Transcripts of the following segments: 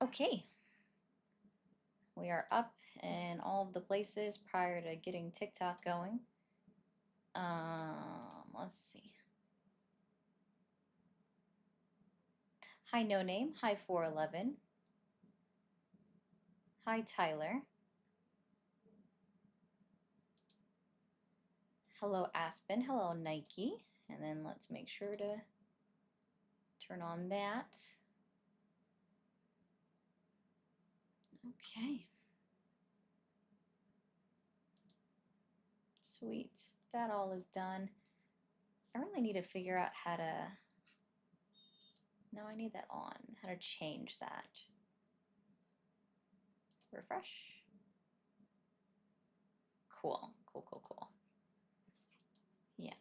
Okay, we are up in all of the places prior to getting TikTok going. Let's see. Hi, No Name. Hi, 411. Hi, Tyler. Hello, Aspen. Hello, Nike. And then let's make sure to turn on that. Okay. Sweet. That all is done. I really need to figure out how to... No, I need that on. How to change that. Refresh. Cool. Cool. Yeah.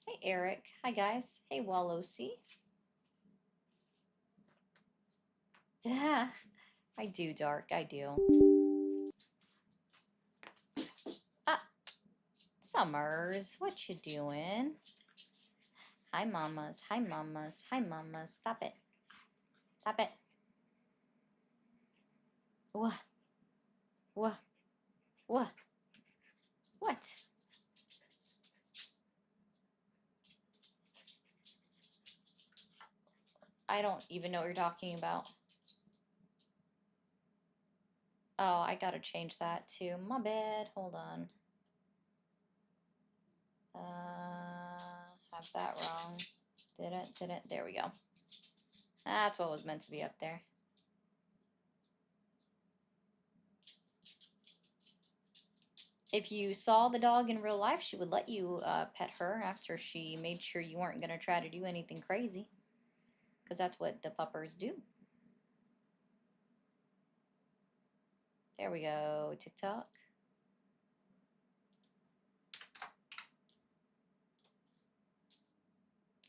Hey, Eric. Hi, guys. Hey, Walosi. Yeah, I do, Dark. I do. Ah, Summers. What you doing? Hi, mamas. Hi, mamas. Hi, mamas. Stop it. Stop it. What? What? What? What? I don't even know what you're talking about. Oh, I gotta change that too. My bad. Hold on. Have that wrong. Didn't. There we go. That's what was meant to be up there. If you saw the dog in real life, she would let you pet her after she made sure you weren't going to try to do anything crazy. Because that's what the puppers do. There we go, TikTok.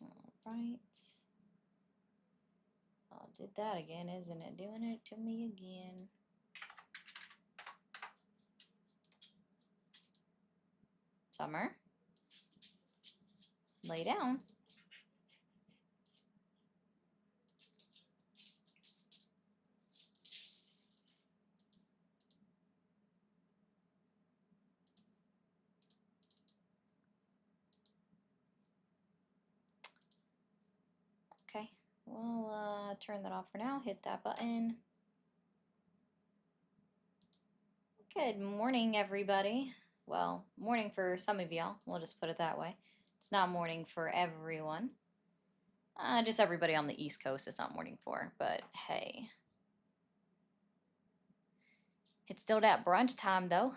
All right. Oh, did that again, isn't it? Doing it to me again. Summer. Lay down. Okay. We'll turn that off for now. Hit that button. Good morning, everybody. Well, morning for some of y'all. We'll just put it that way. It's not morning for everyone. Just everybody on the East Coast it's not morning for, but hey. It's still that brunch time, though.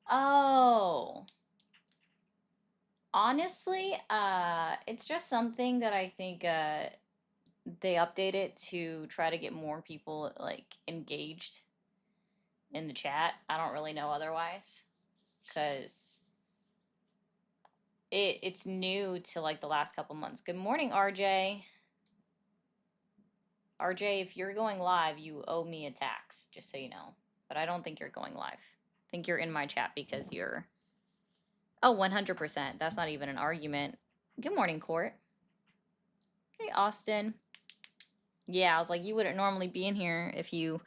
Oh. Honestly, it's just something that I think they update it to try to get more people like engaged in the chat. I don't really know otherwise, because it's new to like the last couple months. Good morning, RJ. RJ, if you're going live, you owe me a tax, just so you know. But I don't think you're going live. I think you're in my chat because you're... Oh, 100%. That's not even an argument. Good morning, Court. Hey, Austin. Yeah, I was like, you wouldn't normally be in here if you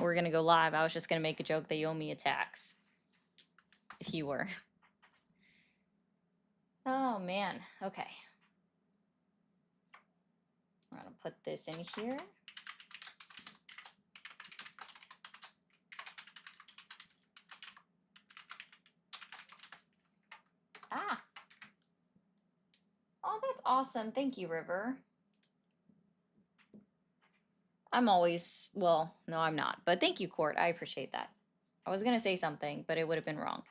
were going to go live. I was just going to make a joke that you owe me a tax. If you were. Oh, man. Okay. I'm going to put this in here. Ah. Oh, that's awesome. Thank you, River. I'm always, well, no, I'm not. But thank you, Court. I appreciate that. I was going to say something, but it would have been wrong.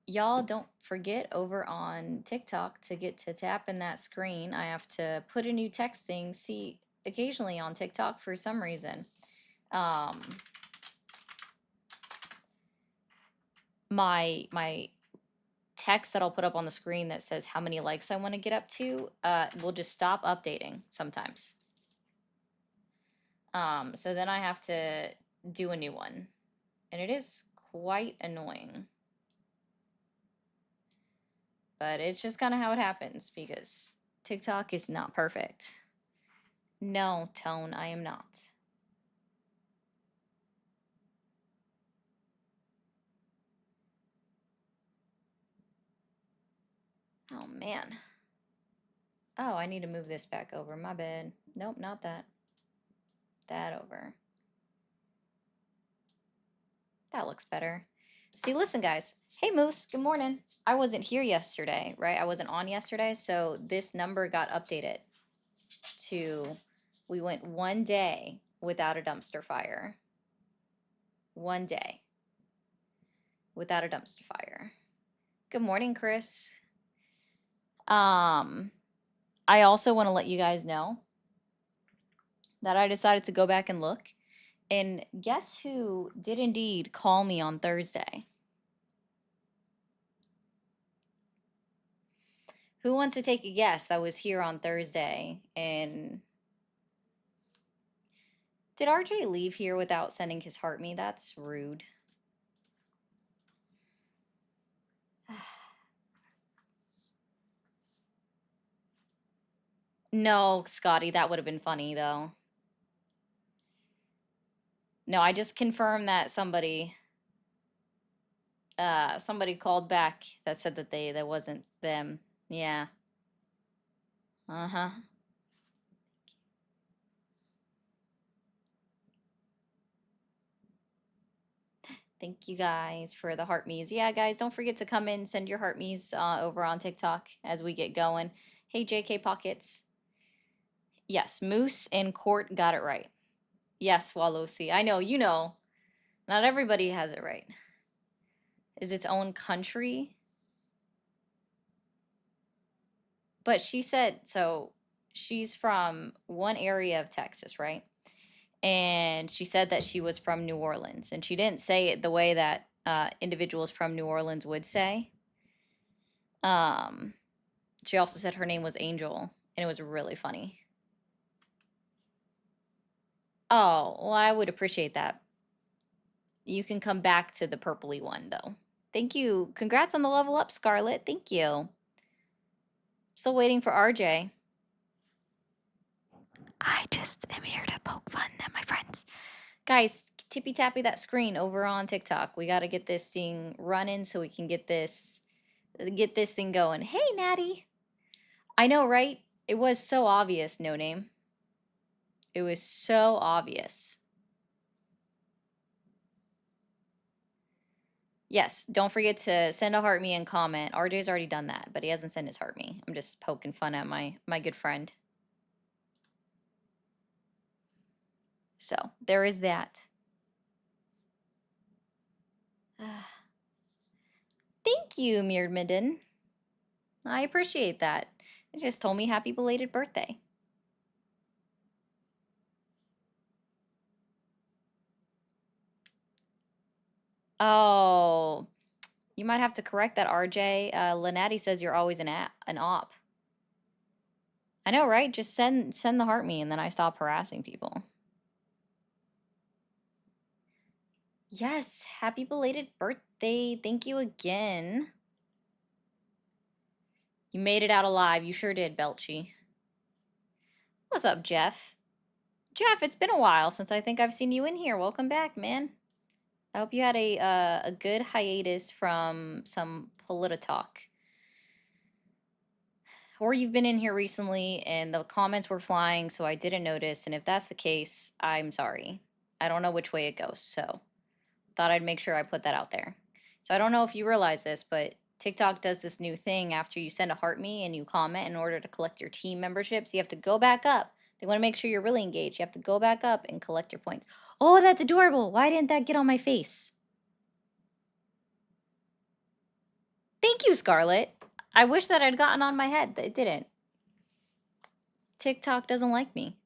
Y'all don't forget over on TikTok to get to tap in that screen. I have to put a new text thing. See, occasionally on TikTok for some reason. My text that I'll put up on the screen that says how many likes I want to get up to will just stop updating sometimes. So then I have to do a new one. And it is quite annoying. But it's just kind of how it happens because TikTok is not perfect. No, Tone, I am not. Oh, man. Oh, I need to move this back over. My bad. Nope, not that. That over. That looks better. See, listen, guys. Hey, Moose. Good morning. I wasn't here yesterday, right? I wasn't on yesterday, so this number got updated to, we went 1 day without a dumpster fire. 1 day without a dumpster fire. Good morning, Chris. I also want to let you guys know that I decided to go back and look. And guess who did indeed call me on Thursday? Who wants to take a guess that was here on Thursday? And did RJ leave here without sending his heart me? That's rude. No, Scotty, that would have been funny though. No, I just confirmed that somebody called back that said that wasn't them. Yeah. Uh-huh. Thank you guys for the heart me's. Yeah, guys, don't forget to come in, send your heart me's over on TikTok as we get going. Hey, JK Pockets. Yes, Moose and Court got it right. Yes, Walosi. I know, you know. Not everybody has it right. Is its own country. But she said, so she's from one area of Texas, right? And she said that she was from New Orleans. And she didn't say it the way that individuals from New Orleans would say. She also said her name was Angel, and it was really funny. Oh, well, I would appreciate that. You can come back to the purpley one, though. Thank you. Congrats on the level up, Scarlet. Thank you. Still waiting for RJ. I just am here to poke fun at my friends. Guys, tippy tappy that screen over on TikTok. We got to get this thing running so we can get this thing going. Hey, Natty. I know, right? It was so obvious, No Name. It was so obvious. Yes, don't forget to send a heart me and comment. RJ's already done that, but he hasn't sent his heart me. I'm just poking fun at my good friend. So there is that. Thank you, Mirmidden. I appreciate that. It just told me happy belated birthday. Oh, you might have to correct that, RJ. Lenati says you're always an op. I know, right? Just send the heart me, and then I stop harassing people. Yes, happy belated birthday. Thank you again. You made it out alive. You sure did, Belchy. What's up, Jeff? Jeff, it's been a while since I think I've seen you in here. Welcome back, man. I hope you had a good hiatus from some Polititalk. Or you've been in here recently and the comments were flying, so I didn't notice. And if that's the case, I'm sorry. I don't know which way it goes, so thought I'd make sure I put that out there. So I don't know if you realize this, but TikTok does this new thing after you send a heart me and you comment in order to collect your team memberships. You have to go back up. They want to make sure you're really engaged. You have to go back up and collect your points. Oh, that's adorable. Why didn't that get on my face? Thank you, Scarlett. I wish that I'd gotten on my head. It didn't. TikTok doesn't like me.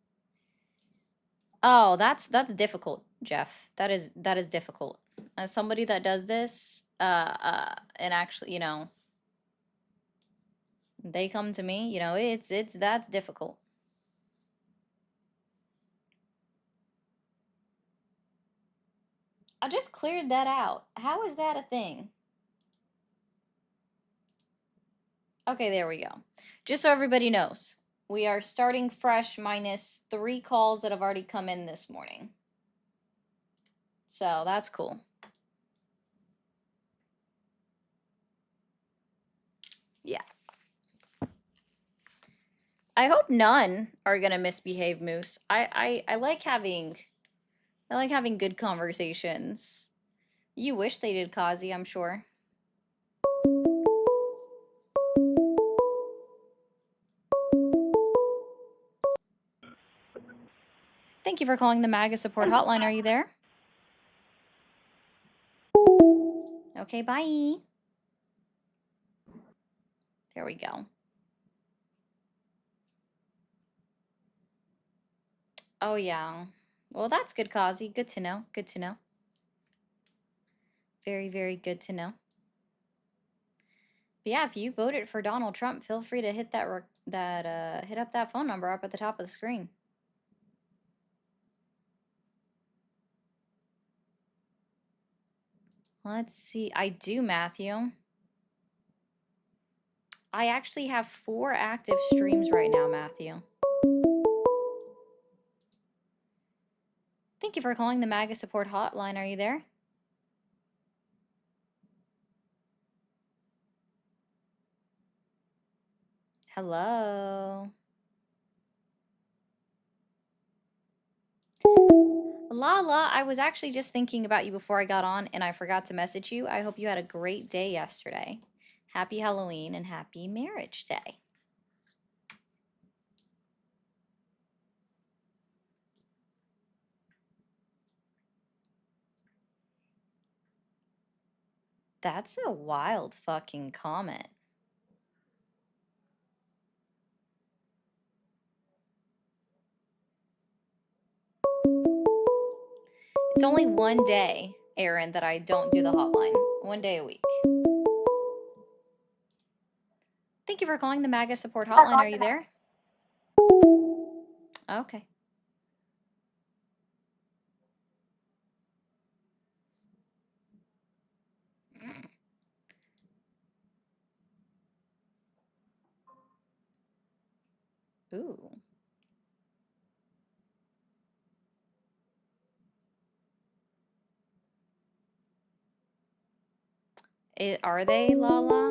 Oh, that's difficult, Jeff. That is difficult. As somebody that does this, and actually, you know, they come to me, you know, that's difficult. I just cleared that out. How is that a thing? Okay, there we go. Just so everybody knows, we are starting fresh minus 3 calls that have already come in this morning. So that's cool. Yeah. I hope none are gonna misbehave, Moose. I like having good conversations. You wish they did, Kazi, I'm sure. Thank you for calling the MAGA support hotline. Are you there? Okay, bye. There we go. Oh, yeah. Well, that's good, Kazi. Good to know. Good to know. Very, very good to know. But yeah, if you voted for Donald Trump, feel free to hit hit up that phone number up at the top of the screen. Let's see. I do, Matthew. I actually have 4 active streams right now, Matthew. Thank you for calling the MAGA support hotline. Are you there? Hello. Lala, I was actually just thinking about you before I got on and I forgot to message you. I hope you had a great day yesterday. Happy Halloween and happy marriage day. That's a wild fucking comment. It's only one day, Aaron, that I don't do the hotline. One day a week. Thank you for calling the MAGA support hotline. Are you there? Okay. Ooh. Are they, Lala?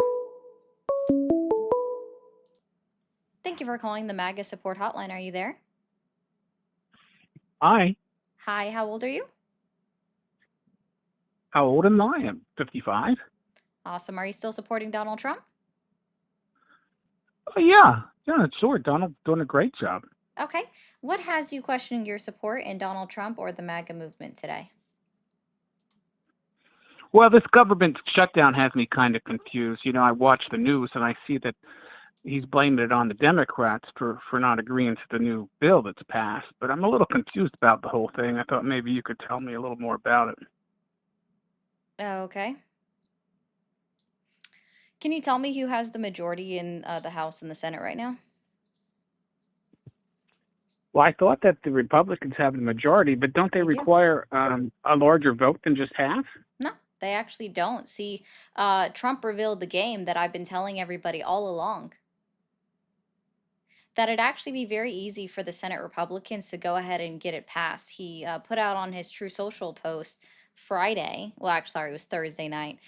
Thank you for calling the MAGA support hotline. Are you there? Hi. Hi, how old are you? How old am I? I'm 55. Awesome. Are you still supporting Donald Trump? Oh, yeah, sure. Donald's doing a great job. Okay. What has you questioning your support in Donald Trump or the MAGA movement today? Well, this government shutdown has me kind of confused. I watch the news and I see that he's blaming it on the Democrats for not agreeing to the new bill that's passed. But I'm a little confused about the whole thing. I thought maybe you could tell me a little more about it. Okay. Can you tell me who has the majority in the House and the Senate right now? Well, I thought that the Republicans have the majority, but don't they They do. require a larger vote than just half? No, they actually don't. See, Trump revealed the game that I've been telling everybody all along. That it'd actually be very easy for the Senate Republicans to go ahead and get it passed. He put out on his True Social post Friday, well, actually, sorry, it was Thursday night,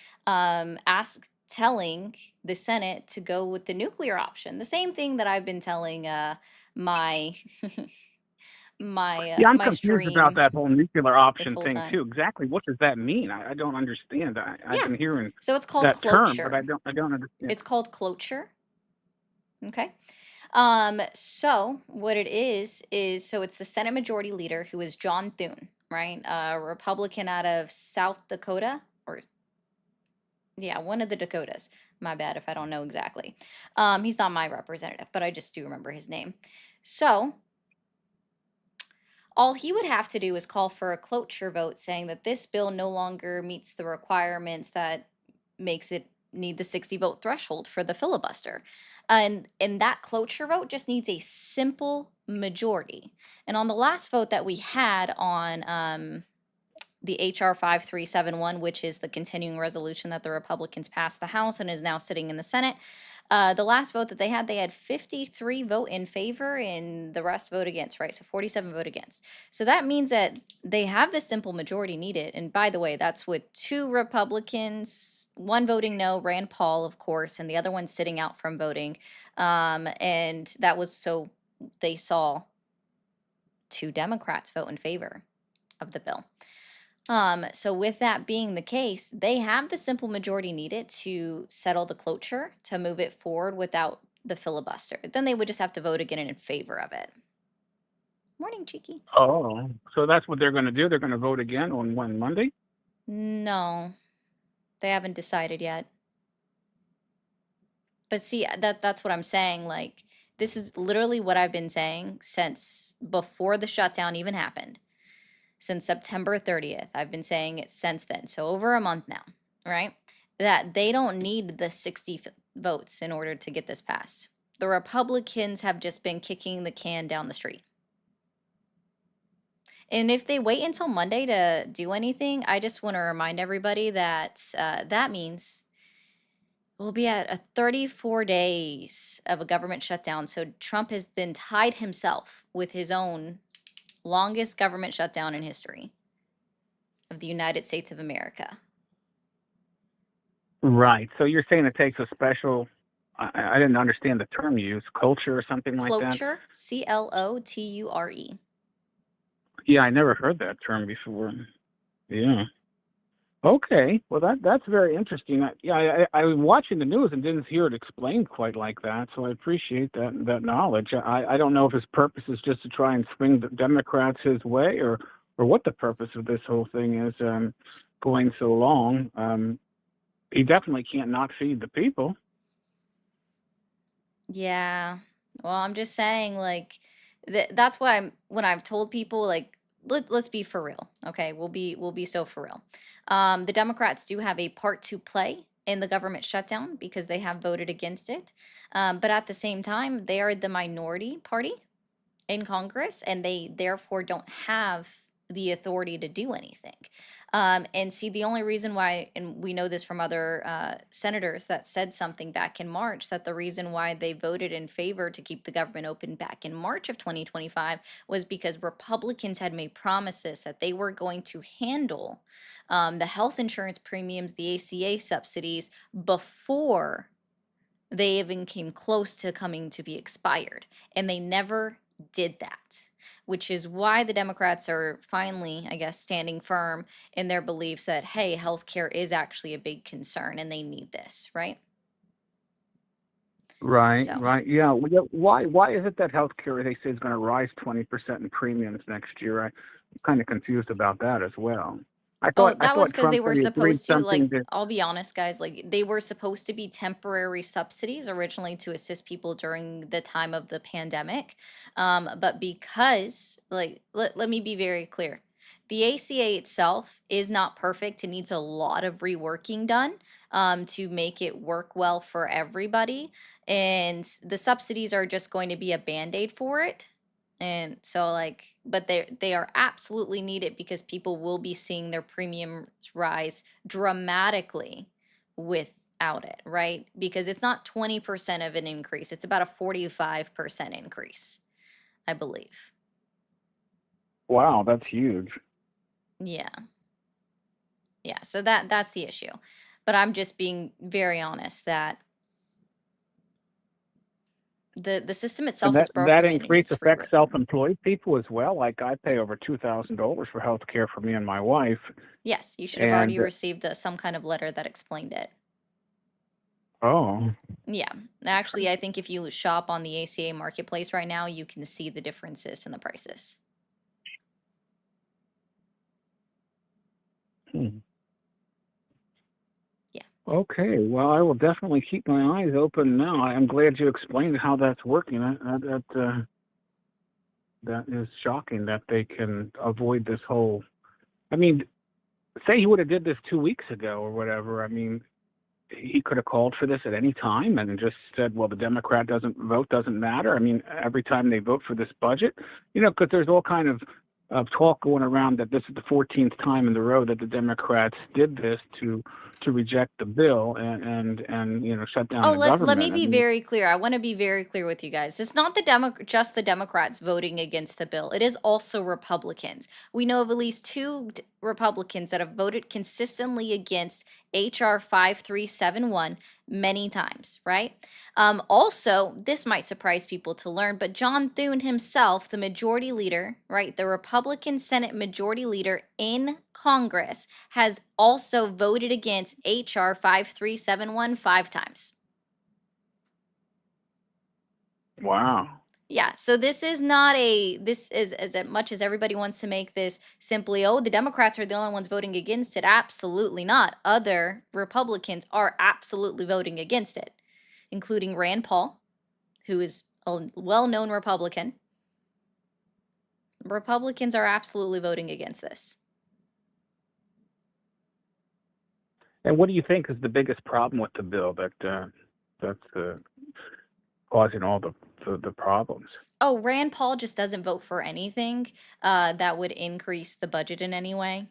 telling the Senate to go with the nuclear option. The same thing that I've been telling my Yeah, I'm my confused stream about that whole nuclear this option whole thing time. too. Exactly, what does that mean? I don't understand. I've been hearing So it's called that term, but cloture. I don't understand. It's called cloture. Okay. So what it is so it's the Senate Majority Leader who is John Thune, right? A Republican out of South Dakota, or yeah, one of the Dakotas. My bad if I don't know exactly. He's not my representative, but I just do remember his name. So all he would have to do is call for a cloture vote saying that this bill no longer meets the requirements that makes it need the 60 vote threshold for the filibuster. And that cloture vote just needs a simple majority. And on the last vote that we had on the HR 5371, which is the continuing resolution that the Republicans passed the House and is now sitting in the Senate, The last vote that they had 53 vote in favor and the rest vote against, right? So 47 vote against. So that means that they have the simple majority needed. And by the way, that's with 2 Republicans, 1 voting no, Rand Paul, of course, and the other one sitting out from voting. And that was so they saw 2 Democrats vote in favor of the bill. So with that being the case, they have the simple majority needed to settle the cloture, to move it forward without the filibuster. Then they would just have to vote again in favor of it. Morning, Cheeky. Oh, so that's what they're going to do? They're going to vote again on Monday? No, they haven't decided yet. But see, that's what I'm saying. Like, this is literally what I've been saying since before the shutdown even happened. Since September 30th. I've been saying it since then. So over a month now, right? That they don't need the 60 votes in order to get this passed. The Republicans have just been kicking the can down the street. And if they wait until Monday to do anything, I just want to remind everybody that that means we'll be at a 34 days of a government shutdown. So Trump has then tied himself with his own longest government shutdown in history of the United States of America. Right. So you're saying it takes a special, I didn't understand the term you used, culture or something like that? Cloture, Cloture. Yeah, I never heard that term before. Yeah. Okay. Well, that's very interesting. I was watching the news and didn't hear it explained quite like that, so I appreciate that knowledge. I don't know if his purpose is just to try and swing the Democrats his way, or what the purpose of this whole thing is, going so long. He definitely can't not feed the people. Yeah. Well, I'm just saying, like, that's why when I've told people, like, let's be for real, okay? We'll be so for real. The Democrats do have a part to play in the government shutdown because they have voted against it. But at the same time, they are the minority party in Congress, and they therefore don't have the authority to do anything. And see, the only reason why, and we know this from other senators that said something back in March, that the reason why they voted in favor to keep the government open back in March of 2025 was because Republicans had made promises that they were going to handle the health insurance premiums, the ACA subsidies, before they even came close to coming to be expired. And they never did that, which is why the Democrats are finally, I guess, standing firm in their beliefs that, hey, healthcare is actually a big concern and they need this, right? Right, So, right. Yeah. Why is it that healthcare, they say, is going to rise 20% in premiums next year? I'm kind of confused about that as well. I oh, thought I that was thought because they Trump were said he agreed supposed to, like, something that. I'll be honest, guys, like, they were supposed to be temporary subsidies originally to assist people during the time of the pandemic. But because, like, let me be very clear. The ACA itself is not perfect. It needs a lot of reworking done to make it work well for everybody. And the subsidies are just going to be a band-aid for it. And so, like, but they are absolutely needed because people will be seeing their premiums rise dramatically without it, right? Because it's not 20% of an increase, it's about a 45% increase, I believe. Wow, that's huge. Yeah. Yeah. So that's the issue. But I'm just being very honest that the system And itself that is that broken and it increase needs affects rewritten. self-employed people as well. Like I pay over $2,000 for health care for me and my wife, Yes, you should have already and received some kind of letter that explained it. oh, Yeah. Actually, I think if you shop on the ACA marketplace right now, you can see the differences in the prices. hmm. Yeah. Okay. Well, I will definitely keep my eyes open now. I'm glad you explained how that's working. That is shocking that they can avoid this whole. I mean, say he would have did this 2 weeks ago or whatever. I mean, he could have called for this at any time and just said, well, the Democrat doesn't matter. I mean, every time they vote for this budget, because there's all kind of talk going around that this is the 14th time in a row that the Democrats did this to reject the bill and shut down Oh, the let me government. I be mean, very clear. I want to be very clear with you guys. It's not just the Democrats voting against the bill. It is also Republicans. We know of at least two Republicans that have voted consistently against HR 5371 many times, right? Also, this might surprise people to learn, but John Thune himself, the majority leader, right, the Republican Senate majority leader in Congress, has also voted against HR 5371 5 times. wow. Yeah, so this is not this is as much as everybody wants to make this simply, oh, the Democrats are the only ones voting against it. Absolutely not. Other Republicans are absolutely voting against it, including Rand Paul, who is a well-known Republican. Republicans are absolutely voting against this. And what do you think is the biggest problem with the bill that's causing all the problems? Oh, Rand Paul just doesn't vote for anything that would increase the budget in any way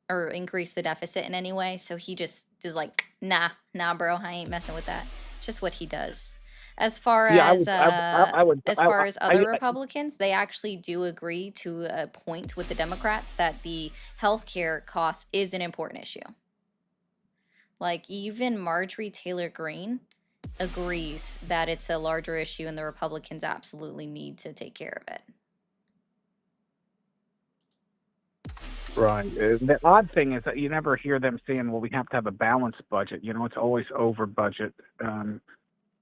or increase the deficit in any way. So he just is like, nah, bro, I ain't messing with that. It's just what he does. As far Yeah, as I would, other Republicans, they actually do agree to a point with the Democrats that the healthcare cost is an important issue. Like even Marjorie Taylor Greene agrees that it's a larger issue and the Republicans absolutely need to take care of it. right. The odd thing is that you never hear them saying, "Well, we have to have a balanced budget." It's always over budget.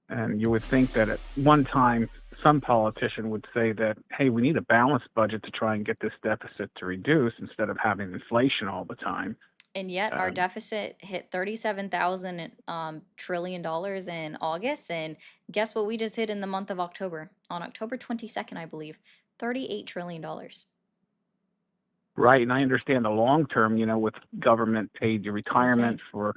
And you would think that at one time, some politician would say that, hey, we need a balanced budget to try and get this deficit to reduce instead of having inflation all the time. And yet our Um, deficit hit $37,000 trillion in August. And guess what we just hit in the month of October? On October 22nd, I believe, $38 trillion. right. And I understand the long term, with government paid It's retirement insane. for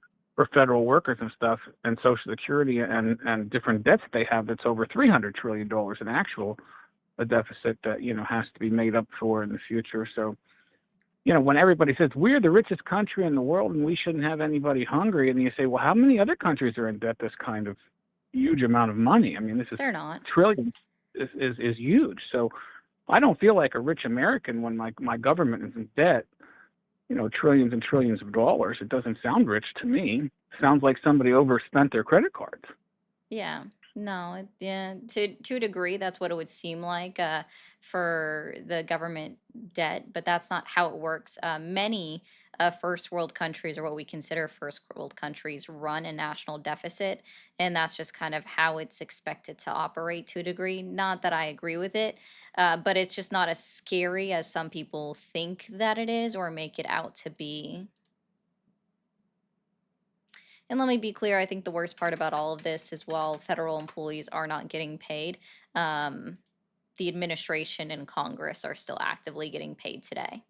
federal workers and stuff and Social Security and different debts they have that's over $300 trillion in actual a deficit that, has to be made up for in the future. So, when everybody says we're the richest country in the world and we shouldn't have anybody hungry, and you say, well, how many other countries are in debt this kind of huge amount of money? I mean, this is They're not. trillions is huge. So I don't feel like a rich American when my government is in debt, trillions and trillions of dollars. It doesn't sound rich to me. It sounds like somebody overspent their credit cards. Yeah. No, yeah, to a degree, that's what it would seem like for the government debt, but that's not how it works. Many first world countries, or what we consider first world countries, run a national deficit, and that's just kind of how it's expected to operate to a degree. Not that I agree with it, but it's just not as scary as some people think that it is or make it out to be. And let me be clear, I think the worst part about all of this is while federal employees are not getting paid, the administration and Congress are still actively getting paid today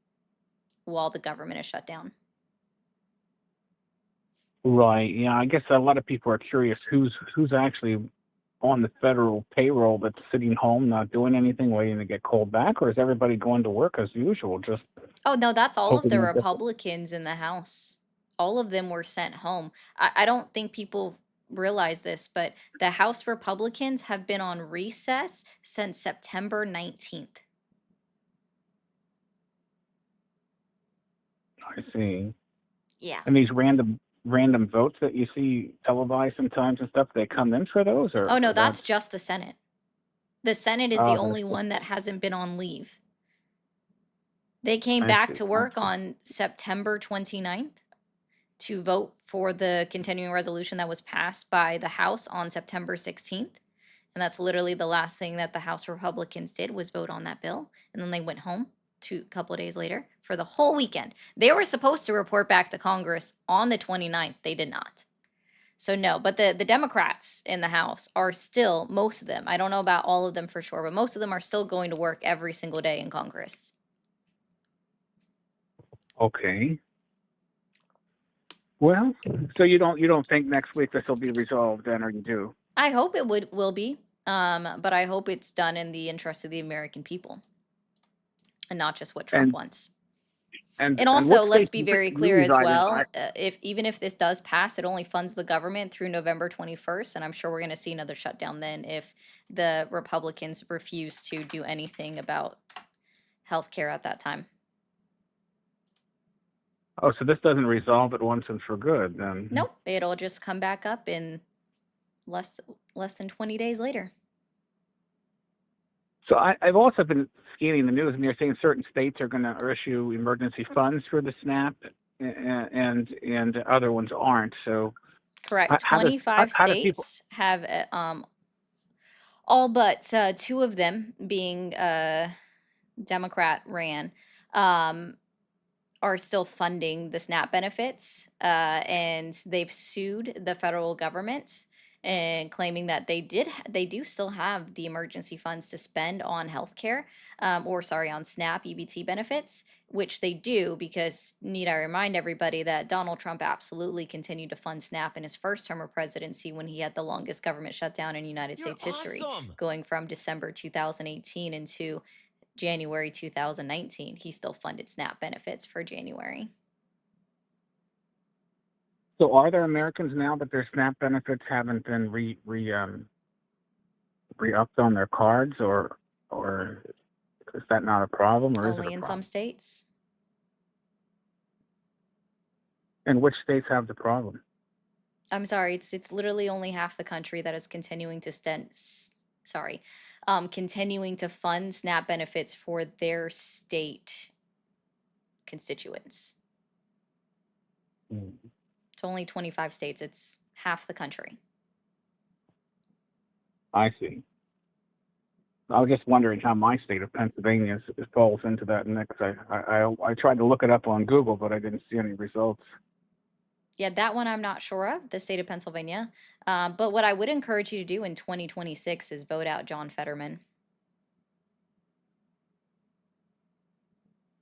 while the government is shut down. Right. Yeah. I guess a lot of people are curious who's actually on the federal payroll that's sitting home not doing anything, waiting to get called back, or is everybody going to work as usual, just Oh, no, that's all of hoping the that this? Republicans in the House. All of them were sent home. I don't think people realize this, but the House Republicans have been on recess since September 19th. I see. Yeah. And these random votes that you see televised sometimes and stuff, they come in for those, Oh, no, or that's that's just the Senate. The Senate is the only one that hasn't been on leave. They came I back see. to I work see. on September 29th to vote for the continuing resolution that was passed by the House on September 16th. And that's literally the last thing that the House Republicans did was vote on that bill. And then they went home a couple of days later for the whole weekend. They were supposed to report back to Congress on the 29th. They did not. So no, but the Democrats in the House are still, most of them, I don't know about all of them for sure, but most of them are still going to work every single day in Congress. Okay. Well, so you don't think next week this will be resolved then, or you do? I hope it will be, but I hope it's done in the interest of the American people. and not just what Trump And wants. and And and what also, let's states be do very you clear as reside in? well. If even if this does pass, it only funds the government through November 21st, and I'm sure we're going to see another shutdown then if the Republicans refuse to do anything about healthcare at that time. Oh, so this doesn't resolve it once and for good, then. Nope, it'll just come back up in less than 20 days later. So I've also been scanning the news, and they're saying certain states are going to issue emergency funds for the SNAP, and other ones aren't. So Correct. how does 25 how do people? states have all but two of them being Democrat ran um, are still funding the SNAP benefits, and they've sued the federal government and claiming that they do still have the emergency funds to spend on healthcare, or sorry, on SNAP EBT benefits, which they do because need I remind everybody that Donald Trump absolutely continued to fund SNAP in his first term of presidency when he had the longest government shutdown in United You're States history, awesome. going from December 2018 into January 2019, he still funded SNAP benefits for January. So are there Americans now that their SNAP benefits haven't been re-upped on their cards, or is that not a problem, or is it a Only in some problem? states. And which states have the problem? I'm sorry, it's literally only half the country that is continuing to continuing to fund SNAP benefits for their state constituents. Mm. It's only 25 states. It's half the country. I see. I was just wondering how my state of Pennsylvania falls into that mix. I tried to look it up on Google, but I didn't see any results. Yeah, that one I'm not sure of, the state of Pennsylvania. But what I would encourage you to do in 2026 is vote out John Fetterman.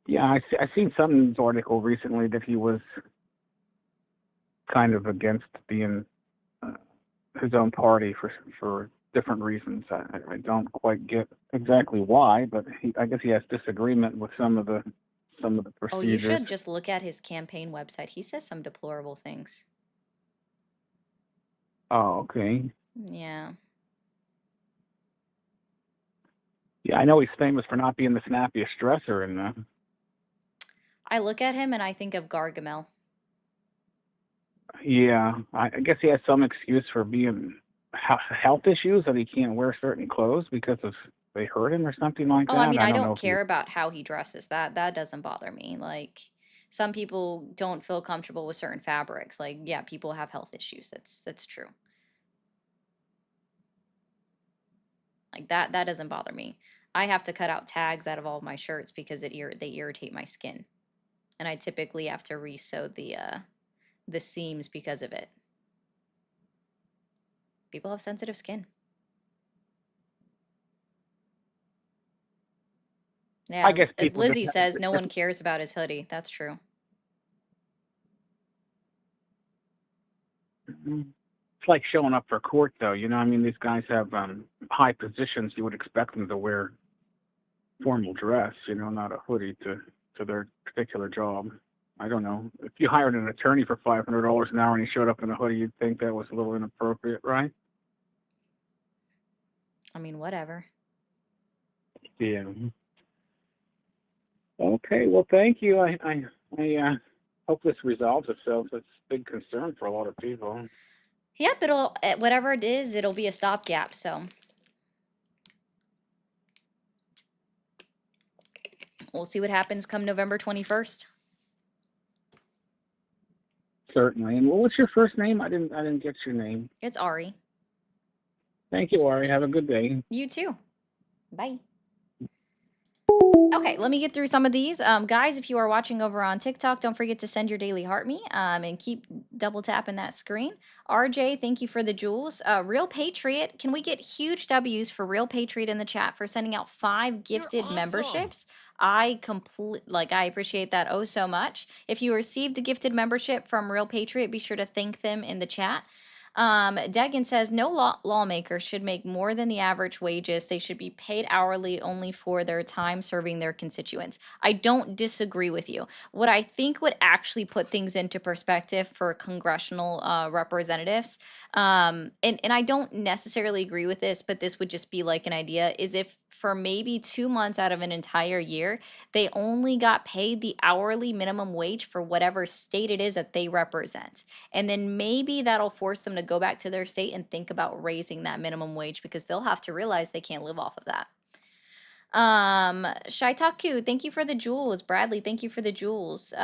Yeah, I seen some news article recently that he was kind of against being uh, his own party for different reasons. I don't quite get exactly why, but I guess he has disagreement with some of the Oh, you procedures. should just look at his campaign website. He says some deplorable things. Oh, okay. Yeah. Yeah, I know he's famous for not being the snappiest dresser, and I look at him and I think of Gargamel. yeah, I guess he has some excuse for being health issues that he can't wear certain clothes because of they hurt him or something like Oh, I that. mean, I I don't know don't if he. care about how he dresses. That doesn't bother me. Like some people don't feel comfortable with certain fabrics. Like, yeah, people have health issues. That's true. Like that doesn't bother me. I have to cut out tags out of all of my shirts because they irritate my skin. And I typically have to re-sew the seams because of it. People have sensitive skin. I Yeah, guess as people just Lizzie have says, no one cares about his hoodie. That's true. it's like showing up for court, though. I mean, these guys have high positions. You would expect them to wear formal dress, not a hoodie to their particular job. I don't know. If you hired an attorney for $500 an hour and he showed up in a hoodie, you'd think that was a little inappropriate, right? I mean, whatever. Yeah. Okay. Well, thank you. I hope this resolves itself. It's a big concern for a lot of people. Yep, it'll whatever it is, it'll be a stopgap. So we'll see what happens come November 21st. Certainly. And what's your first name? I didn't get your name. It's Ari. Thank you, Ari. Have a good day. You too. Bye. Okay, let me get through some of these. Guys, if you are watching over on TikTok, don't forget to send your daily heart me and keep double tapping that screen. RJ, thank you for the jewels. Real Patriot, can we get huge W's for Real Patriot in the chat for sending out 5 You're gifted awesome. memberships? I appreciate that oh so much. If you received a gifted membership from Real Patriot, be sure to thank them in the chat. Degan says no lawmaker should make more than the average wages. They should be paid hourly only for their time serving their constituents. I don't disagree with you. What I think would actually put things into perspective for congressional representatives, and I don't necessarily agree with this, but this would just be like an idea, is if for maybe 2 months out of an entire year, they only got paid the hourly minimum wage for whatever state it is that they represent. And then maybe that'll force them to go back to their state and think about raising that minimum wage because they'll have to realize they can't live off of that. Shaitaku, thank you for the jewels. Bradley, thank you for the jewels.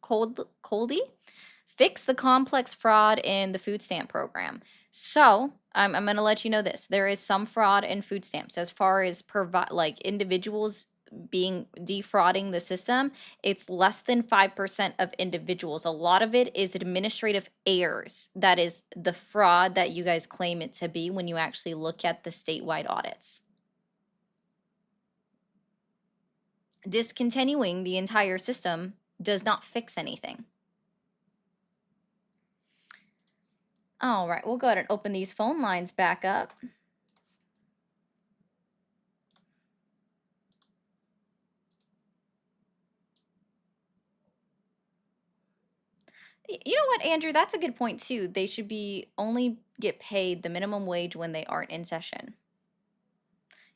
Coldy, fix the complex fraud in the food stamp program. So I'm going to let you know this. There is some fraud in food stamps as far as like individuals being defrauding the system. It's less than 5% of individuals. A lot of it is administrative errors. That is the fraud that you guys claim it to be when you actually look at the statewide audits. Discontinuing the entire system does not fix anything. All right, we'll go ahead and open these phone lines back up. You know what, Andrew? That's a good point too. They should be only get paid the minimum wage when they aren't in session.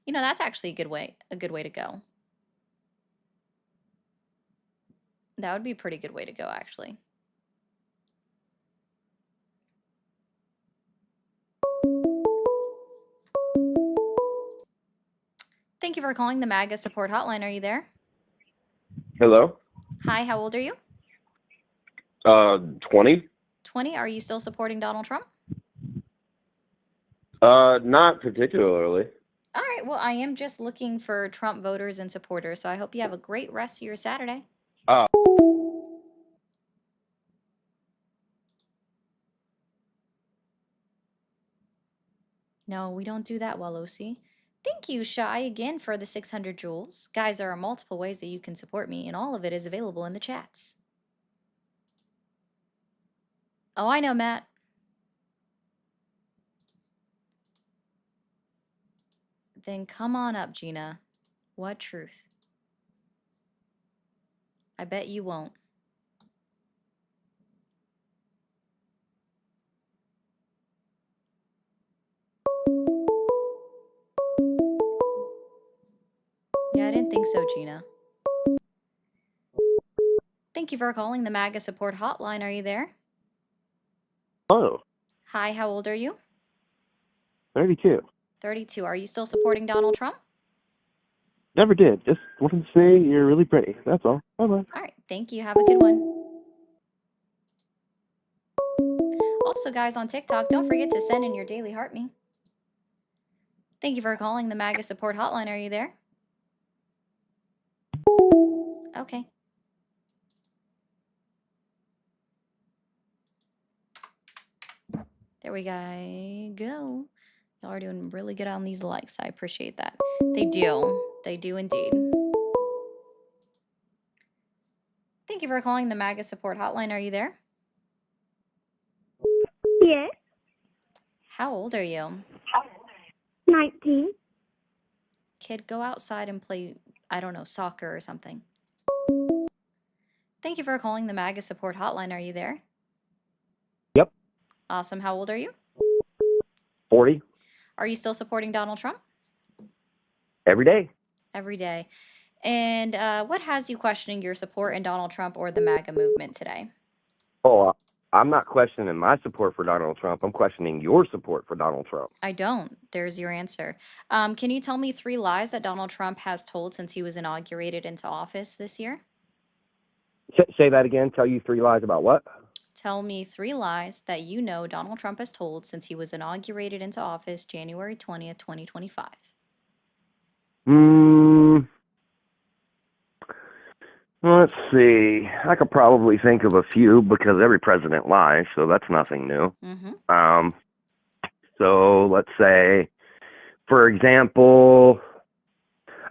You know, that's actually a good way to go. That would be a pretty good way to go, actually. Thank you for calling the MAGA support hotline. Are you there? Hello. Hi, how old are you? 20. 20. Are you still supporting Donald Trump? Not particularly. All right, well, I am just looking for Trump voters and supporters, so I hope you have a great rest of your Saturday. No, we don't do that, Walosi. Thank you, Shy, again for the 600 jewels. Guys, there are multiple ways that you can support me, and all of it is available in the chats. Oh, I know, Matt. Then come on up, Gina. What truth? I bet you won't. Yeah, I didn't think so, Gina. Thank you for calling the MAGA support hotline. Are you there? Hello. Hi, how old are you? 32. 32. Are you still supporting Donald Trump? Never did. Just wanted to say you're really pretty. That's all. Bye-bye. All right, thank you. Have a good one. Also, guys, on TikTok, don't forget to send in your daily heart me. Thank you for calling the MAGA support hotline. Are you there? Okay. There we go. Y'all are doing really good on these likes. I appreciate that. They do. They do indeed. Thank you for calling the MAGA support hotline. Are you there? Yes. How old are you? 19. Kid, go outside and play, I don't know, soccer or something. Thank you for calling the MAGA support hotline. Are you there? Yep. Awesome. How old are you? 40. Are you still supporting Donald Trump? Every day. Every day. And what has you questioning your support in Donald Trump or the MAGA movement today? Oh, I'm not questioning my support for Donald Trump. I'm questioning your support for Donald Trump. I don't. There's your answer. Can you tell me 3 lies that Donald Trump has told since he was inaugurated into office this year? Say that again. Tell you 3 lies about what? Tell me 3 lies that you know Donald Trump has told since he was inaugurated into office January 20th, 2025. Let's see. I could probably think of a few because every president lies, so that's nothing new. Mm-hmm. So let's say, for example,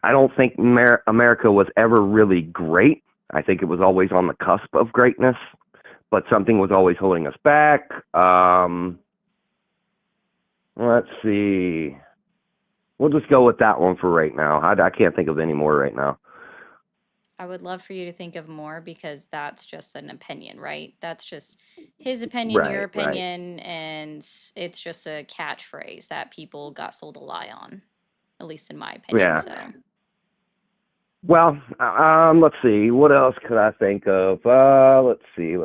I don't think America was ever really great. I think it was always on the cusp of greatness. but something was always holding us back. Let's see. We'll just go with that one for right now. I can't think of any more right now. I would love for you to think of more because that's just an opinion, right? That's just his opinion, your Right, right. opinion, and it's just a catchphrase that people got sold a lie on, at least in my opinion. Yeah. So, Well, let's see. What else could I think of? Let's see.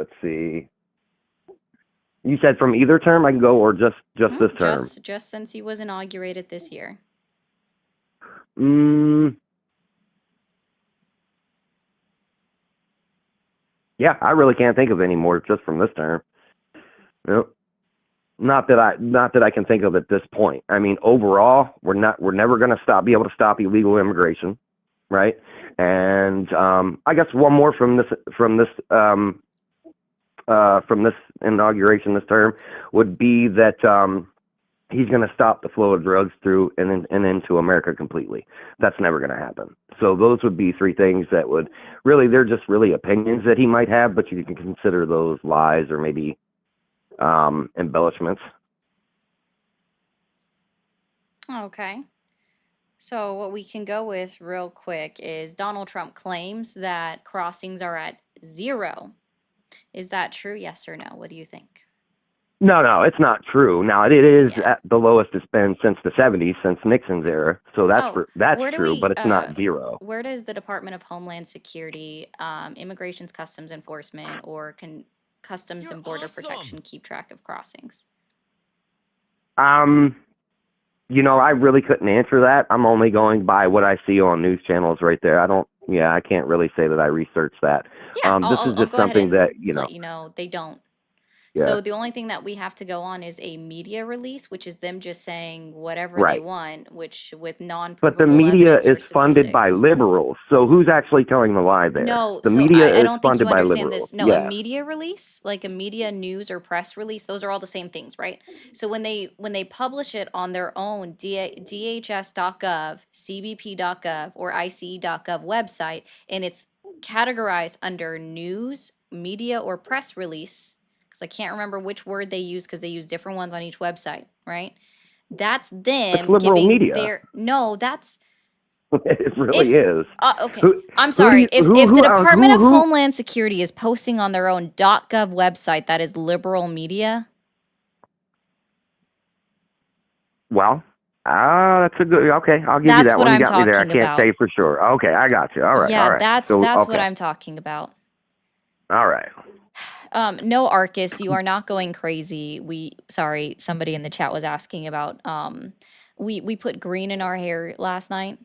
You said from either term I can go, or just this term? just since he was inaugurated this year. Yeah, I really can't think of any more just from this term. Nope. Not that I can think of at this point. I mean, overall, we're never going to be able to stop illegal immigration, right? And I guess one more from this inauguration this term would be that he's going to stop the flow of drugs through and into America completely. That's never going to happen. So those would be three things that would really, they're just really opinions that he might have, but you can consider those lies or maybe embellishments. Okay. So what we can go with real quick is Donald Trump claims that crossings are at 0. Is that true? Yes or no? What do you think? No, it's not true. Now it is at the lowest it's been since the 70s, since Nixon's era. So that's true, but it's not 0. Where does the Department of Homeland Security, Immigrations Customs Enforcement, or Customs and Border Protection keep track of crossings? I really couldn't answer that. I'm only going by what I see on news channels right there. I can't really say that I researched that. Yeah, this is just something that, let you know they don't. Yeah. So the only thing that we have to go on is a media release, which is them just saying whatever they want, which with non-provable But the media evidence or is funded by statistics. liberals. So who's actually telling the lie there? No, the so media I is don't think you funded by understand liberals. this. No, Yeah. a media release, like a media news or press release, those are all the same things, right? So when they publish it on their own DHS.gov, CBP.gov, or ICE.gov website, and it's categorized under news, media, or press release, because I can't remember which word they use because they use different ones on each website, right? That's them It's liberal giving media. that's It really is. okay. I'm sorry. If the Department of Homeland Security is posting on their own .gov website, that is liberal media? Well, that's a good. Okay, I'll give you that one. You got me there. I can't say for sure. Okay, I got you. All right. Yeah, all right. that's what I'm talking about. All right. No, Arcus, you are not going crazy. Sorry, somebody in the chat was asking about we put green in our hair last night,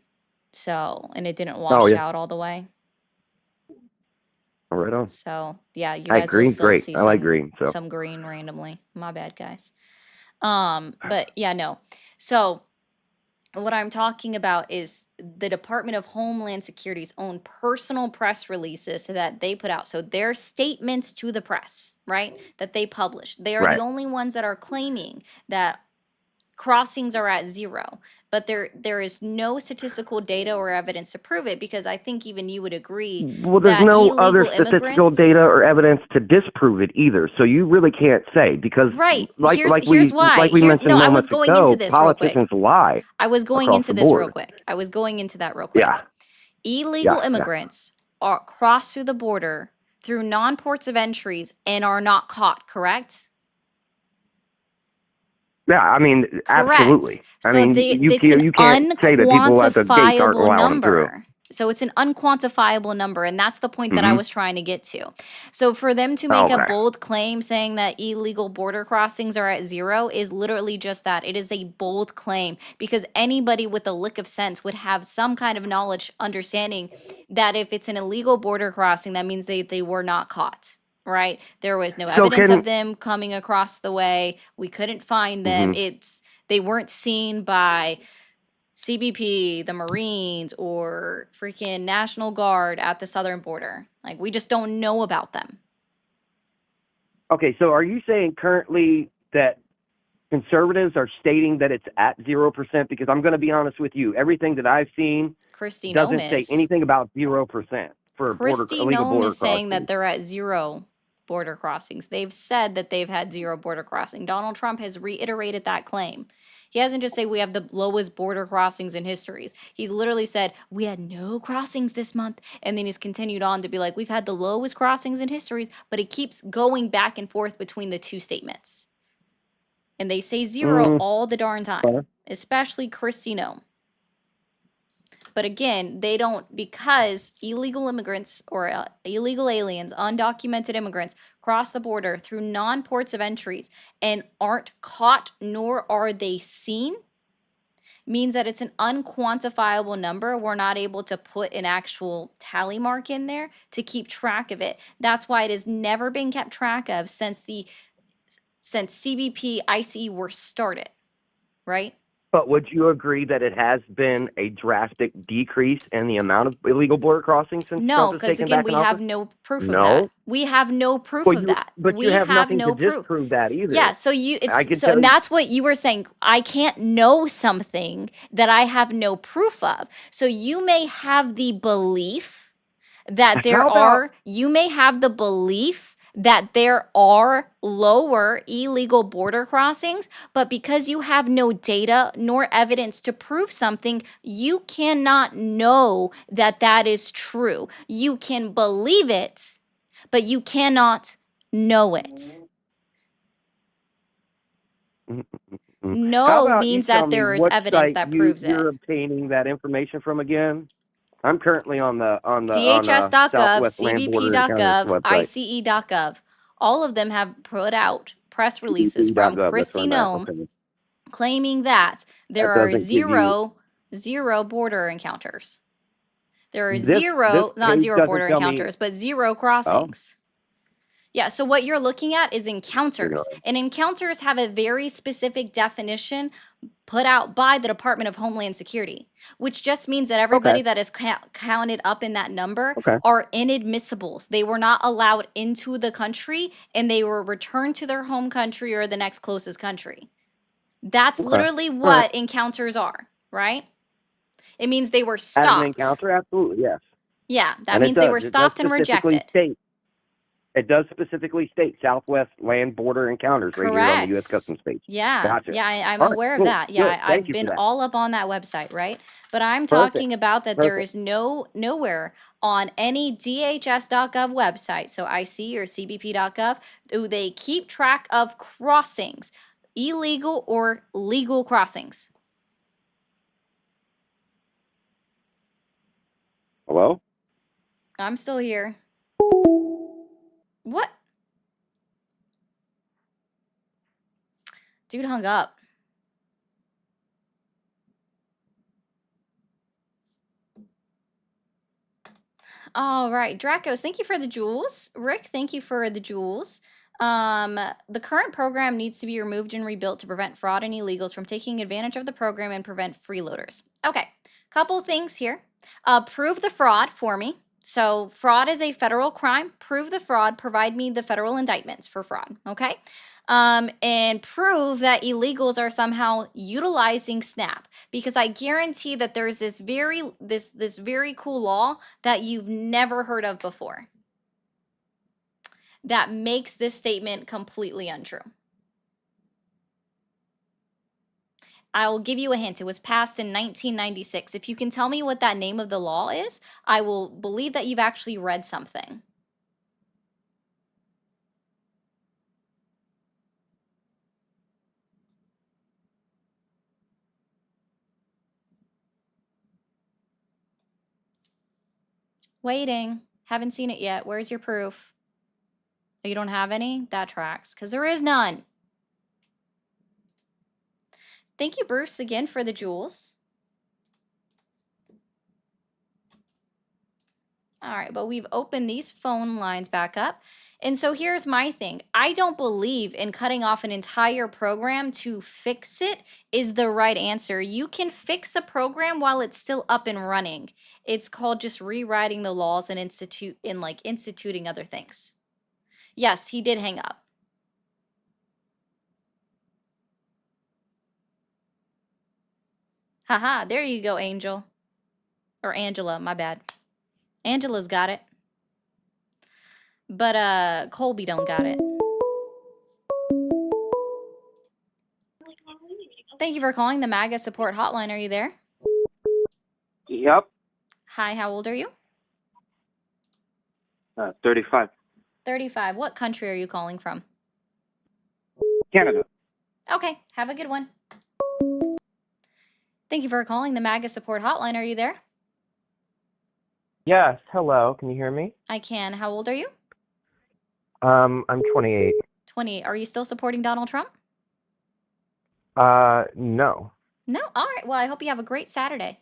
and it didn't wash out all the way. All right on. So yeah, you guys will still see some green randomly. My bad, guys. But yeah, no. So what I'm talking about is the Department of Homeland Security's own personal press releases that they put out. So their statements to the press, right, that they publish. They are the only ones that are claiming that crossings are at 0. But there is no statistical data or evidence to prove it, because I think even you would agree. Well, there's no other statistical data or evidence to disprove it either. So you really can't say, because here's why. Like we mentioned I was going into this politicians lie. I was going into this real quick. I was going into that real quick. Yeah. Illegal immigrants are cross through the border through non-ports of entries and are not caught, correct? Yeah, I mean, absolutely. So I mean, you can't say that people at the gates aren't allowing them through. So it's an unquantifiable number, and that's the point that I was trying to get to. So for them to make a bold claim saying that illegal border crossings are at 0 is literally just that. It is a bold claim, because anybody with a lick of sense would have some kind of knowledge, understanding that if it's an illegal border crossing, that means they were not caught. Right? There was no evidence of them coming across the way. We couldn't find them. They weren't seen by CBP, the Marines, or freaking National Guard at the southern border. Like, we just don't know about them. Okay, so are you saying currently that conservatives are stating that it's at 0%? Because I'm going to be honest with you, everything that I've seen doesn't say anything about 0% for illegal border crossings. Kristi Noem is saying that they're at 0%. border crossings. They've said that they've had 0 border crossing. Donald Trump has reiterated that claim. He hasn't just said we have the lowest border crossings in history. He's literally said we had no crossings this month. And then he's continued on to be like, we've had the lowest crossings in history, but it keeps going back and forth between the two statements. And they say 0 all the darn time, especially Kristi Noem. But again, they don't, because illegal immigrants or illegal aliens, undocumented immigrants, cross the border through non-ports of entries and aren't caught nor are they seen, means that it's an unquantifiable number. We're not able to put an actual tally mark in there to keep track of it. That's why it has never been kept track of since CBP, ICE were started, right? But would you agree that it has been a drastic decrease in the amount of illegal border crossings since No, Trump has because taken again, back we in have office? no proof of No. that. We have no proof of that. But We you have nothing no to proof. disprove that either. Yeah, so and that's what you were saying. I can't know something that I have no proof of. So you may have the belief that you may have the belief that there are lower illegal border crossings, but because you have no data nor evidence to prove something, you cannot know that that is true. You can believe it, but you cannot know it. No means that there is evidence that proves it. You're obtaining that information from again? I'm currently on the DHS.gov, Southwest Land Border Encounters CBP.gov, website. ICE.gov. All of them have put out press releases from CBP.gov, that's Kristi where I'm at. Noem Okay. claiming that there That are doesn't give you- zero border encounters. There are This not page zero doesn't border tell me- encounters, but 0 crossings. Yeah, so what you're looking at is encounters. And encounters have a very specific definition put out by the Department of Homeland Security, which just means that everybody that is counted up in that number are inadmissibles. They were not allowed into the country and they were returned to their home country or the next closest country. That's literally what encounters are, right? It means they were stopped. As an encounter, absolutely, yes. Yeah, that means they were stopped and rejected. It does specifically state Southwest Land Border Encounters right here on the U.S. Customs page. Yeah, Gotcha. yeah, I'm All right, aware of cool, that. Yeah, good. Thank I've you for been that. all up on that website, right? But I'm talking about that there Perfect. is nowhere on any DHS.gov website, so IC or CBP.gov, do they keep track of crossings, illegal or legal crossings. Hello? I'm still here. What? Dude hung up. All right, Dracos, thank you for the jewels. Rick, thank you for the jewels. The current program needs to be removed and rebuilt to prevent fraud and illegals from taking advantage of the program and prevent freeloaders. Okay, couple things here. Prove the fraud for me. So fraud is a federal crime. Prove the fraud. Provide me the federal indictments for fraud. Okay. And prove that illegals are somehow utilizing SNAP, because I guarantee that there's this very cool law that you've never heard of before that makes this statement completely untrue. I will give you a hint. It was passed in 1996. If you can tell me what that name of the law is, I will believe that you've actually read something. Waiting. Haven't seen it yet. Where's your proof? Oh, you don't have any? That tracks, because there is none. Thank you, Bruce, again for the jewels. All right, but we've opened these phone lines back up. And so here's my thing. I don't believe in cutting off an entire program to fix it is the right answer. You can fix a program while it's still up and running. It's called just rewriting the laws and instituting other things. Yes, he did hang up. Haha, there you go, Angel. Or Angela, my bad. Angela's got it. But Colby don't got it. Thank you for calling the MAGA support hotline. Are you there? Yep. Hi, how old are you? 35. 35. What country are you calling from? Canada. Okay, have a good one. Thank you for calling the MAGA support hotline. Are you there? Yes, hello. Can you hear me? I can. How old are you? I'm 28. 28. Are you still supporting Donald Trump? No. No? All right. Well, I hope you have a great Saturday.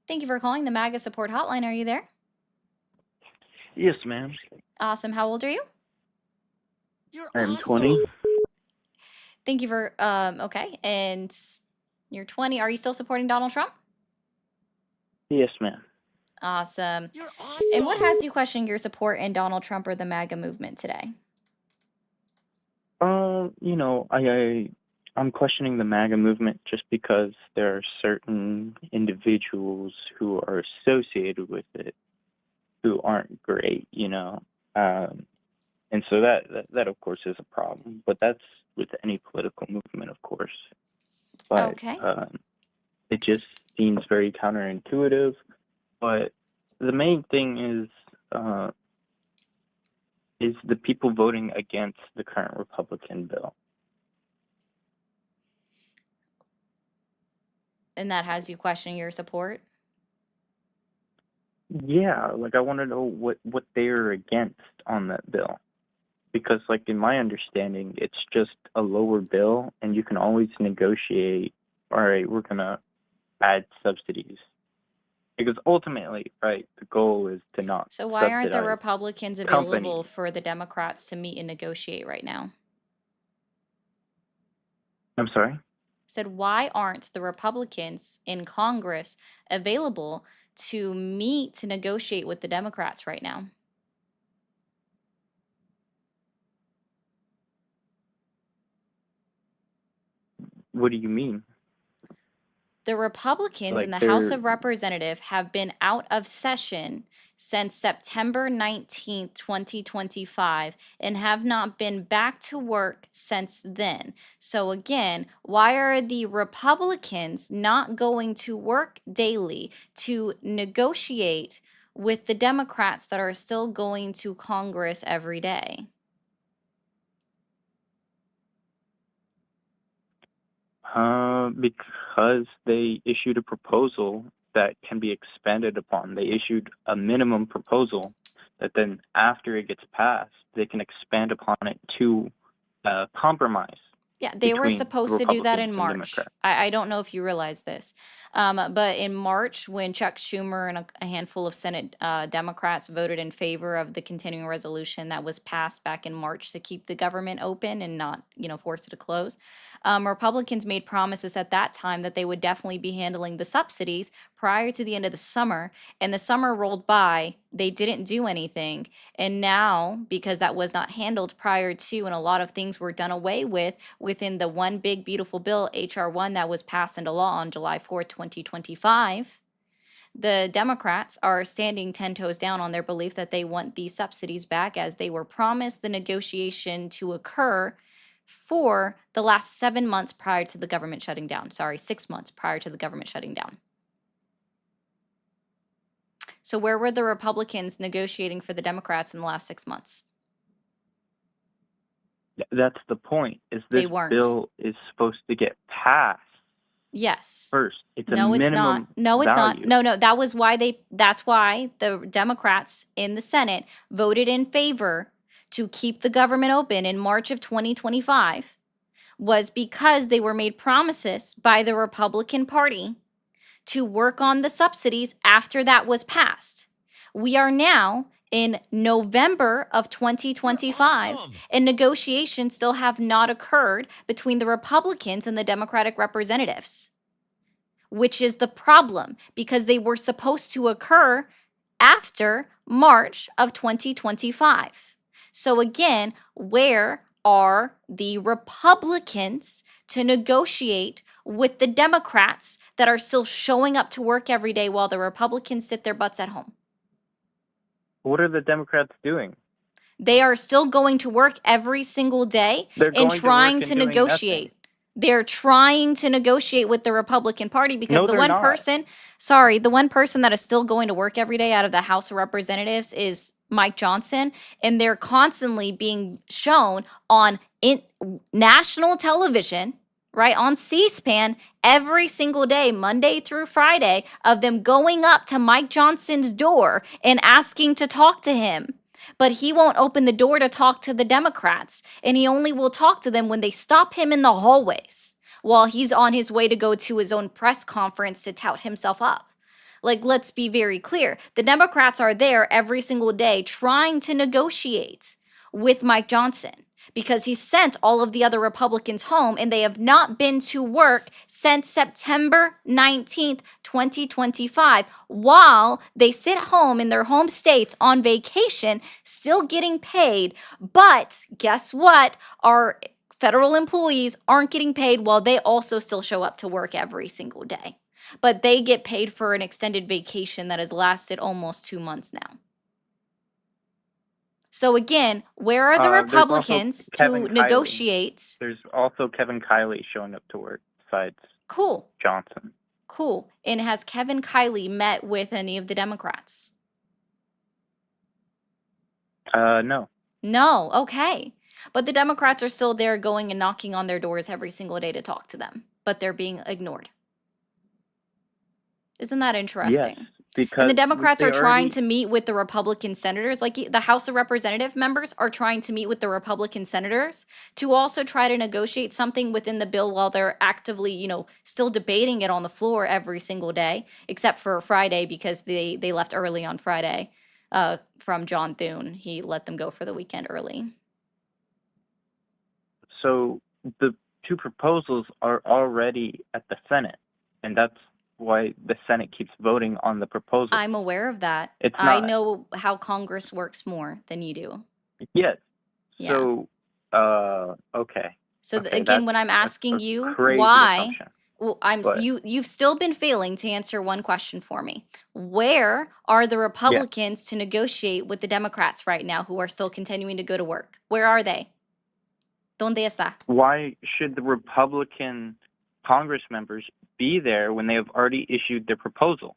Thank you for calling the MAGA support hotline. Are you there? Yes, ma'am. Awesome. How old are you? I'm 20. Thank you for, okay. And you're 20. Are you still supporting Donald Trump? Yes, ma'am. Awesome. And what has you questioning your support in Donald Trump or the MAGA movement today? You know, I'm questioning the MAGA movement just because there are certain individuals who are associated with it who aren't great, you know. And so that of course is a problem, but that's with any political movement, of course. But Okay. it just seems very counterintuitive. But the main thing is the people voting against the current Republican bill. And that has you questioning your support? Yeah, like I want to know what they're against on that bill. Because like in my understanding, it's just a lower bill and you can always negotiate, all right, we're going to add subsidies. Because ultimately, right, the goal is to not So why aren't the subsidize Republicans available companies. for the Democrats to meet and negotiate right now? I'm sorry? Said, why aren't the Republicans in Congress available to meet to negotiate with the Democrats right now? What do you mean? The Republicans in Like the House they're of Representatives have been out of session since September 19th, 2025, and have not been back to work since then. So, again, why are the Republicans not going to work daily to negotiate with the Democrats that are still going to Congress every day? because they issued a proposal that can be expanded upon. They issued a minimum proposal that then, after it gets passed, they can expand upon it to compromise Yeah, they were between supposed to do that Republicans in and March. Democrats. I don't know if you realize this, but in March, when Chuck Schumer and a handful of Senate Democrats voted in favor of the continuing resolution that was passed back in March to keep the government open and not, force it to close, Republicans made promises at that time that they would definitely be handling the subsidies prior to the end of the summer. And the summer rolled by, they didn't do anything. And now, because that was not handled prior to, and a lot of things were done away with within the one big beautiful bill, HR 1, that was passed into law on July 4th, 2025, the Democrats are standing 10 toes down on their belief that they want these subsidies back, as they were promised the negotiation to occur for the last 7 months prior to the government shutting down. Sorry, 6 months prior to the government shutting down. So where were the Republicans negotiating for the Democrats in the last 6 months? That's the point. Is They this weren't. bill is supposed to get passed Yes. first? It's a No, it's not. minimum No, it's not. value. No, that's why the Democrats in the Senate voted in favor to keep the government open in March of 2025, was because they were made promises by the Republican Party to work on the subsidies after that was passed. We are now in November of 2025, and negotiations still have not occurred between the Republicans and the Democratic representatives, which is the problem, because they were supposed to occur after March of 2025. So again, where are the Republicans to negotiate with the Democrats that are still showing up to work every day while the Republicans sit their butts at home? What are the Democrats doing? They are still going to work every single day They're and going to trying work to and doing negotiate. nothing. They're trying to negotiate with the Republican Party because No, the they're one not. person, the one person that is still going to work every day out of the House of Representatives is Mike Johnson, and they're constantly being shown on national television, right, on C-SPAN every single day, Monday through Friday, of them going up to Mike Johnson's door and asking to talk to him. But he won't open the door to talk to the Democrats, and he only will talk to them when they stop him in the hallways while he's on his way to go to his own press conference to tout himself up. Like, let's be very clear. The Democrats are there every single day trying to negotiate with Mike Johnson because he sent all of the other Republicans home, and they have not been to work since September 19th, 2025, while they sit home in their home states on vacation, still getting paid. But guess what? Our federal employees aren't getting paid while they also still show up to work every single day. But they get paid for an extended vacation that has lasted almost 2 months now. So again, where are the There's also Republicans Kevin to Kiley. negotiate? There's also Kevin Kiley showing up to work besides Cool, Johnson. cool. And has Kevin Kiley met with any of the Democrats? No. No, okay. But the Democrats are still there going and knocking on their doors every single day to talk to them, but they're being ignored. Isn't that interesting? Yes, because And the Democrats they are trying already- to meet with the Republican senators, like the House of Representative members are trying to meet with the Republican senators to also try to negotiate something within the bill while they're actively, still debating it on the floor every single day, except for Friday because they left early on Friday from John Thune. He let them go for the weekend early. So the two proposals are already at the Senate, and that's why the Senate keeps voting on the proposal. I'm aware of that. It's I not. know how Congress works more than you do. Yes. Yeah. So, okay. So Okay, again, when I'm that's asking a you crazy why, assumption. well, But- you've still been failing to answer one question for me. Where are the Republicans to negotiate with the Democrats right now who are still continuing to go to work? Where are they? ¿Dónde está? Why should the Republican Congress members be there when they have already issued their proposal?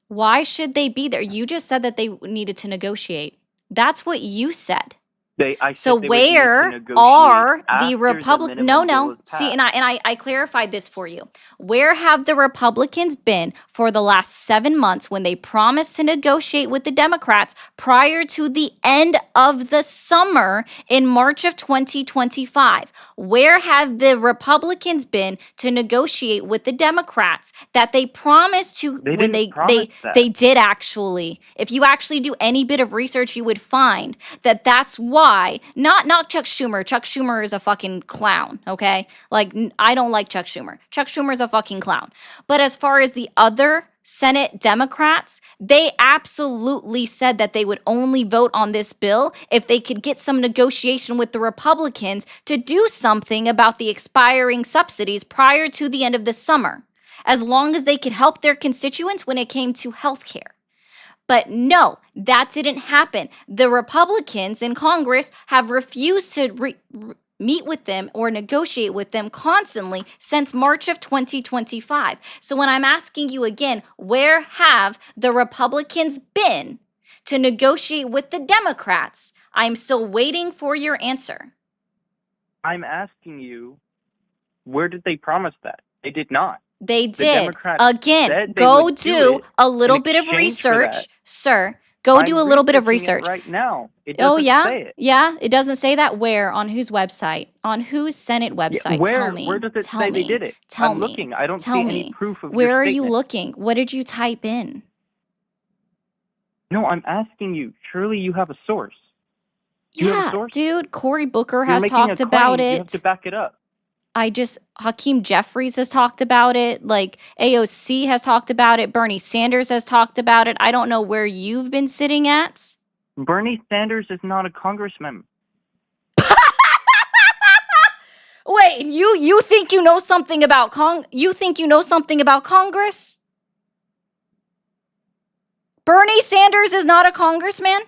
Why should they be there? You just said that they needed to negotiate. That's what you said. I So said they would need to where negotiate are the after Republicans? minimum bill No. is See, passed. and I clarified this for you. Where have the Republicans been for the last 7 months when they promised to negotiate with the Democrats prior to the end of the summer in March of 2025? Where have the Republicans been to negotiate with the Democrats that they promised to They when didn't promise that. they did actually? If you actually do any bit of research, you would find that that's why not Chuck Schumer. Chuck Schumer is a fucking clown, okay? Like, I don't like Chuck Schumer. Chuck Schumer is a fucking clown. But as far as the other Senate Democrats, they absolutely said that they would only vote on this bill if they could get some negotiation with the Republicans to do something about the expiring subsidies prior to the end of the summer, as long as they could help their constituents when it came to health care. But no, that didn't happen. The Republicans in Congress have refused to meet with them or negotiate with them constantly since March of 2025. So when I'm asking you again, where have the Republicans been to negotiate with the Democrats? I'm still waiting for your answer. I'm asking you, where did they promise that? They did not. They The did. Democrats Again, said they go would do it a little in bit of exchange for research, that. sir. Go do a little bit of researching it research. right now. It doesn't Oh, yeah? say it. Yeah? It doesn't say that where? On whose website? On whose Senate website? Tell me. Where does it Tell say me. they did it? Tell I'm me. looking. I don't Tell see me. any proof of Where your are you statement. looking? What did you type in? No, I'm asking you. Surely you have a source. You have a Yeah, source? dude, Cory Booker You're has making a talked about claim. You have it. to back it up. Hakeem Jeffries has talked about it. Like, AOC has talked about it. Bernie Sanders has talked about it. I don't know where you've been sitting at. Bernie Sanders is not a congressman. Wait, you think you know something about you think you know something about Congress? Bernie Sanders is not a congressman?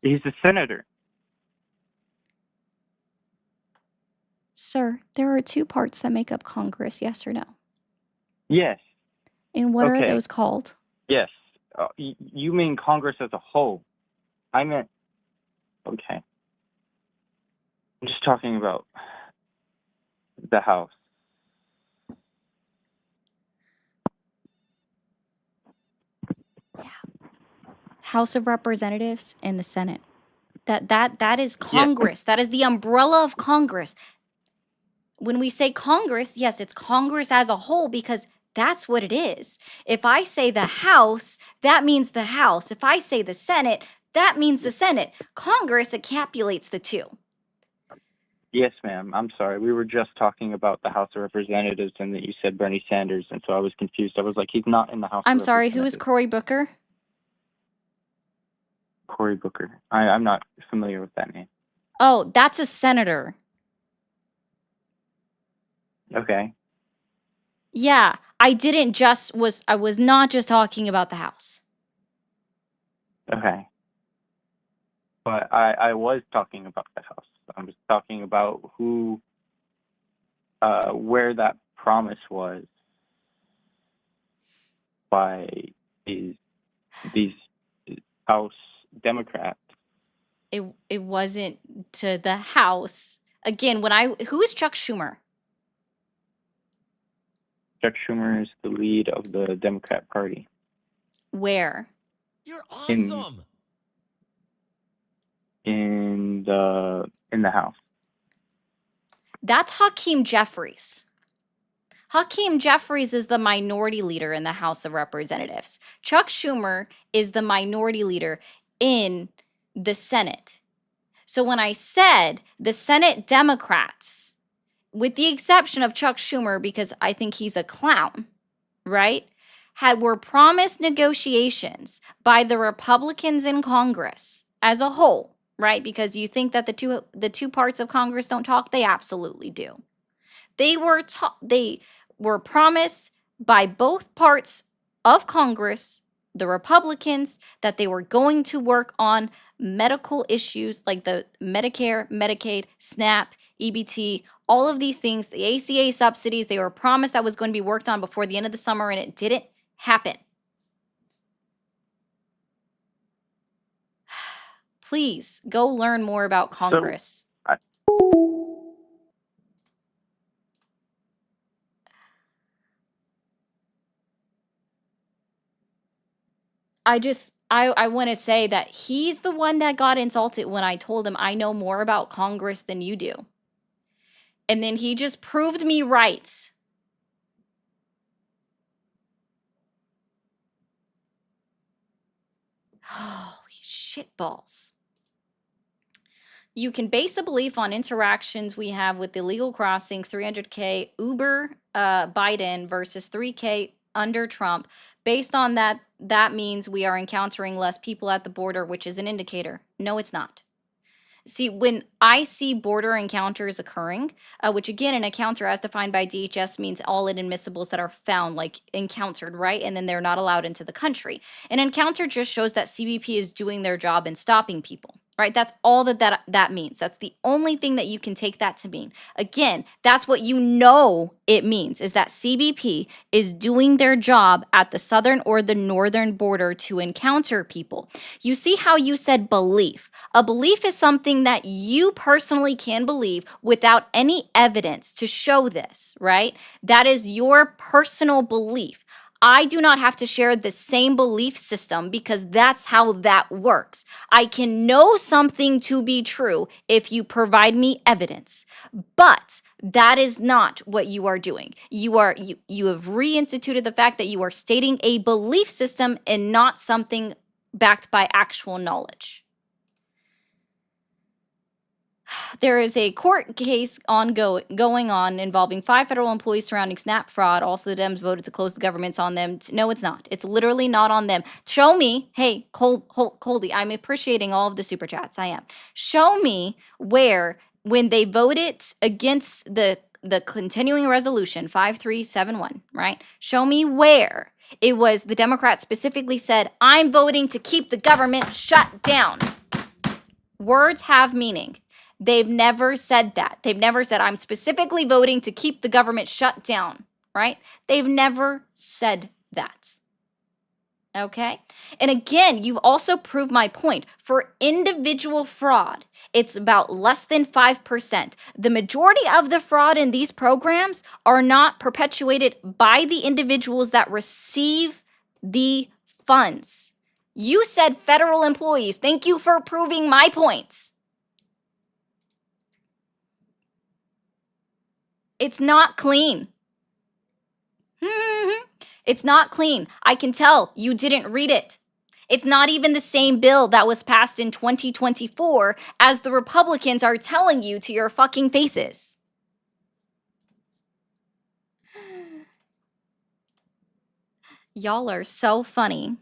He's a senator. Sir, there are two parts that make up Congress, yes or no? Yes. And what are Okay. those called? Yes. You mean Congress as a whole? I meant. Okay. I'm just talking about the House. House of Representatives and the Senate. That is Congress. That is the umbrella of Congress. When we say Congress, yes, it's Congress as a whole because that's what it is. If I say the House, that means the House. If I say the Senate, that means the Senate. Congress encapsulates the two. Yes, ma'am. I'm sorry. We were just talking about the House of Representatives, and that you said Bernie Sanders, and so I was confused. I was like, he's not in the House. I'm of sorry, who is Representatives. Cory Booker? Cory Booker. I'm not familiar with that name. Oh, that's a senator. Okay. Yeah, I was not just talking about the House. Okay. But I was talking about the House. I was talking about where that promise was by these House Democrats. It wasn't to the House. Again, who is Chuck Schumer? Chuck Schumer is the lead of the Democrat Party. Where? You're awesome. In the House. That's Hakeem Jeffries. Hakeem Jeffries is the minority leader in the House of Representatives. Chuck Schumer is the minority leader in the Senate. So when I said the Senate Democrats, with the exception of Chuck Schumer, because I think he's a clown, right, were promised negotiations by the Republicans in Congress as a whole, right? Because you think that the two parts of Congress don't talk, they absolutely do. They were promised by both parts of Congress, the Republicans, that they were going to work on medical issues like the Medicare, Medicaid, SNAP, EBT, all of these things, the ACA subsidies. They were promised that was going to be worked on before the end of the summer, and it didn't happen. Please go learn more about Congress. I want to say that he's the one that got insulted when I told him I know more about Congress than you do. And then he just proved me right. Holy shitballs. You can base a belief on interactions we have with illegal crossing, 300K Uber Biden versus 3K under Trump. Based on that, that means we are encountering less people at the border, which is an indicator. No, it's not. See, when I see border encounters occurring, which again, an encounter as defined by DHS means all inadmissibles that are found, like encountered, right? And then they're not allowed into the country. An encounter just shows that CBP is doing their job and stopping people, right? That's all that means. That's the only thing that you can take that to mean. Again, that's what you know it means, is that CBP is doing their job at the southern or the northern border to encounter people. You see how you said belief. A belief is something that you personally can believe without any evidence to show this, right? That is your personal belief. I do not have to share the same belief system because that's how that works. I can know something to be true if you provide me evidence, but that is not what you are doing. You have reinstituted the fact that you are stating a belief system and not something backed by actual knowledge. There is a court case going on involving 5 federal employees surrounding SNAP fraud. Also, the Dems voted to close the governments on them. No, it's not. It's literally not on them. Show me, hey, Coldy, I'm appreciating all of the super chats. I am. Show me where when they voted against the continuing resolution 5371, right? Show me where it was the Democrats specifically said, I'm voting to keep the government shut down. Words have meaning. They've never said that. They've never said, I'm specifically voting to keep the government shut down, right? They've never said that. Okay? And again, you also prove my point. For individual fraud, it's about less than 5%. The majority of the fraud in these programs are not perpetuated by the individuals that receive the funds. You said federal employees. Thank you for proving my point. It's not clean. It's not clean. I can tell you didn't read it. It's not even the same bill that was passed in 2024 as the Republicans are telling you to your fucking faces. Y'all are so funny.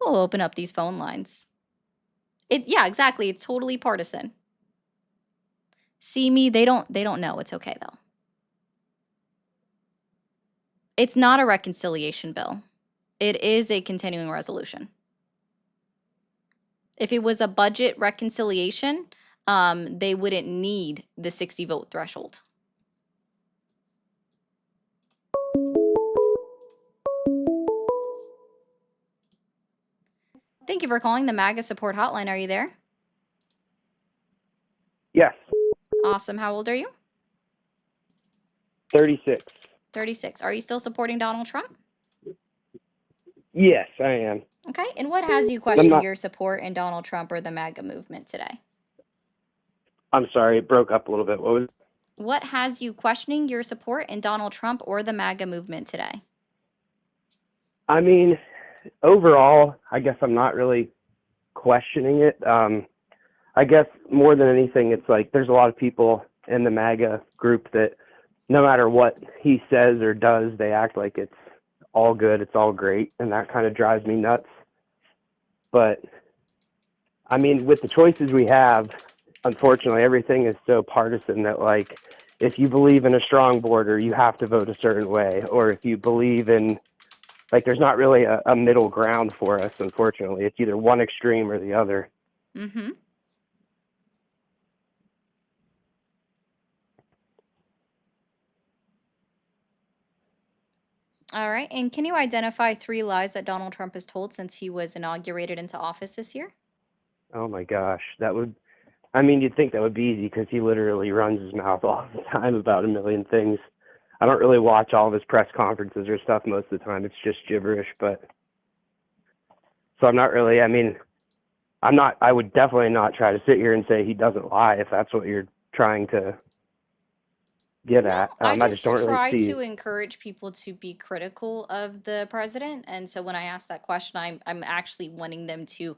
We'll open up these phone lines. Yeah, exactly. It's totally partisan. See me, they don't know. It's okay though. It's not a reconciliation bill. It is a continuing resolution. If it was a budget reconciliation, they wouldn't need the 60 vote threshold. Thank you for calling the MAGA support hotline. Are you there? Yes. Awesome. How old are you? 36. 36. Are you still supporting Donald Trump? Yes, I am. Okay. And what has you questioning your support in Donald Trump or the MAGA movement today? I'm sorry, it broke up a little bit. What has you questioning your support in Donald Trump or the MAGA movement today? I mean, overall, I guess I'm not really questioning it. I guess more than anything, it's like there's a lot of people in the MAGA group that no matter what he says or does, they act like it's all good, it's all great, and that kind of drives me nuts. But I mean, with the choices we have, unfortunately, everything is so partisan that, like, if you believe in a strong border, you have to vote a certain way. Or if you believe in, like, there's not really a middle ground for us, unfortunately. It's either one extreme or the other. Mm-hmm. All right. And can you identify 3 lies that Donald Trump has told since he was inaugurated into office this year? Oh, my gosh. I mean, you'd think that would be easy because he literally runs his mouth all the time about a million things. I don't really watch all of his press conferences or stuff most of the time. It's just gibberish, but so I'm not really, I mean, I would definitely not try to sit here and say he doesn't lie if that's what you're trying to get at. I I just don't really try see. to encourage people to be critical of the president. And so when I ask that question, I'm actually wanting them to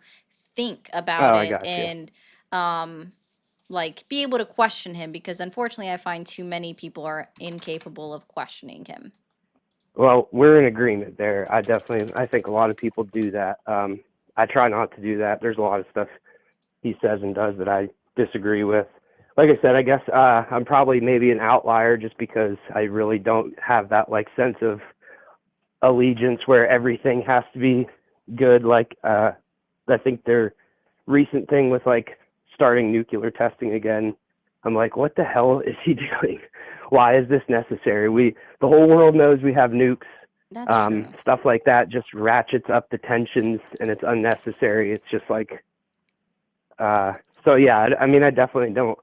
think about Oh, I it got you. and like be able to question him, because unfortunately I find too many people are incapable of questioning him. Well, we're in agreement there. I think a lot of people do that. I try not to do that. There's a lot of stuff he says and does that I disagree with. Like I said, I guess I'm probably maybe an outlier just because I really don't have that like sense of allegiance where everything has to be good. Like I think their recent thing with like starting nuclear testing again, I'm like, what the hell is he doing? Why is this necessary? The whole world knows we have nukes. That's true. Stuff like that just ratchets up the tensions and it's unnecessary. It's just like, so yeah, I mean, I definitely don't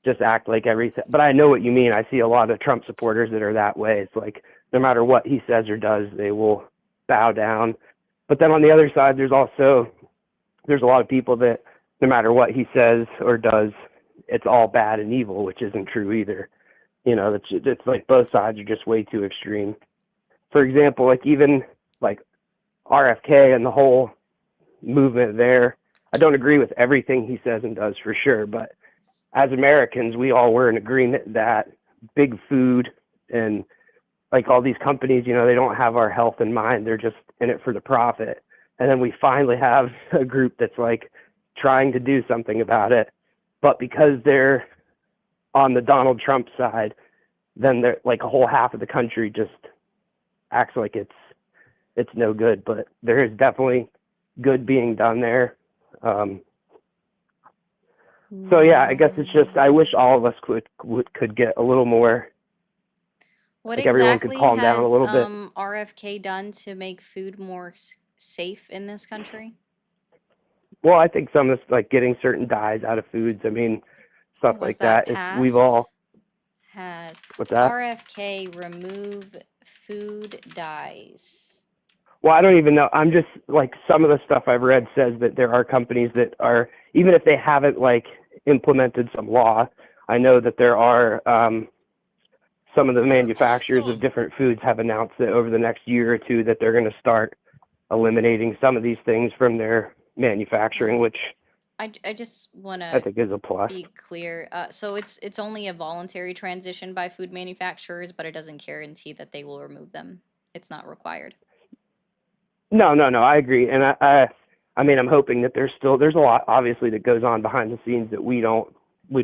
just act like everything, but I know what you mean. I see a lot of Trump supporters that are that way. It's like, no matter what he says or does, they will bow down. But then on the other side, there's a lot of people that no matter what he says or does, it's all bad and evil, which isn't true either. You know, it's like both sides are just way too extreme. For example, like even like RFK and the whole movement there, I don't agree with everything he says and does for sure, but as Americans, we all were in agreement that big food and like all these companies, you know, they don't have our health in mind. They're just in it for the profit. And then we finally have a group that's like trying to do something about it, but because they're on the Donald Trump side, then they're like a whole half of the country just acts like it's no good. But there is definitely good being done there. So yeah, I guess it's just I wish all of us could get a little more, What like everyone could exactly calm down a has little bit. RFK done to make food more safe in this country? Well, I think some of this, like getting certain dyes out of foods. I mean, stuff Was like that that. We've all, Has what's that? RFK remove food dyes? Well, I don't even know. I'm just like some of the stuff I've read says that there are companies that are, even if they haven't like implemented some law, I know that there are some of the manufacturers of awesome. different foods have announced that over the next year or two that they're going to start eliminating some of these things from their manufacturing, which I just want I to think is a plus. be clear. So it's only a voluntary transition by food manufacturers, but it doesn't guarantee that they will remove them. It's not required. No, I agree, and I mean, I'm hoping that there's a lot obviously that goes on behind the scenes that we don't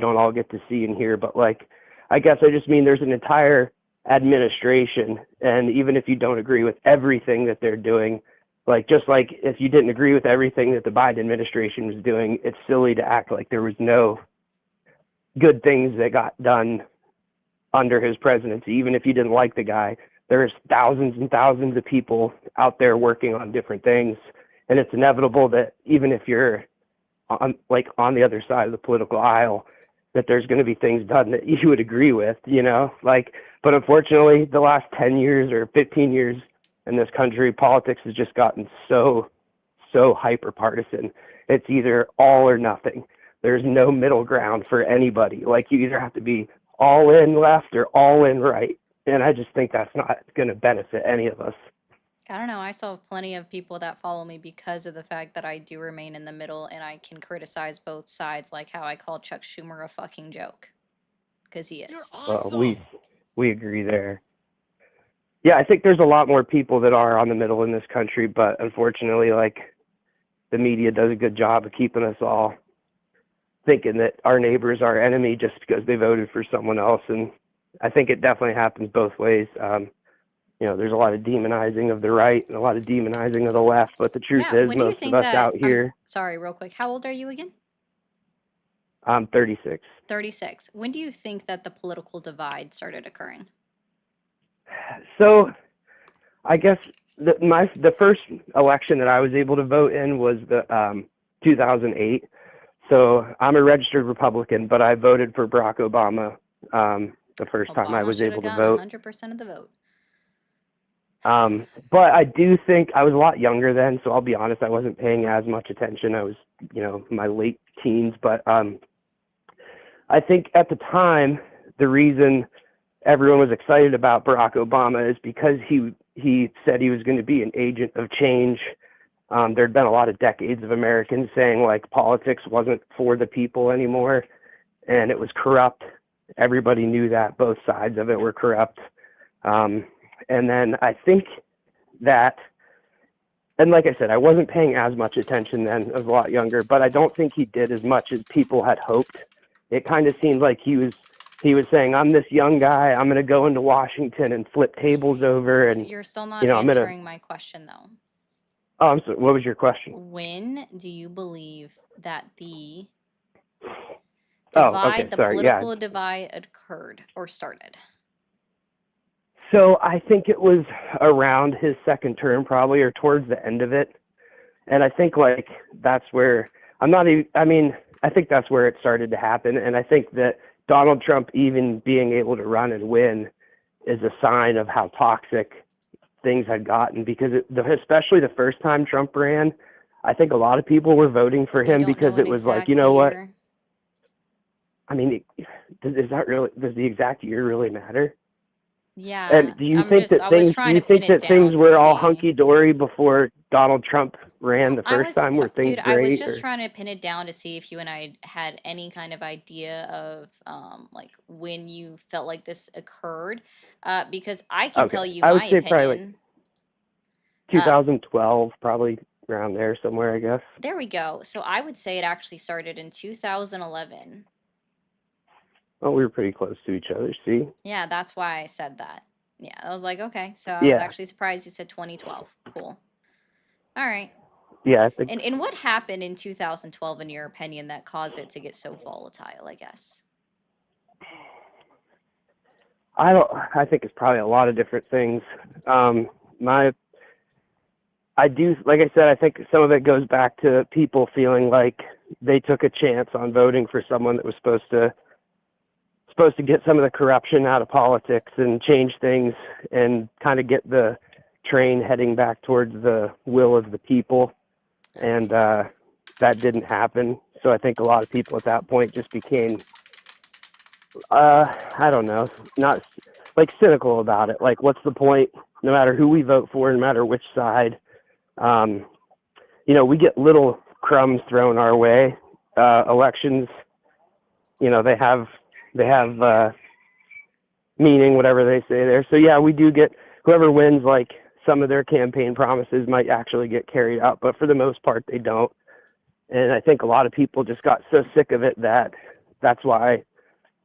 all get to see and hear, but like, I guess I just mean there's an entire administration, and even if you don't agree with everything that they're doing, like just like if you didn't agree with everything that the Biden administration was doing, it's silly to act like there was no good things that got done under his presidency. Even if you didn't like the guy, there's thousands and thousands of people out there working on different things, and it's inevitable that even if you're on the other side of the political aisle, that there's going to be things done that you would agree with, like, but unfortunately the last 10 years or 15 years in this country, politics has just gotten so hyper partisan. It's either all or nothing. There's no middle ground for anybody. Like, you either have to be all in left or all in right. And I just think that's not going to benefit any of us. I don't know. I still have plenty of people that follow me because of the fact that I do remain in the middle and I can criticize both sides, like how I call Chuck Schumer a fucking joke. Because he You're is. awesome. We agree there. Yeah, I think there's a lot more people that are on the middle in this country, but unfortunately, like, the media does a good job of keeping us all thinking that our neighbor's our enemy just because they voted for someone else. And I think it definitely happens both ways. There's a lot of demonizing of the right and a lot of demonizing of the left, but the truth is when do you most of think us that, out here, sorry, real quick. How old are you again? I'm 36. 36. When do you think that the political divide started occurring? So I guess the first election that I was able to vote in was the 2008. So I'm a registered Republican, but I voted for Barack Obama the first time I was able to vote. 100% of the vote. But I do think I was a lot younger then, so I'll be honest, I wasn't paying as much attention. I was, my late teens, but I think at the time, the reason everyone was excited about Barack Obama is because he said he was going to be an agent of change. There'd been a lot of decades of Americans saying like politics wasn't for the people anymore, and it was corrupt. Everybody knew that both sides of it were corrupt. And then I think that, and like I said, I wasn't paying as much attention then. I was a lot younger, but I don't think he did as much as people had hoped. It kind of seemed like he was saying, I'm this young guy, I'm going to go into Washington and flip tables over. And you're still not answering my question, though. Oh, I'm sorry. What was your question? When do you believe that the political divide occurred or started? So I think it was around his second term, probably, or towards the end of it. And I think like that's where I think that's where it started to happen. And I think that Donald Trump even being able to run and win is a sign of how toxic things had gotten, because especially the first time Trump ran, I think a lot of people were voting for him because it was like, you know what? I mean, does the exact year really matter? Yeah. And do you think that things were all hunky dory before Donald Trump ran the first time? Were things great? I was just trying to pin it down to see if you and I had any kind of idea of like when you felt like this occurred, because I can tell you my opinion. Probably like 2012, probably around there somewhere, I guess. There we go. So I would say it actually started in 2011. Well, we were pretty close to each other. See? Yeah, that's why I said that. Yeah, I was like, okay. So I was Yeah. actually surprised you said 2012. Cool. All right. Yeah, I think. And what happened in 2012, in your opinion, that caused it to get so volatile, I guess? I think it's probably a lot of different things. I do, like I said, I think some of it goes back to people feeling like they took a chance on voting for someone that was supposed to get some of the corruption out of politics and change things and kind of get the train heading back towards the will of the people. And that didn't happen. So I think a lot of people at that point just became, I don't know, not like cynical about it. Like, what's the point? No matter who we vote for, no matter which side, we get little crumbs thrown our way. Elections, they have meaning, whatever they say there. So yeah, we do get whoever wins, like some of their campaign promises might actually get carried out, but for the most part, they don't. And I think a lot of people just got so sick of it that's why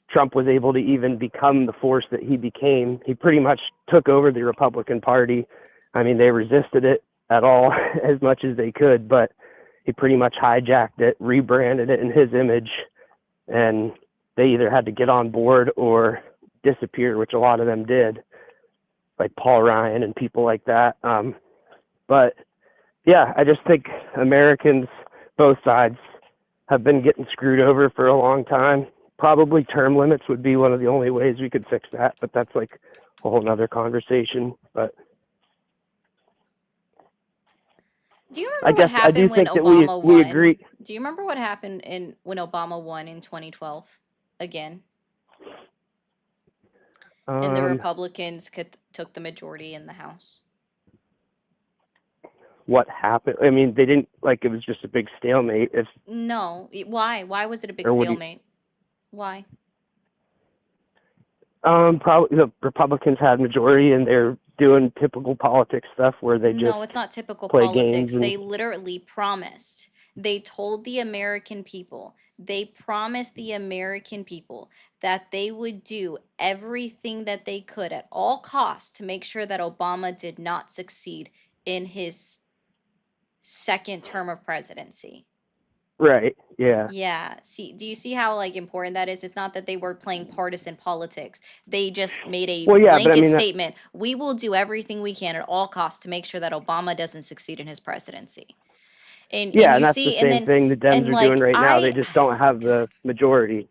Trump was able to even become the force that he became. He pretty much took over the Republican Party. I mean, they resisted it at all as much as they could, but he pretty much hijacked it, rebranded it in his image, and they either had to get on board or disappear, which a lot of them did, like Paul Ryan and people like that. But yeah, I just think Americans, both sides, have been getting screwed over for a long time. Probably term limits would be one of the only ways we could fix that, but that's like a whole nother conversation. But Do you I remember what guess I do happened when think that Obama we won? agree. Do you remember what happened when Obama won in 2012 again? And the Republicans took the majority in the House. What happened? I mean, they didn't, like, it was just a big stalemate. No, why? Why was it a big Or what do you- stalemate? Why? Probably the Republicans had majority, and they're doing typical politics stuff where they just No, it's not typical play politics. games. And They literally promised. They told the American people. They promised the American people that they would do everything that they could at all costs to make sure that Obama did not succeed in his second term of presidency. right, yeah. Yeah. See, do you see how like important that is? It's not that they were playing partisan politics. They just made a Well, yeah, but I blanket mean, statement. We will do everything we can at all costs to make sure that Obama doesn't succeed in his presidency. And yeah, you and that's the see, and same then thing the Dems and are doing like right now. They just don't have the majority.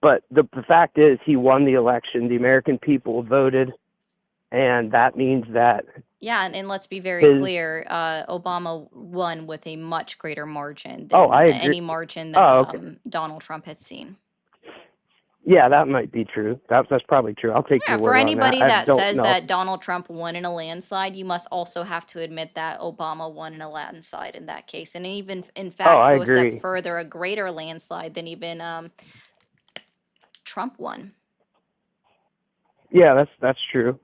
But the fact is, he won the election. The American people voted, and that means that yeah, and let's be very his. clear. Obama won with a much greater margin Oh, than I agree. any margin that Oh, okay. Donald Trump had seen. Yeah, that might be true. That's probably true. I'll take Yeah, your for word anybody on that. I that don't says know. that Donald Trump won in a landslide, you must also have to admit that Obama won in a landslide in that case. And even, in fact, I go a step agree. further, a greater landslide than even Trump won. Yeah, that's true.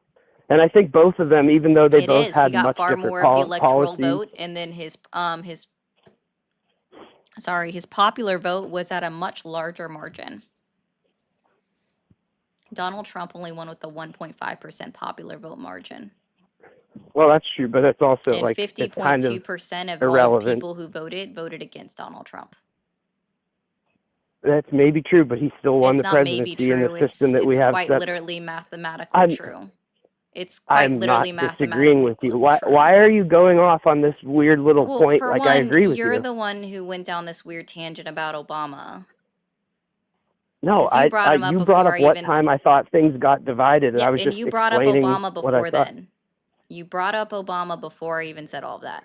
And I think both of them, even though they It both is. He had got much far different more of the electoral policies. vote, and then his popular vote was at a much larger margin. Donald Trump only won with the 1.5% popular vote margin. Well, that's true, but it's also And like it's kind of 50.2% of all irrelevant. people who voted against Donald Trump. That's maybe true, but he still won It's the not maybe presidency in true. the system that we It's have quite set. literally mathematically true. It's quite I'm literally not disagreeing with you. mathematically true. Why are you going off on this weird little Well, point? for Like, I one, agree with you're you. the one who went down this weird tangent about Obama. No, 'Cause you brought him up you brought before up what even. time I thought things got divided, and Yeah, I was and just you brought up explaining Obama what I before thought. then. You brought up Obama before I even said all of that.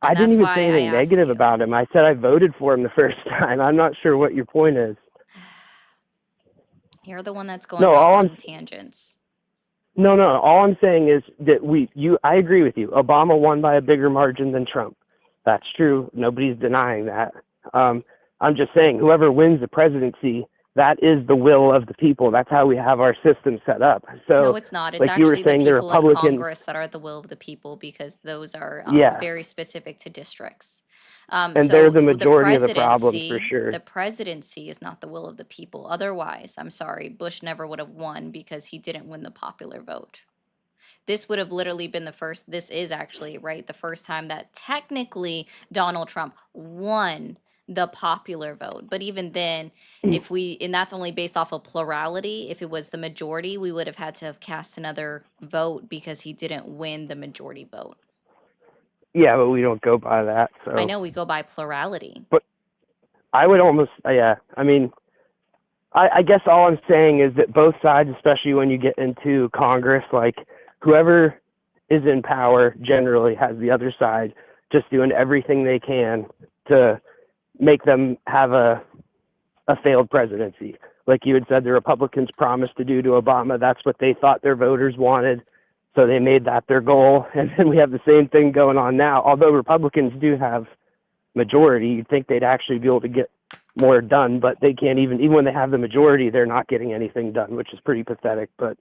I And didn't that's even why say I anything asked negative you. about him. I said I voted for him the first time. I'm not sure what your point is. You're the one that's going No, off all on I'm tangents. no, all I'm saying is that I agree with you. Obama won by a bigger margin than Trump. That's true. Nobody's denying that. I'm just saying whoever wins the presidency that is the will of the people. That's how we have our system set up. No, So, it's not. It's like you were actually the saying, the people in Republicans, Congress that are the will of the people because those are yeah, very specific to districts. and they're So the majority of the problem for sure. the presidency is not the will of the people. Otherwise, I'm sorry, Bush never would have won because he didn't win the popular vote. This would have literally been this is actually, right, the first time that technically Donald Trump won the popular vote. But even then, and that's only based off of plurality, if it was the majority, we would have had to have cast another vote because he didn't win the majority vote. Yeah, but we don't go by that. So I know we go by plurality. But I would almost, yeah. I mean, I guess all I'm saying is that both sides, especially when you get into Congress, like whoever is in power generally has the other side just doing everything they can to make them have a failed presidency. Like you had said, the Republicans promised to do to Obama. That's what they thought their voters wanted. So they made that their goal. And then we have the same thing going on now. Although Republicans do have majority, you'd think they'd actually be able to get more done, but they can't even when they have the majority, they're not getting anything done, which is pretty pathetic. But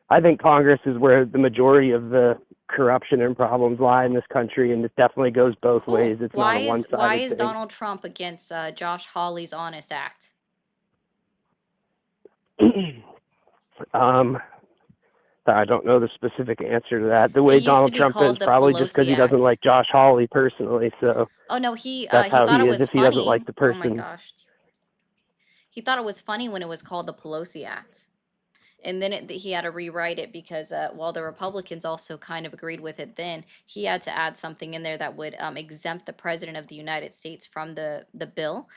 I think Congress is where the majority of the corruption and problems lie in this country, and it definitely goes both ways. It's not a one-sided Why is thing. Donald Trump against Josh Hawley's Honest Act? I don't know the specific answer to that. The way Donald Trump is probably just because he doesn't like Josh Hawley personally. So oh no, he that's how thought he it is was if he funny. doesn't like the person. Oh my gosh, he thought it was funny when it was called the Pelosi Act, and then he had to rewrite it because while the Republicans also kind of agreed with it, then he had to add something in there that would exempt the president of the United States from the bill,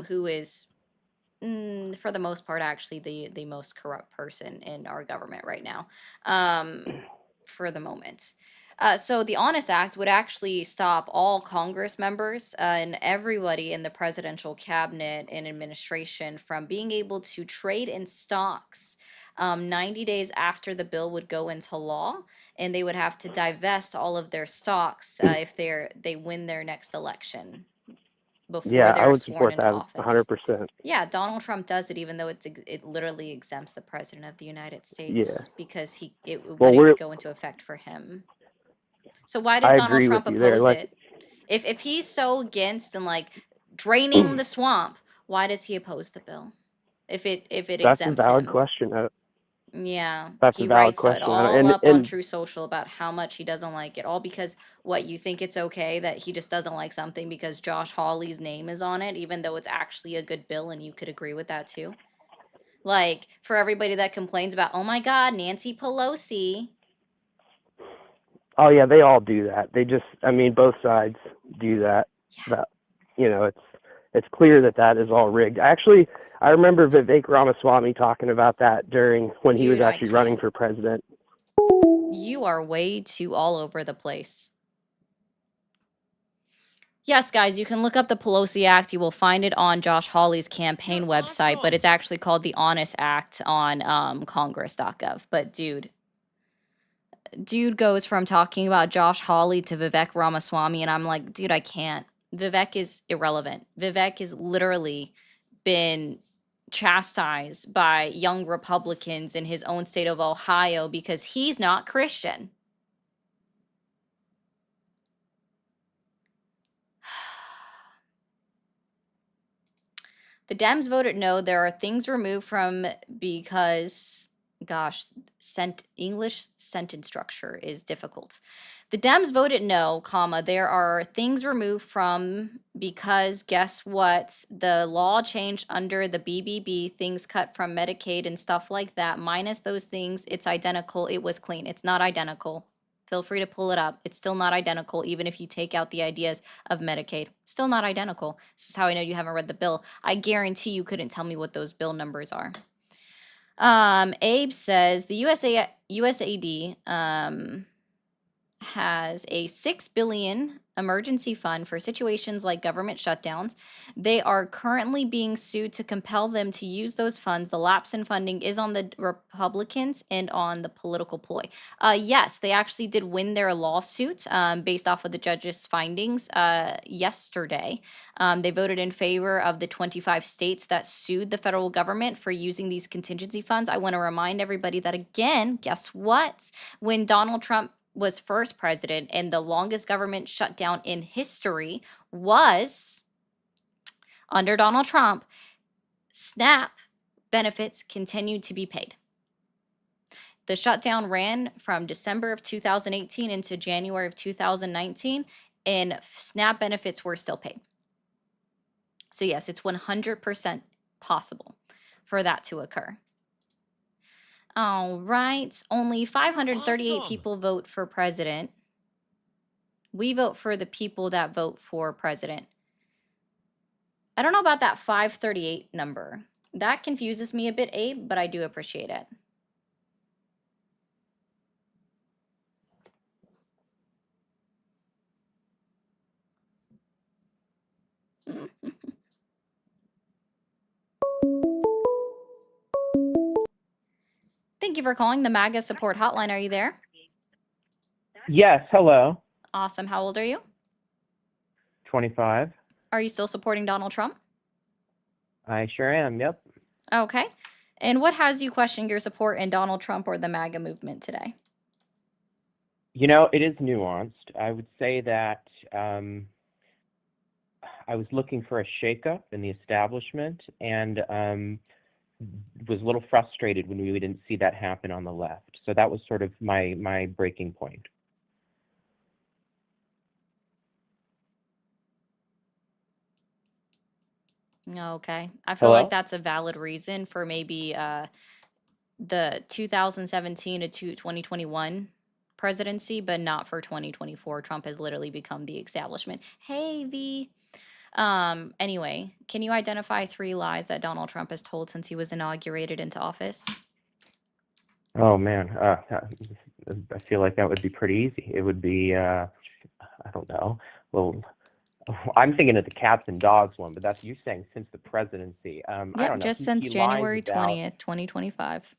who is for the most part, actually the most corrupt person in our government right now, for the moment. So the Honest Act would actually stop all Congress members and everybody in the presidential cabinet and administration from being able to trade in stocks 90 days after the bill would go into law, and they would have to divest all of their stocks if they win their next election before I they're would sworn support into that office. 100%. Yeah, Donald Trump does it, even though it literally exempts the president of the United States because it wouldn't go into effect for him. So why does Donald Trump oppose it? If he's so against and like draining the swamp, why does he oppose the bill? If it exempts him? That's a valid question. Yeah, That's he a valid writes it question. all up on True Social about how much he doesn't like it. All because you think it's okay that he just doesn't like something because Josh Hawley's name is on it, even though it's actually a good bill and you could agree with that too. Like for everybody that complains about, oh my God, Nancy Pelosi. Oh yeah, they all do that. They just, I mean, both sides do that. Yeah. That it's clear that is all rigged. Actually, I remember Vivek Ramaswamy talking about that when he was actually running for president. You are way too all over the place. Yes, guys, you can look up the Pelosi Act. You will find it on Josh Hawley's campaign website, but it's actually called the Honest Act on Congress.gov. But dude goes from talking about Josh Hawley to Vivek Ramaswamy, and I'm like, dude, I can't. Vivek is irrelevant. Vivek has literally been chastised by young Republicans in his own state of Ohio because he's not Christian. The Dems voted no. There are things removed from because, gosh, English sentence structure is difficult. The Dems voted no, comma, there are things removed from because guess what? The law changed under the BBB, things cut from Medicaid and stuff like that. Minus those things, it's identical. It was clean. It's not identical. Feel free to pull it up. It's still not identical, even if you take out the ideas of Medicaid. Still not identical. This is how I know you haven't read the bill. I guarantee you couldn't tell me what those bill numbers are. Abe says the USAID has a $6 billion emergency fund for situations like government shutdowns. They are currently being sued to compel them to use those funds. The lapse in funding is on the Republicans and on the political ploy. Yes, they actually did win their lawsuit based off of the judge's findings yesterday. They voted in favor of the 25 states that sued the federal government for using these contingency funds. I want to remind everybody that, again, guess what? When Donald Trump was first president and the longest government shutdown in history was under Donald Trump, SNAP benefits continued to be paid. The shutdown ran from December of 2018 into January of 2019, and SNAP benefits were still paid. So yes, it's 100% possible for that to occur. All right. Only 538 awesome. people vote for president. We vote for the people that vote for president. I don't know about that 538 number. That confuses me a bit, Abe, but I do appreciate it. Thank you for calling the MAGA support hotline. Are you there? Yes, hello. Awesome. How old are you? 25. Are you still supporting Donald Trump? I sure am, yep. Okay. And what has you questioning your support in Donald Trump or the MAGA movement today? You know, it is nuanced. I would say that I was looking for a shakeup in the establishment and was a little frustrated when we didn't see that happen on the left. So that was sort of my breaking point. Okay. I feel Hello? like that's a valid reason for maybe the 2017 to 2021 presidency, but not for 2024. Trump has literally become the establishment. Hey, V. Anyway, can you identify 3 lies that Donald Trump has told since he was inaugurated into office? Oh, man. I feel like that would be pretty easy. It would be, I don't know. Well, I'm thinking of the cats and dogs one, but that's you saying since the presidency. I Yep, don't know. just He since lies January about 20th, 2025.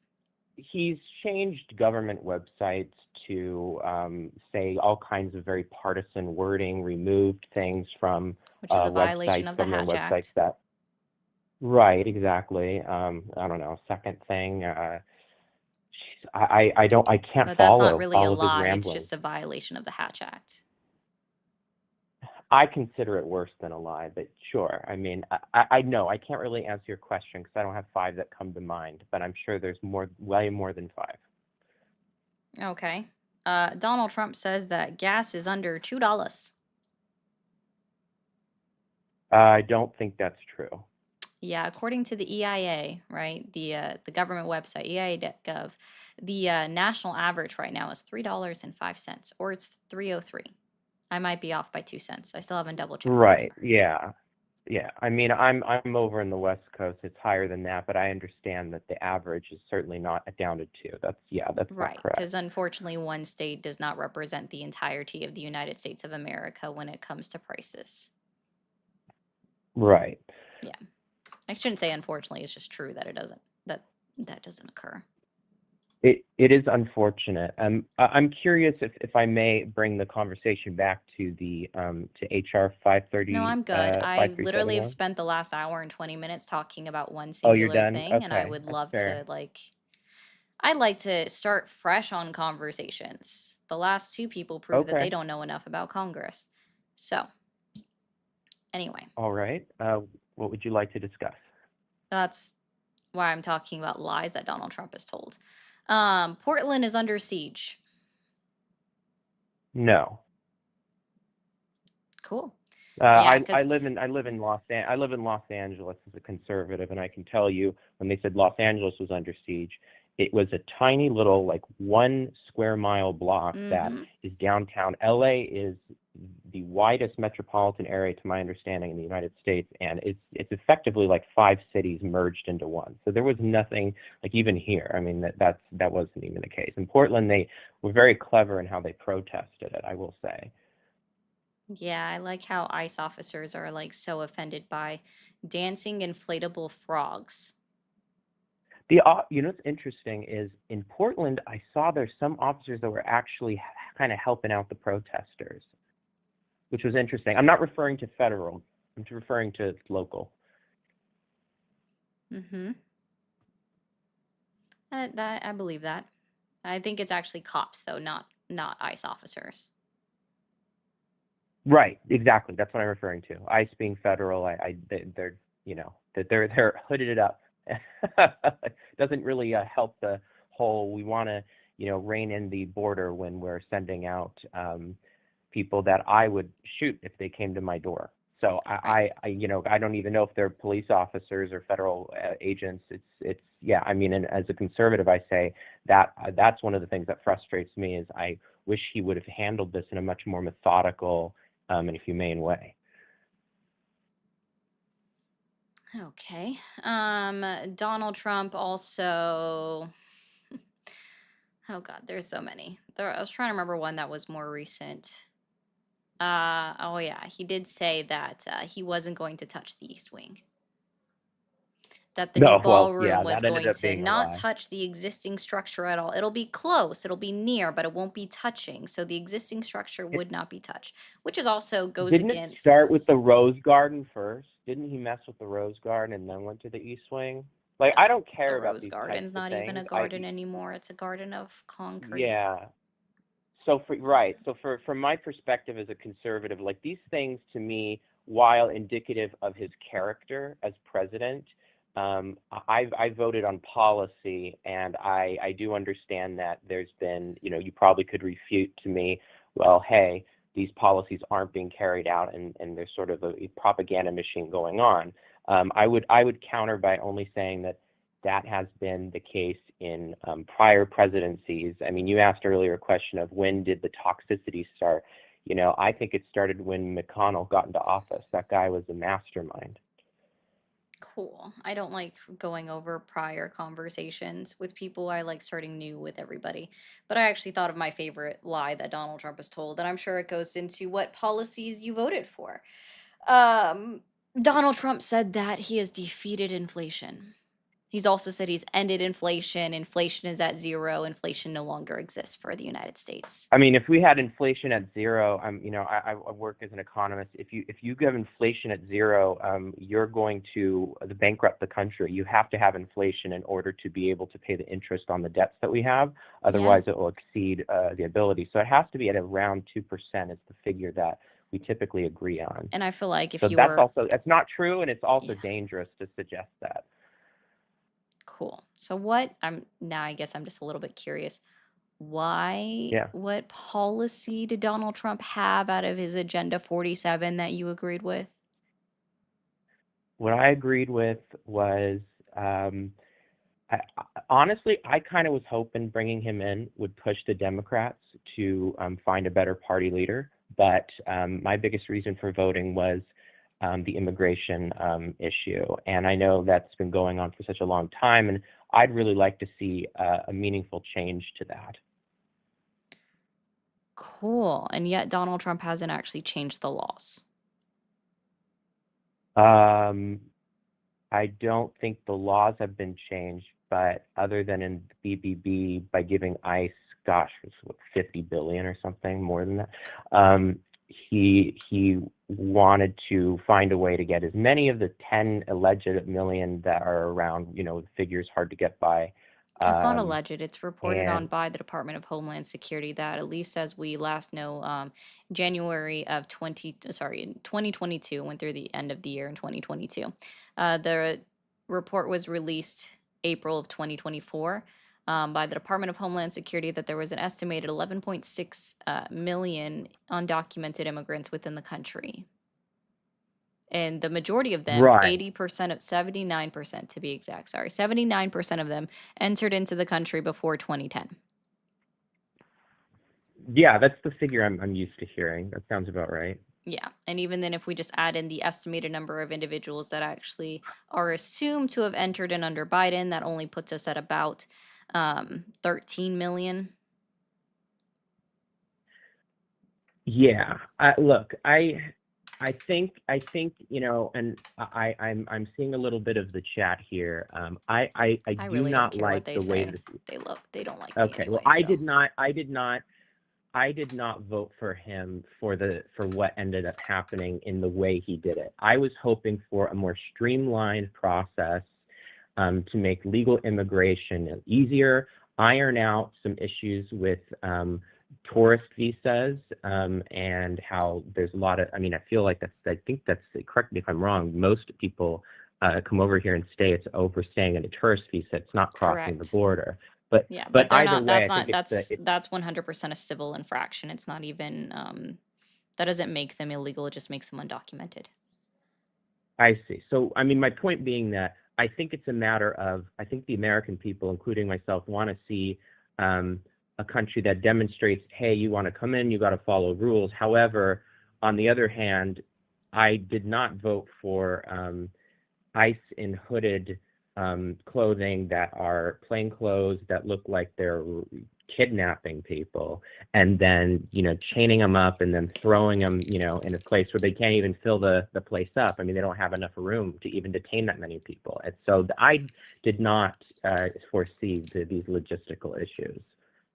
he's changed government websites to say all kinds of very partisan wording, removed things from Which is a violation websites of the from their Hatch websites Act. that. Right, exactly. I don't know. Second thing, I can't But that's not follow really a all of his lie. It's ramblings. just a violation of the Hatch Act. I consider it worse than a lie, but sure. I mean, I know I can't really answer your question because I don't have 5 that come to mind, but I'm sure there's way more than 5. Okay. Donald Trump says that gas is under $2. I don't think that's true. Yeah, according to the EIA, right, the government website, EIA.gov, the national average right now is $3.05, or it's 3.03. I might be off by 2 cents. I still haven't double checked that Right. number. Yeah. Yeah. I mean, I'm over in the West Coast. It's higher than that, but I understand that the average is certainly not down to 2. That's not Right, correct. because unfortunately, one state does not represent the entirety of the United States of America when it comes to prices. Right. Yeah, I shouldn't say unfortunately. It's just true that it doesn't that doesn't occur. It is unfortunate. I'm curious if I may bring the conversation back to the to HR 530. No, I'm good. I literally have 5371. spent the last hour and 20 minutes talking about one Oh, you're singular done? thing, and I Okay, would that's love fair. to I'd like to start fresh on conversations. The last 2 people prove that they Okay. don't know enough about Congress. So, anyway, All right. What would you like to discuss? that's why I'm talking about lies that Donald Trump has told. Portland is under siege. No. Cool. I because live in Los Angeles as a conservative, and I can tell you when they said Los Angeles was under siege, it was a tiny little 1 square mile block that is downtown. LA is the widest metropolitan area, to my understanding, in the United States, and it's effectively like 5 cities merged into one. So there was nothing even here. I mean that wasn't even the case. In Portland, they were very clever in how they protested it, I will say. Yeah, I like how ICE officers are like so offended by dancing inflatable frogs. You know what's interesting is in Portland, I saw there's some officers that were actually kind of helping out the protesters, which was interesting. I'm not referring to federal. I'm just referring to local. Mm-hmm. That I believe that. I think it's actually cops though, not ICE officers. Right, exactly. That's what I'm referring to. ICE being federal, they're they're hooded it up. Doesn't really help the whole. We want to rein in the border when we're sending out people that I would shoot if they came to my door. So Right. I don't even know if they're police officers or federal agents. It's yeah. I mean, and as a conservative, I say that that's one of the things that frustrates me is I wish he would have handled this in a much more methodical and humane way. Okay. Donald Trump also. Oh God, there's so many. I was trying to remember one that was more recent. Oh yeah, he did say that he wasn't going to touch the East Wing. That the new No, well, ballroom yeah, was that ended going up to being a not lie. touch the existing structure at all. It'll be close, it'll be near, but it won't be touching. So the existing structure It, would not be touched, which is also goes didn't it start with against the Rose Garden first? Didn't he mess with the Rose Garden and then went to the East Wing? Like, I don't the care about Rose these types Garden's of not even a things. garden anymore. It's a garden of concrete. Yeah. So from my perspective as a conservative, like these things to me, while indicative of his character as president, I voted on policy, and I do understand that there's been, you probably could refute to me, well, hey, these policies aren't being carried out, and there's sort of a propaganda machine going on. I would counter by only saying that has been the case in prior presidencies. I mean, you asked earlier a question of when did the toxicity start? I think it started when McConnell got into office. That guy was a mastermind. Cool. I don't like going over prior conversations with people. I like starting new with everybody. But I actually thought of my favorite lie that Donald Trump has told, and I'm sure it goes into what policies you voted for. Um, Donald Trump said that he has defeated inflation. He's also said he's ended inflation. Inflation is at zero. Inflation no longer exists for the United States. I mean, if we had inflation at zero, I work as an economist. If you give inflation at zero, you're going to bankrupt the country. You have to have inflation in order to be able to pay the interest on the debts that we have. Yeah. Otherwise, it will exceed the ability. So it has to be at around 2% is the figure that we typically agree on. And I feel like if So you that's were, not true, and it's also yeah, dangerous to suggest that. cool. So now I guess I'm just a little bit curious. Yeah. What policy did Donald Trump have out of his Agenda 47 that you agreed with? What I agreed with was, honestly, I kind of was hoping bringing him in would push the Democrats to find a better party leader. But my biggest reason for voting was the immigration issue. And I know that's been going on for such a long time, and I'd really like to see a meaningful change to that. Cool. And yet Donald Trump hasn't actually changed the laws. I don't think the laws have been changed, but other than in BBB by giving ICE, gosh, it's what, 50 billion or something more than that. He wanted to find a way to get as many of the 10 alleged million that are around. The figure's hard to get by. It's not alleged. It's reported on And by the Department of Homeland Security that at least as we last know, January of 2022 went through the end of the year in 2022. The report was released April of 2024 by the Department of Homeland Security that there was an estimated 11.6 million undocumented immigrants within the country. And the majority of them, right, 80% 79% to be exact, sorry, 79% of them entered into the country before 2010. yeah, that's the figure I'm used to hearing. That sounds about right. Yeah. And even then, if we just add in the estimated number of individuals that actually are assumed to have entered in under Biden, that only puts us at about 13 million. Yeah. Look, I think and I'm seeing a little bit of the chat here. I I do really don't not care what like they the way say. this. They don't like me Okay. Well, anyway, so. I did not vote for him for what ended up happening in the way he did it. I was hoping for a more streamlined process to make legal immigration easier, iron out some issues with tourist visas, and how there's a lot of, I feel like correct me if I'm wrong, most people come over here and stay. It's overstaying in a tourist visa. It's not crossing the Correct. border. Yeah, But but they're either not, way, that's I think not, it's that's 100% a civil infraction. It's not even, that doesn't make them illegal, it just makes them undocumented. I see. So, my point being that I think it's a matter of, I think the American people, including myself, want to see a country that demonstrates, hey, you want to come in, you got to follow rules. However, on the other hand, I did not vote for ICE in hooded clothing that are plain clothes that look like they're kidnapping people, and then chaining them up and then throwing them in a place where they can't even fill the place up. They don't have enough room to even detain that many people. And so I did not foresee these logistical issues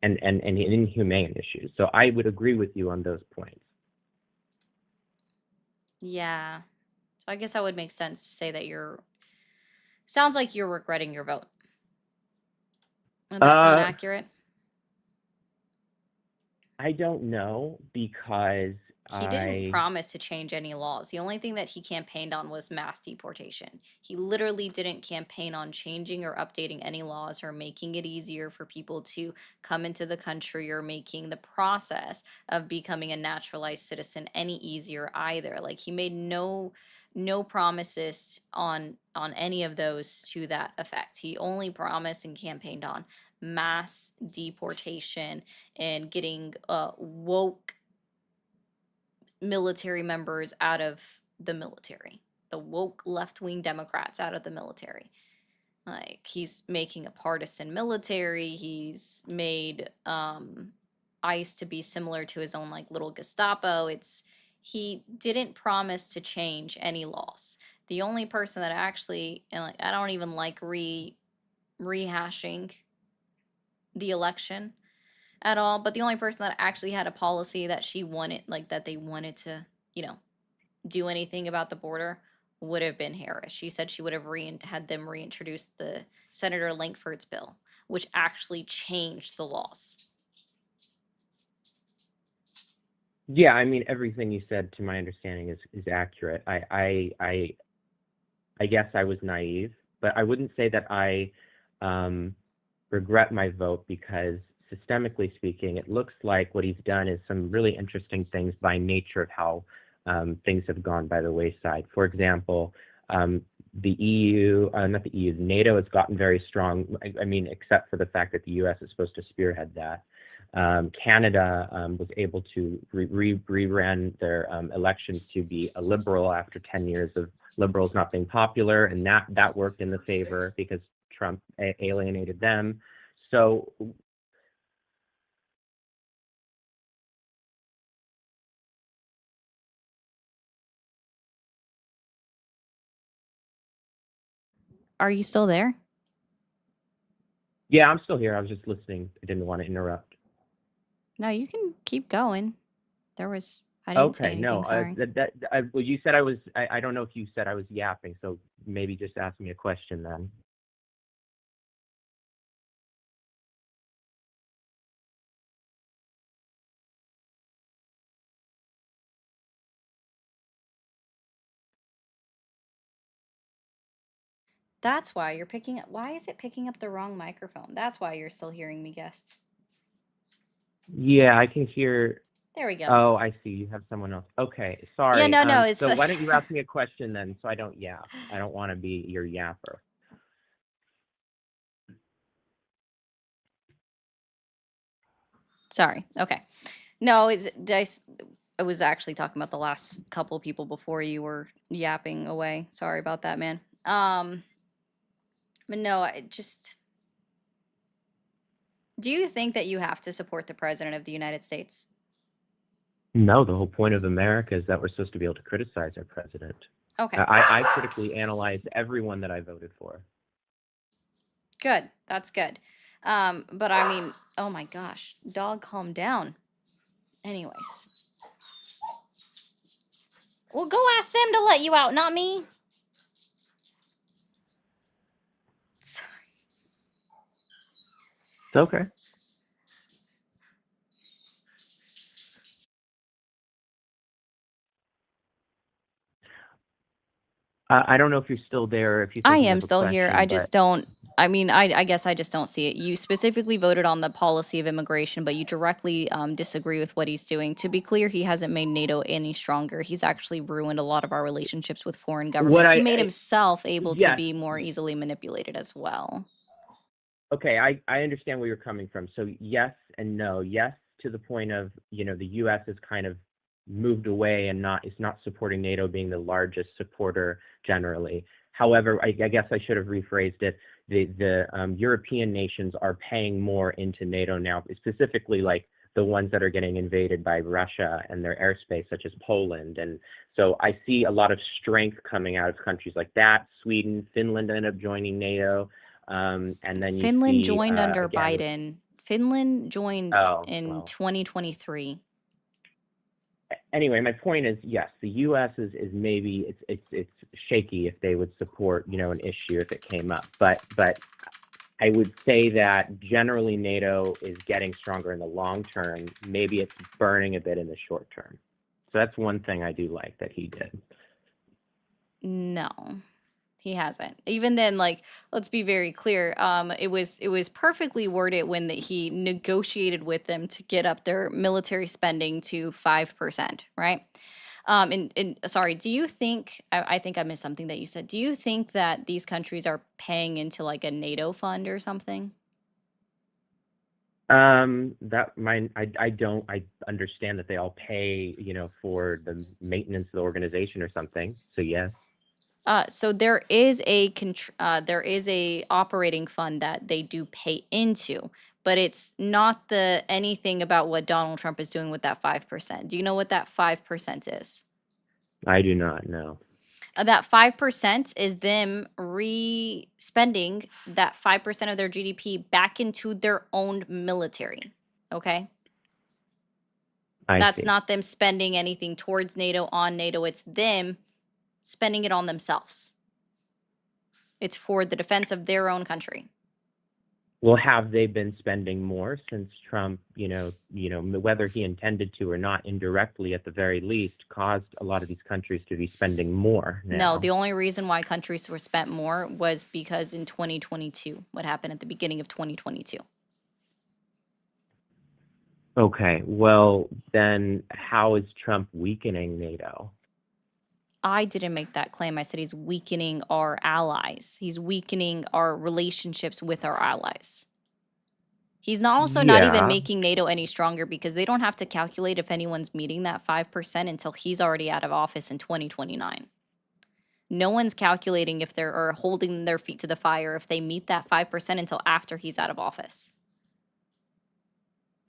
and inhumane issues. So I would agree with you on those points. Yeah. So I guess that would make sense to say that sounds like you're regretting your vote. Would that sound accurate? I don't know, because he didn't promise to change any laws. The only thing that he campaigned on was mass deportation. He literally didn't campaign on changing or updating any laws or making it easier for people to come into the country or making the process of becoming a naturalized citizen any easier either. Like, he made no promises on any of those to that effect. He only promised and campaigned on mass deportation and getting woke military members out of the military, the woke left-wing Democrats out of the military. Like, he's making a partisan military. He's made ICE to be similar to his own like little Gestapo. He didn't promise to change any laws. The only person that actually, and like, I don't even like rehashing the election at all, but the only person that actually had a policy that she wanted, like that they wanted to, do anything about the border would have been Harris. She said she would have had them reintroduce the Senator Lankford's bill, which actually changed the laws. Yeah, everything you said, to my understanding, is accurate. I guess I was naive, but I wouldn't say that I regret my vote, because systemically speaking, it looks like what he's done is some really interesting things by nature of how things have gone by the wayside. For example, the EU, not the EU, NATO has gotten very strong, except for the fact that the US is supposed to spearhead that. Canada was able to rerun their elections to be a liberal after 10 years of liberals not being popular, and that worked in the favor because Trump alienated them. So Are you still there? yeah, I'm still here. I was just listening. I didn't want to interrupt. No, you can keep going. I didn't say anything, no, sorry. well, you said I was, I don't know if you said I was yapping, so maybe just ask me a question then. That's why you're picking up. Why is it picking up the wrong microphone? That's why you're still hearing me, guest. Yeah, I can hear. There we go. Oh, I see. You have someone else. Okay, sorry. Yeah, no, it's so why don't you ask me a question then, so I don't yap? I don't want to be your yapper. Sorry. Okay. No, I was actually talking about the last couple of people before you were yapping away. Sorry about that, man. But no, do you think that you have to support the president of the United States? No, the whole point of America is that we're supposed to be able to criticize our president. Okay. I critically analyzed everyone that I voted for. Good. That's good. But I mean, oh my gosh, dog, calm down. Anyways. Well, go ask them to let you out, not me. Sorry. It's okay. I don't know if you're still there, if you're I thinking am of a still here. question, I but just don't. I mean, I guess I just don't see it. You specifically voted on the policy of immigration, but you directly disagree with what he's doing. To be clear, he hasn't made NATO any stronger. He's actually ruined a lot of our relationships with foreign what governments. He made himself able to yes, be more easily manipulated as well. okay, I understand where you're coming from. So yes and no. Yes, to the point of, the U.S. has kind of moved away and is not supporting NATO being the largest supporter generally. However, I guess I should have rephrased it. The European nations are paying more into NATO now, specifically like the ones that are getting invaded by Russia and their airspace, such as Poland. And so I see a lot of strength coming out of countries like that. Sweden, Finland ended up joining NATO. And then you Finland see joined under again. Biden. Finland joined Oh, in well. 2023. Anyway, my point is, yes, the U.S. is maybe it's shaky if they would support an issue if it came up, but I would say that generally NATO is getting stronger in the long term. Maybe it's burning a bit in the short term. So that's one thing I do like that he did. No, he hasn't. Even then, like, let's be very clear. It was perfectly worded when he negotiated with them to get up their military spending to 5%, right? And sorry, do you think I think I missed something that you said? Do you think that these countries are paying into like a NATO fund or something? I understand that they all pay, for the maintenance of the organization or something. So yes. So there is a operating fund that they do pay into, but it's not the anything about what Donald Trump is doing with that 5%. Do you know what that 5% is? I do not know. That 5% is them spending that 5% of their GDP back into their own military. Okay? That's see. not them spending anything towards NATO, on NATO. It's them spending it on themselves. It's for the defense of their own country. Well, have they been spending more since Trump, whether he intended to or not, indirectly at the very least, caused a lot of these countries to be spending more now? No, the only reason why countries were spent more was because in 2022, what happened at the beginning of 2022. Okay, well, then how is Trump weakening NATO? I didn't make that claim. I said he's weakening our allies. He's weakening our relationships with our allies. He's not even making NATO any stronger because they don't have to calculate if anyone's meeting that 5% until he's already out of office in 2029. No one's calculating if they're holding their feet to the fire if they meet that 5% until after he's out of office.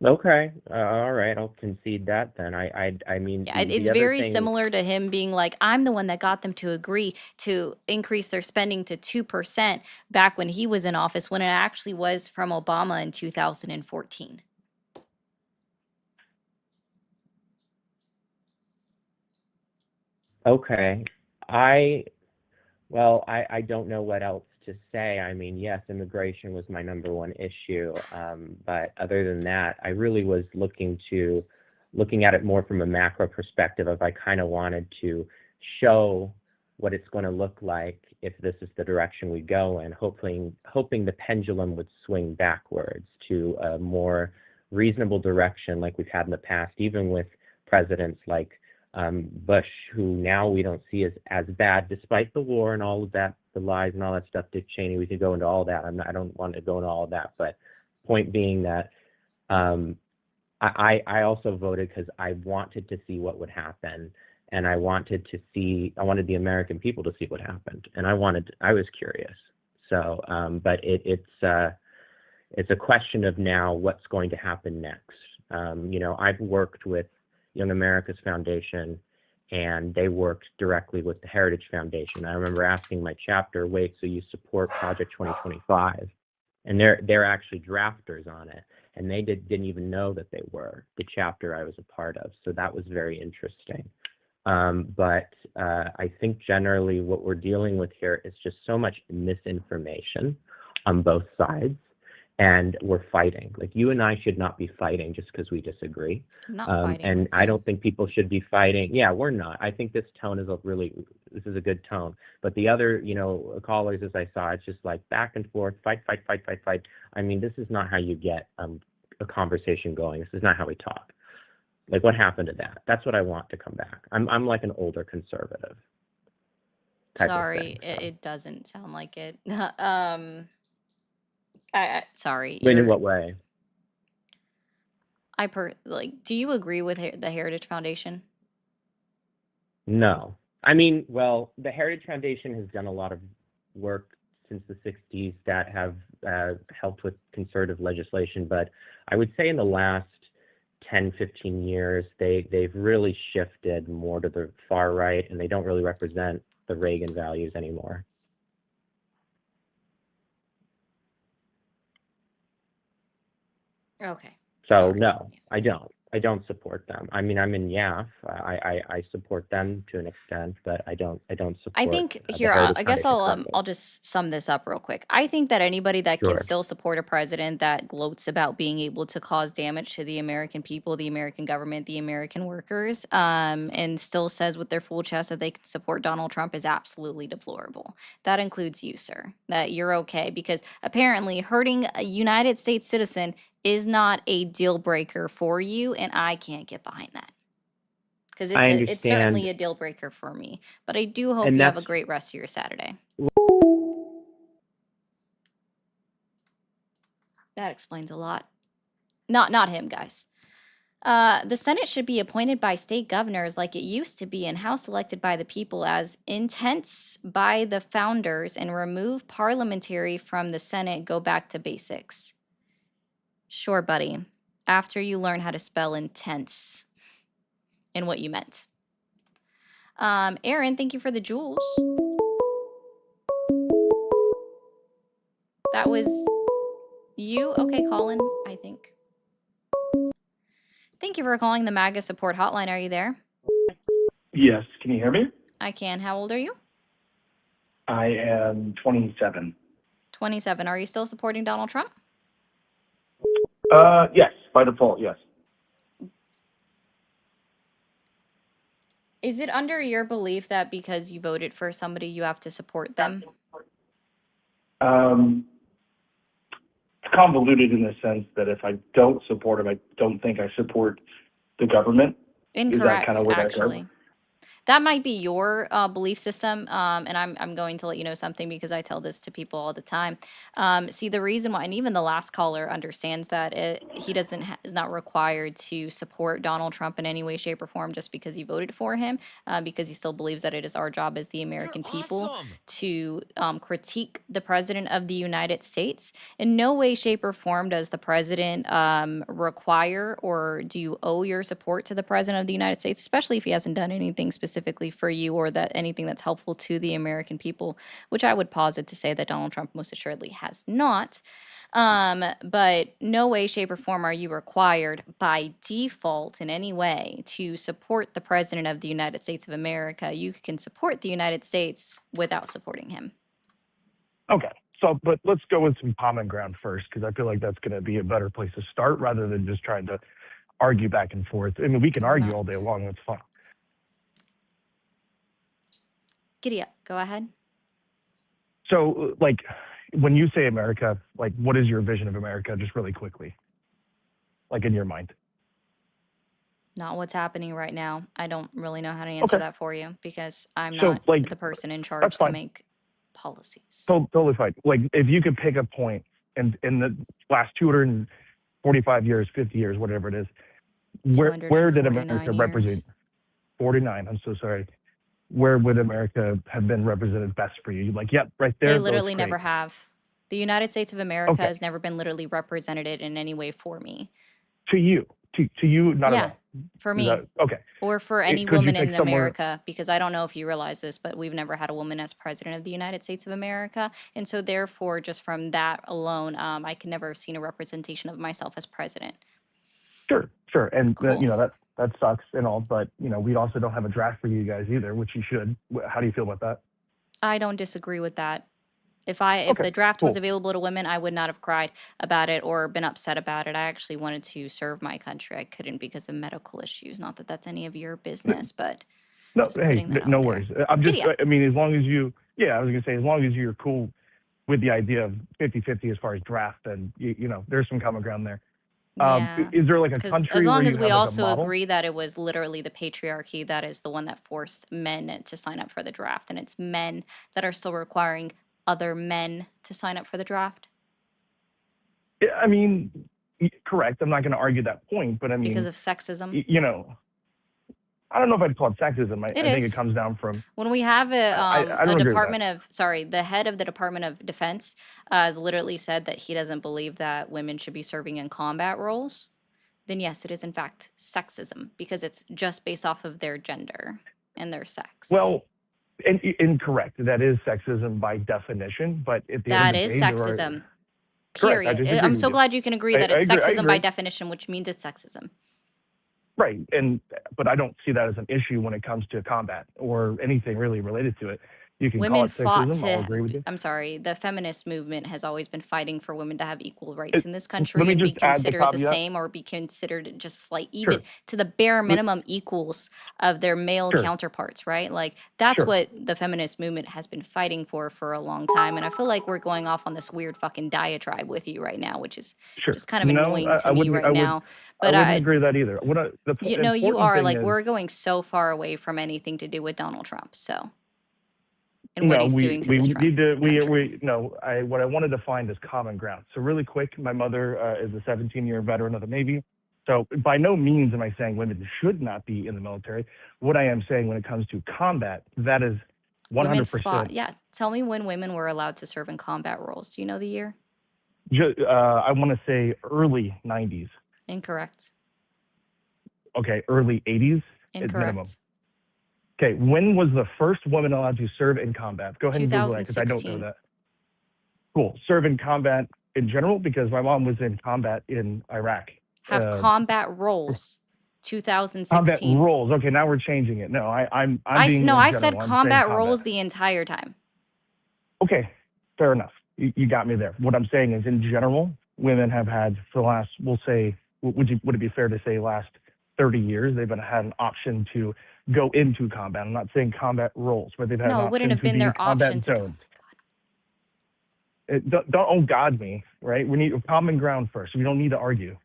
Okay, all right, I'll concede that then. I mean, Yeah, it's the other very thing, similar to him being like, I'm the one that got them to agree to increase their spending to 2% back when he was in office, when it actually was from Obama in 2014. okay, I don't know what else to say. I mean, yes, immigration was my number one issue, but other than that, I really was looking at it more from a macro perspective of I kind of wanted to show what it's going to look like if this is the direction we go in, hoping the pendulum would swing backwards to a more reasonable direction like we've had in the past, even with presidents like Bush, who now we don't see as bad, despite the war and all of that, the lies and all that stuff. Dick Cheney, we could go into all that. I don't want to go into all of that, but point being that I also voted because I wanted to see what would happen, and I wanted the American people to see what happened, and I was curious. So, but it's a question of now what's going to happen next. I've worked with Young America's Foundation, and they worked directly with the Heritage Foundation. I remember asking my chapter, wait, so you support Project 2025? And they're actually drafters on it, and they didn't even know that they were the chapter I was a part of. So that was very interesting. But I think generally what we're dealing with here is just so much misinformation on both sides, and we're fighting. Like, you and I should not be fighting just because we disagree. I'm not fighting And with I you. don't think people should be fighting. Yeah, we're not. I think this tone is this is a good tone. But the other, callers, as I saw, it's just like back and forth, fight. I mean, this is not how you get a conversation going. This is not how we talk. Like, what happened to that? That's what I want to come back. I'm like an older conservative type Sorry, of thing. So. it doesn't sound like it. Sorry. In what way? Do you agree with the Heritage Foundation? No. I mean, well, the Heritage Foundation has done a lot of work since the 60s that have helped with conservative legislation, but I would say in the last 10, 15 years, they've really shifted more to the far right, and they don't really represent the Reagan values anymore. Okay. So Sorry. no, I don't. I don't support them. I mean, I'm in YAF. I support them to an extent, but I don't support. I think the here, Heritage I guess Foundation I'll just sum this up real quick. I think that anybody that can Sure. still support a president that gloats about being able to cause damage to the American people, the American government, the American workers, and still says with their full chest that they can support Donald Trump is absolutely deplorable. That includes you, sir. That you're okay, because apparently hurting a United States citizen is not a deal breaker for you, and I can't get behind that. Because I it's certainly understand. a deal breaker for me. But I do hope And you have a that's great rest of your Saturday. That explains a lot. Not him, guys. The Senate should be appointed by state governors like it used to be, and House elected by the people as intents by the founders, and remove parliamentary from the Senate. Go back to basics. Sure, buddy. After you learn how to spell intense and what you meant. Aaron, thank you for the jewels. That was you? Okay, Colin, I think. Thank you for calling the MAGA support hotline. Are you there? Yes. Can you hear me? I can. How old are you? I am 27. 27. Are you still supporting Donald Trump? Yes, by default, yes. Is it under your belief that because you voted for somebody, you have to support them? It's convoluted in the sense that if I don't support him, I don't think I support the government. Incorrect, Is that kind of where actually. That might be your belief system, and I'm going to let you know something because I tell this to people all the time. See, the reason why, and even the last caller understands that he is not required to support Donald Trump in any way, shape, or form just because he voted for him, because he still believes that it is our job as the American people to critique the president of the United States. In no way, shape, or form does the president require, or do you owe your support to the president of the United States, especially if he hasn't done anything specifically for you, or that anything that's helpful to the American people, which I would posit to say that Donald Trump most assuredly has not. But no way, shape, or form are you required by default in any way to support the president of the United States of America. You can support the United States without supporting him. Okay. So, but let's go with some common ground first, because I feel like that's going to be a better place to start rather than just trying to argue back and forth. I mean, we can argue all day long. That's fine. Giddy up. Go ahead. So, like, when you say America, like, what is your vision of America, just really quickly, like in your mind? Not what's happening right now. I don't really know how to answer that for you because I'm So, not like, the person in that's charge to fine. make policies. So, totally fine. Like, if you could pick a point in the last 245 years, 50 years, whatever it is, where did America represent? 49. I'm so sorry. Where would America have been represented best for you? Like, yep, right there. They literally never have. The United States of America Okay. has never been literally represented in any way for me. To you. To you, not at Yeah, all. for Is me. that okay? Or for any Could you woman pick in somewhere? America, because I don't know if you realize this, but we've never had a woman as president of the United States of America. And so therefore, just from that alone, I could never have seen a representation of myself as president. Sure. And Cool. that sucks and all, but we also don't have a draft for you guys either, which you should. How do you feel about that? I don't disagree with that. If Okay, the draft was cool. available to women, I would not have cried about it or been upset about it. I actually wanted to serve my country. I couldn't because of medical issues. Not that that's any of your business, but No, just hey, putting that no out there. worries. I'm just, Giddy up. I mean, as long as you, yeah, I was gonna say, as long as you're cool with the idea of 50-50 as far as draft, then there's some common ground there. Yeah. Is there like a Because country as where long as you we have like a also model? agree that it was literally the patriarchy that is the one that forced men to sign up for the draft, and it's men that are still requiring other men to sign up for the draft Yeah, I mean, correct. I'm not going to argue that point, but I because mean, of sexism. I don't know if I'd call it sexism. It I think it is. comes down from. When we have I don't agree with that. the head of the Department of Defense has literally said that he doesn't believe that women should be serving in combat roles, then yes, it is in fact sexism because it's just based off of their gender and their sex. Well, incorrect. That is sexism by definition. But at the that end of is the day, there are. sexism. Correct. I Period. disagree I'm with so you. glad you can agree that I it's agree. sexism by agree. definition, which means it's sexism. Right. But I don't see that as an issue when it comes to combat or anything really related to it. You can call Women it fought sexism. I'll agree with you. I'm sorry, the feminist movement has always been fighting for women to have equal rights in this Let country me and be just add the considered the caveat. same or be considered just even Sure. to the bare Let- minimum equals of their male Sure. counterparts, right? Like that's Sure. what the feminist movement has been fighting for a long time. And I feel like we're going off on this weird fucking diatribe with you right now, which is Sure. just kind of No, annoying to me right now. But I wouldn't agree with that either. The you important are thing like is, we're going so far away from anything to do with Donald Trump. So and what no, he's we doing to we this need to country. what I wanted to find is common ground. So really quick, my mother is a 17-year veteran of the Navy. So by no means am I saying women should not be in the military. What I am saying when it comes to combat, that is 100%. Women fought. Yeah. Tell me when women were allowed to serve in combat roles. Do you know the year? I want to say early 90s. Incorrect. Okay, early 80s is minimum. Incorrect. Okay, when was the first woman allowed to serve in combat? Go ahead and Google that because I don't know 2016. that. Cool. Serve in combat in general because my mom was in combat in Iraq. Have combat roles. 2016. Combat roles. Okay, now we're changing it. No, I'm being no, more I general. said I'm saying combat roles the entire time. Okay, fair enough. You got me there. What I'm saying is, in general, women have had for the last, we'll say, would it be fair to say last 30 years, they've had an option to go into combat. I'm not saying combat roles, but they've had an No, it option wouldn't have to been be their in combat option to. zones. Don't oh God me, right? We need common ground first. We don't need to argue.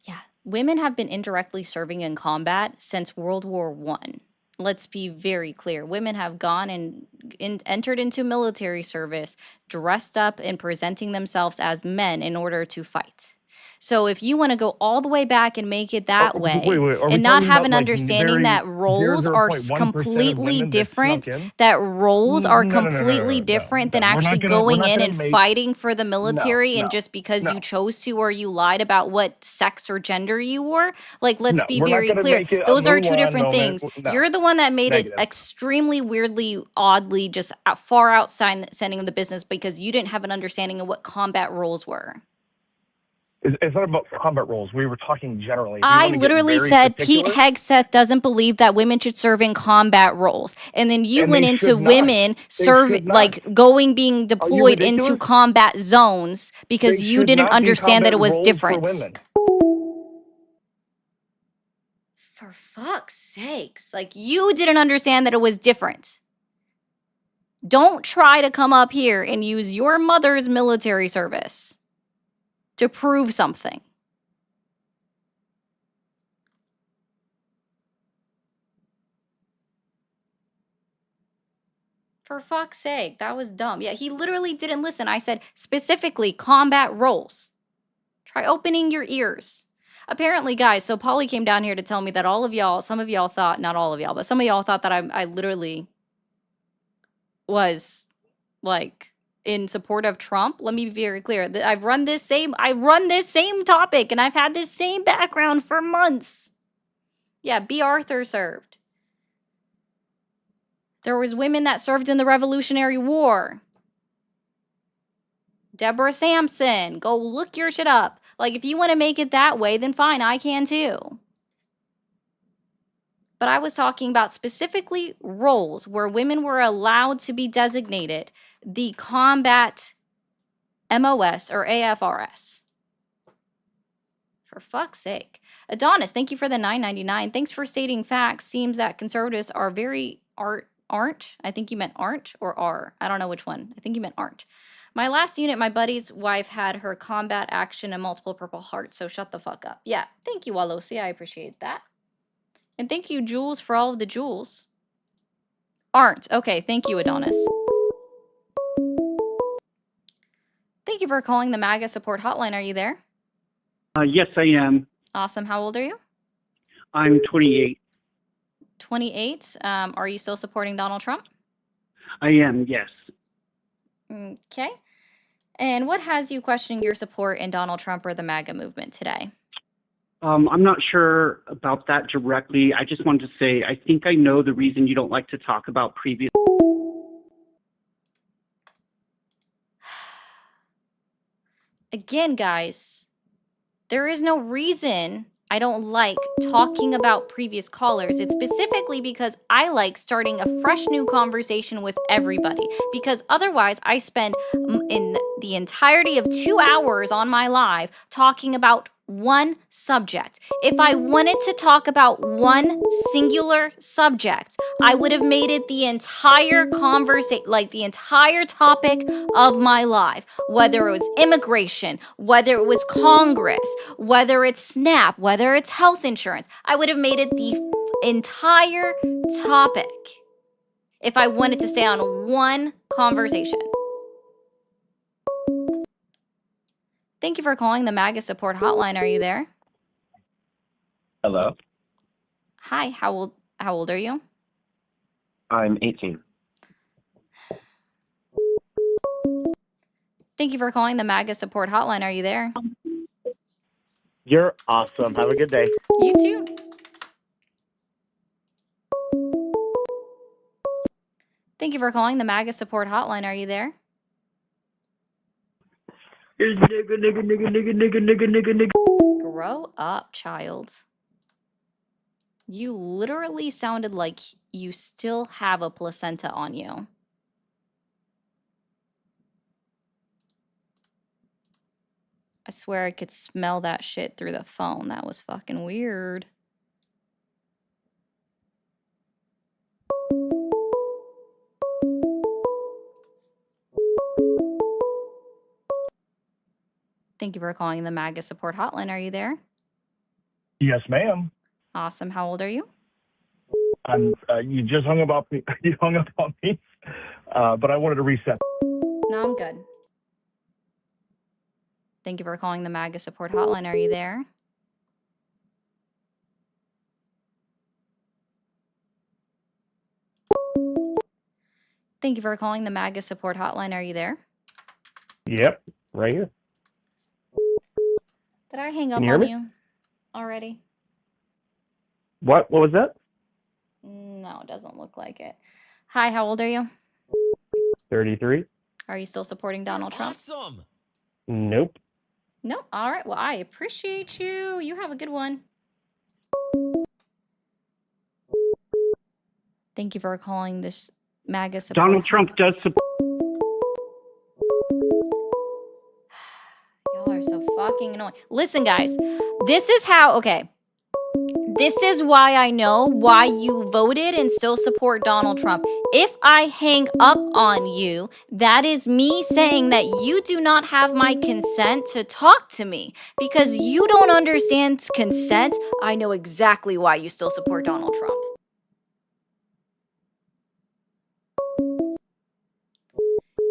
Yeah, women have been indirectly serving in combat since World War I. Let's be very clear. Women have gone and entered into military service, dressed up and presenting themselves as men in order to fight. So if you want to go all the way back and make it that way and not have an understanding that roles are completely different, that roles are completely different than actually going in and fighting for the military and just because you chose to or you lied about what sex or gender you were, like let's be very clear. Those are two different things. You're the one that made it extremely weirdly, oddly, just far outside sending the business because you didn't have an understanding of what combat roles were. It's not about combat roles. We were talking generally. I literally said Pete Hegseth doesn't believe that women should serve in combat roles. And then you went into women being deployed into combat zones because you didn't understand that it was different. For fuck's sakes. Like, you didn't understand that it was different. Don't try to come up here and use your mother's military service to prove something. For fuck's sake, that was dumb. Yeah, he literally didn't listen. I said specifically combat roles. Try opening your ears. Apparently, guys, so Polly came down here to tell me that some of y'all thought, not all of y'all, but some of y'all thought that I literally was like in support of Trump. Let me be very clear. I run this same topic, and I've had this same background for months. Yeah, B. Arthur served. There was women that served in the Revolutionary War. Deborah Sampson. Go look your shit up. Like, if you want to make it that way, then fine, I can too. But I was talking about specifically roles where women were allowed to be designated the combat MOS or AFRS. For fuck's sake. Adonis, thank you for the $9.99. Thanks for stating facts. Seems that conservatives are very aren't. I think you meant aren't or are. I don't know which one. I think you meant aren't. My last unit, my buddy's wife had her combat action and multiple Purple Hearts, so shut the fuck up. Yeah, thank you, Walosi. I appreciate that. And thank you, Jules, for all of the jewels. Aren't. Okay, thank you, Adonis. Thank you for calling the MAGA support hotline. Are you there? Yes, I am. Awesome. How old are you? I'm 28. 28. Are you still supporting Donald Trump? I am, yes. Okay. And what has you questioning your support in Donald Trump or the MAGA movement today? I'm not sure about that directly. I just wanted to say, I think I know the reason you don't like to talk about previous. Again, guys, there is no reason I don't like talking about previous callers. It's specifically because I like starting a fresh new conversation with everybody. Because otherwise, I spend in the entirety of 2 hours on my live talking about one subject. If I wanted to talk about one singular subject, I would have made it the entire conversation, like the entire topic of my life. Whether it was immigration, whether it was Congress, whether it's SNAP, whether it's health insurance, I would have made it the entire topic if I wanted to stay on one conversation. Thank you for calling the MAGA support hotline. Are you there? Hello. Hi, how old are you? I'm 18. Thank you for calling the MAGA support hotline. Are you there? You're awesome. Have a good day. You too. Thank you for calling the MAGA support hotline. Are you there? Nigga. Grow up, child. You literally sounded like you still have a placenta on you. I swear I could smell that shit through the phone. That was fucking weird. Thank you for calling the MAGA support hotline. Are you there? Yes, ma'am. Awesome. How old are you? You just hung up on me. You hung up on me, but I wanted to reset. No, I'm good. Thank you for calling the MAGA support hotline. Are you there? Thank you for calling the MAGA support hotline. Are you there? Yep, right here. Did I hang up Can you hear on me? you already? What was that? No, it doesn't look like it. Hi, how old are you? 33. Are you still supporting Donald Trump? Awesome. Nope. No. All right. Well, I appreciate you. You have a good one. Thank you for calling this MAGA support. Donald Trump does support. Y'all are so fucking annoying. Listen, guys. This is how, okay. This is why I know why you voted and still support Donald Trump. If I hang up on you, that is me saying that you do not have my consent to talk to me. Because you don't understand consent, I know exactly why you still support Donald Trump.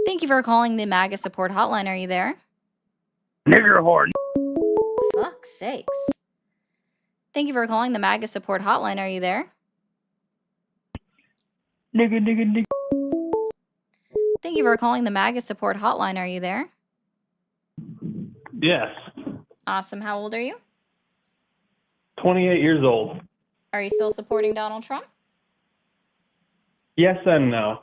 Thank you for calling the MAGA support hotline. Are you there? Nigger horn. Fuck's sakes. Thank you for calling the MAGA support hotline. Are you there? Nigga. Thank you for calling the MAGA support hotline. Are you there? Yes. Awesome. How old are you? 28 years old. Are you still supporting Donald Trump? Yes and no.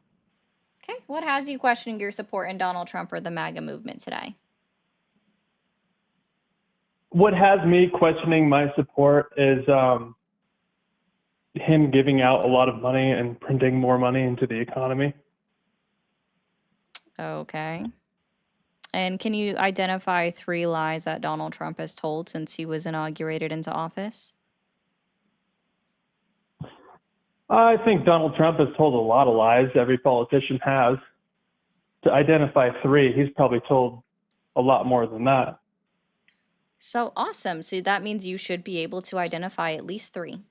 Okay. What has you questioning your support in Donald Trump or the MAGA movement today? What has me questioning my support is him giving out a lot of money and printing more money into the economy. Okay. And can you identify 3 lies that Donald Trump has told since he was inaugurated into office? I think Donald Trump has told a lot of lies. Every politician has. To identify 3, he's probably told a lot more than that. So awesome. So that means you should be able to identify at least 3.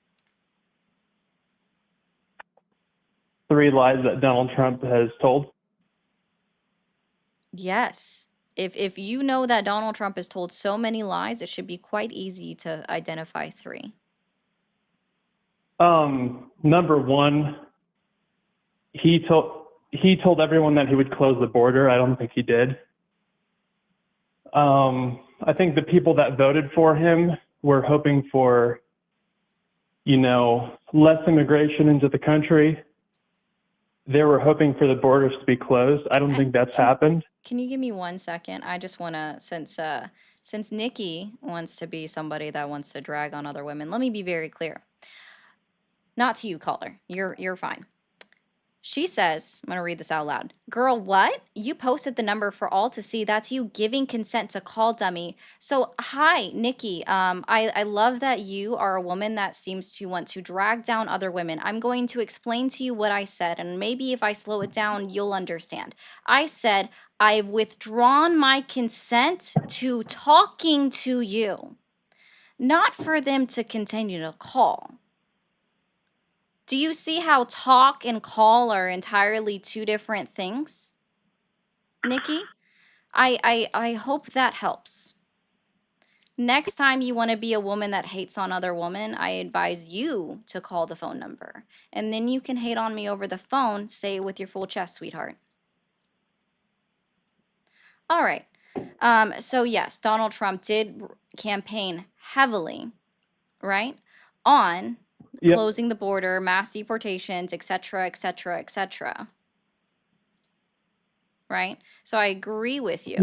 3 lies that Donald Trump has told. Yes. If you know that Donald Trump has told so many lies, it should be quite easy to identify 3. Number 1, he told everyone that he would close the border. I don't think he did. I think the people that voted for him were hoping for, less immigration into the country. They were hoping for the borders to be closed. I don't think that's happened. Can you give me 1 second? I just want to, since Nikki wants to be somebody that wants to drag on other women, let me be very clear. Not to you, caller. You're fine. She says, I'm going to read this out loud. Girl, what? You posted the number for all to see. That's you giving consent to call, dummy. So, hi, Nikki. I love that you are a woman that seems to want to drag down other women. I'm going to explain to you what I said, and maybe if I slow it down, you'll understand. I said, I've withdrawn my consent to talking to you, not for them to continue to call. Do you see how talk and call are entirely 2 different things? Nikki, I hope that helps. Next time you want to be a woman that hates on other women, I advise you to call the phone number. And then you can hate on me over the phone. Say it with your full chest, sweetheart. All right. So yes, Donald Trump did campaign heavily, right, on closing the border, mass deportations, etc., etc., etc. Right? So I agree with you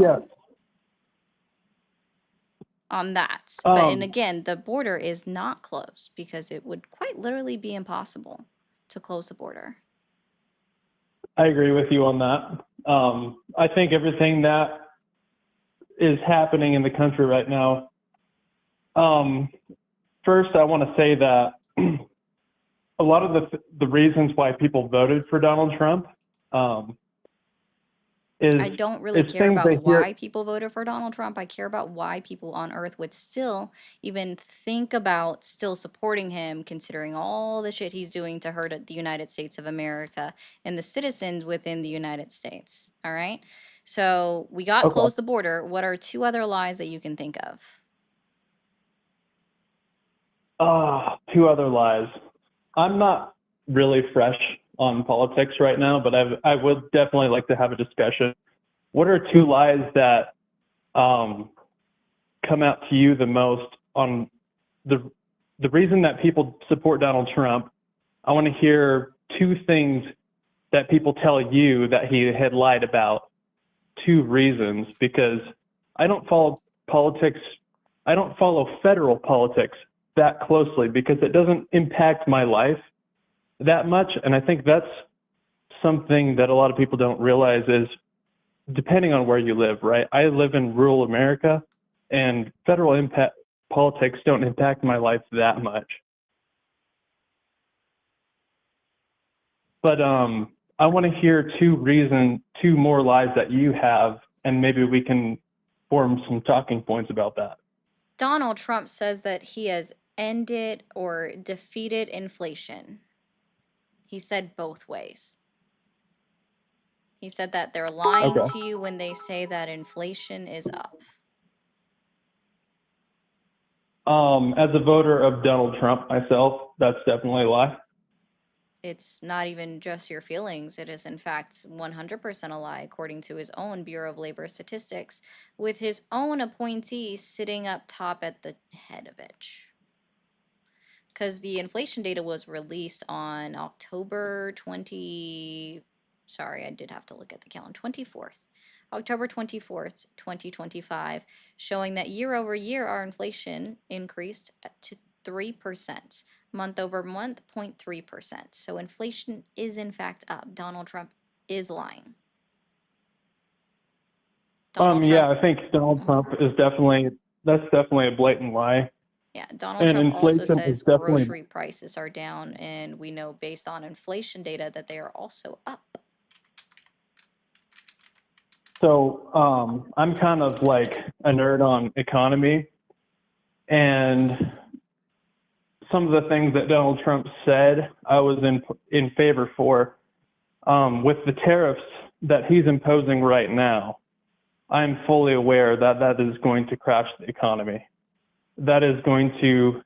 on that. And again, the border is not closed because it would quite literally be impossible to close the border. I agree with you on that. I think everything that is happening in the country right now, first I want to say that a lot of the reasons why people voted for Donald Trump I don't really care about why people voted for Donald Trump. I care about why people on earth would still even think about still supporting him, considering all the shit he's doing to hurt the United States of America and the citizens within the United States. All right. So we got close the border. What are 2 other lies that you can think of? 2 other lies. I'm not really fresh on politics right now, but I would definitely like to have a discussion. What are 2 lies that come out to you the most on the reason that people support Donald Trump? I want to hear 2 things that people tell you that he had lied about. 2 reasons, because I don't follow politics. I don't follow federal politics that closely because it doesn't impact my life that much. And I think that's something that a lot of people don't realize is depending on where you live, right? I live in rural America and federal politics don't impact my life that much. But I want to hear 2 more lies that you have, and maybe we can form some talking points about that. Donald Trump says that he has ended or defeated inflation. He said both ways. He said that they're lying to you when they say that inflation is up. As a voter of Donald Trump myself, that's definitely a lie. It's not even just your feelings. It is, in fact, 100% a lie, according to his own Bureau of Labor Statistics, with his own appointee sitting up top at the head of it. Because the inflation data was released on October 20. Sorry, I did have to look at the calendar. 24th. October 24th, 2025, showing that year over year our inflation increased to 3%, month over month, 0.3%. So inflation is in fact up. Donald Trump is lying. Yeah, I think Donald Trump is that's definitely a blatant lie. Yeah, Donald Trump also says grocery prices are down, and we know based on inflation data that they are also up. So I'm kind of like a nerd on economy, and some of the things that Donald Trump said, I was in favor for. With the tariffs that he's imposing right now, I'm fully aware that that is going to crash the economy. That is going to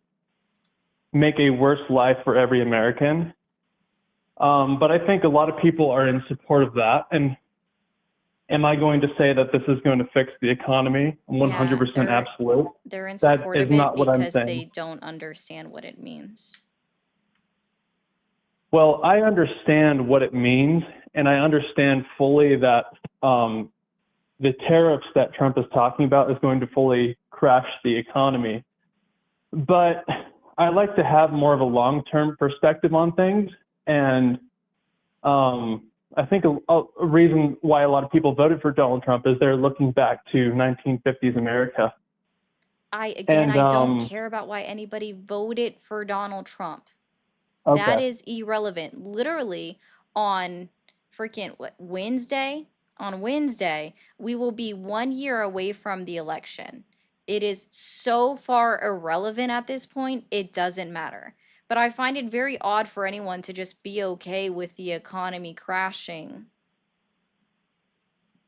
make a worse life for every American. But I think a lot of people are in support of that. And am I going to say that this is going to fix the economy? I'm 100% absolute. They're in support of it because they don't understand what it means. Well, I understand what it means, and I understand fully that the tariffs that Trump is talking about is going to fully crash the economy. But I like to have more of a long-term perspective on things, and I think a reason why a lot of people voted for Donald Trump is they're looking back to 1950s America. I don't care about why anybody voted for Donald Trump. Okay. That is irrelevant. Literally on freaking Wednesday, we will be 1 year away from the election. It is so far irrelevant at this point, it doesn't matter. But I find it very odd for anyone to just be okay with the economy crashing.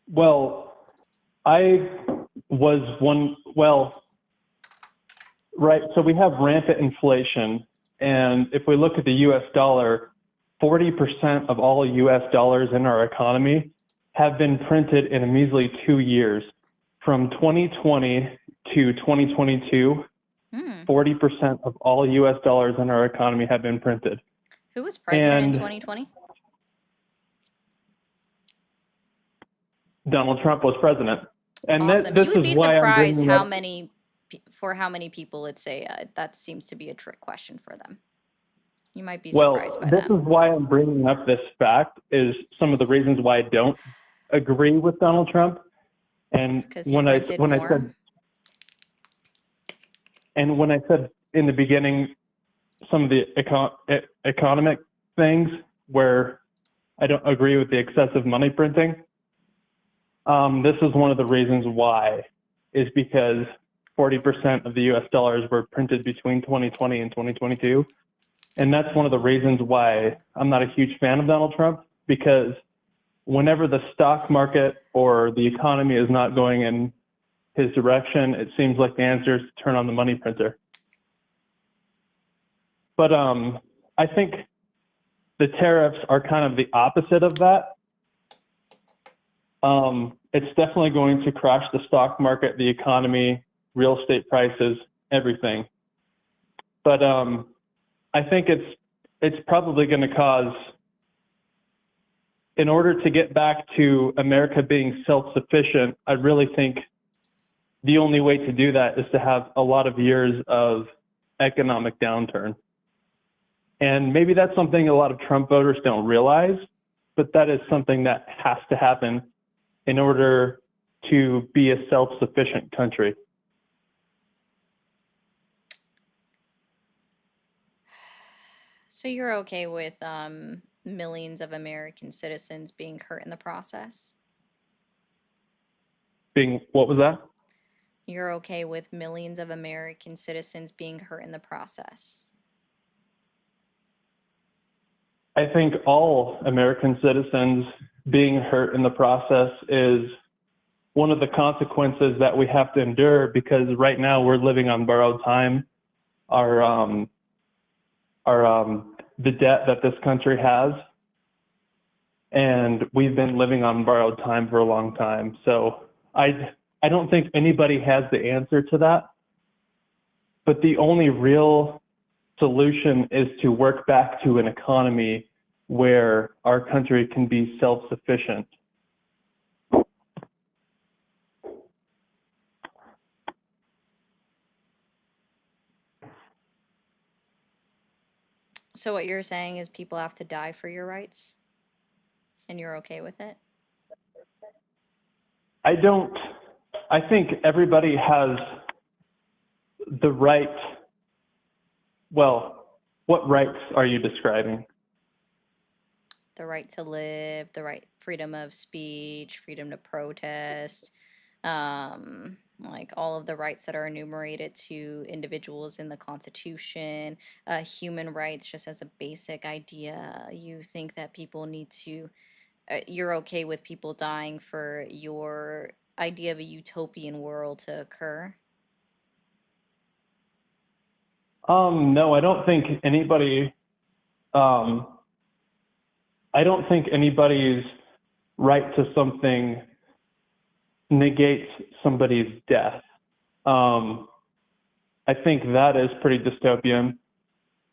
Well, I was right, so we have rampant inflation. And if we look at the US dollar, 40% of all US dollars in our economy have been printed in a measly 2 years. From 2020 to 2022, 40% of all US dollars in our economy have been printed. Who was president in 2020? Donald Trump was president. And awesome. this You would be is why surprised how many people it's that seems to be a trick question for them. You might be surprised by that. This is why I'm bringing up this fact, is some of the reasons why I don't agree with Donald Trump. And when I said in the beginning some of the economic things where I don't agree with the excessive money printing, this is one of the reasons why, is because 40% of the US dollars were printed between 2020 and 2022. And that's one of the reasons why I'm not a huge fan of Donald Trump, because whenever the stock market or the economy is not going in his direction, it seems like the answer is to turn on the money printer. But I think the tariffs are kind of the opposite of that. It's definitely going to crash the stock market, the economy, real estate prices, everything. But I think it's probably going to cause, in order to get back to America being self-sufficient, I really think the only way to do that is to have a lot of years of economic downturn. And maybe that's something a lot of Trump voters don't realize, but that is something that has to happen in order to be a self-sufficient country. So you're okay with millions of American citizens being hurt in the process? What was that? You're okay with millions of American citizens being hurt in the process? I think all American citizens being hurt in the process is one of the consequences that we have to endure, because right now we're living on borrowed time. Our the debt that this country has. And we've been living on borrowed time for a long time. So I don't think anybody has the answer to that. But the only real solution is to work back to an economy where our country can be self-sufficient. So what you're saying is people have to die for your rights? And you're okay with it? I think everybody has the right, well, what rights are you describing? The right to live, the right freedom of speech, freedom to protest, like all of the rights that are enumerated to individuals in the Constitution, human rights just as a basic idea. You think that people need to, you're okay with people dying for your idea of a utopian world to occur? No, I don't think anybody's right to something negates somebody's death. I think that is pretty dystopian.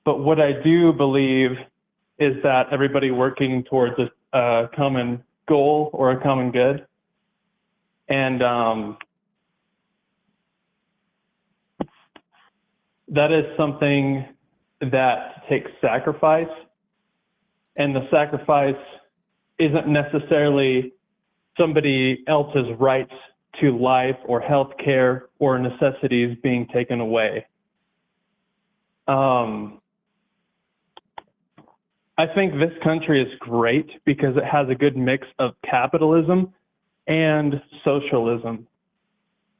But what I do believe is that everybody working towards a common goal or a common good. And that is something that takes sacrifice. And the sacrifice isn't necessarily somebody else's rights to life or health care or necessities being taken away. I think this country is great because it has a good mix of capitalism and socialism.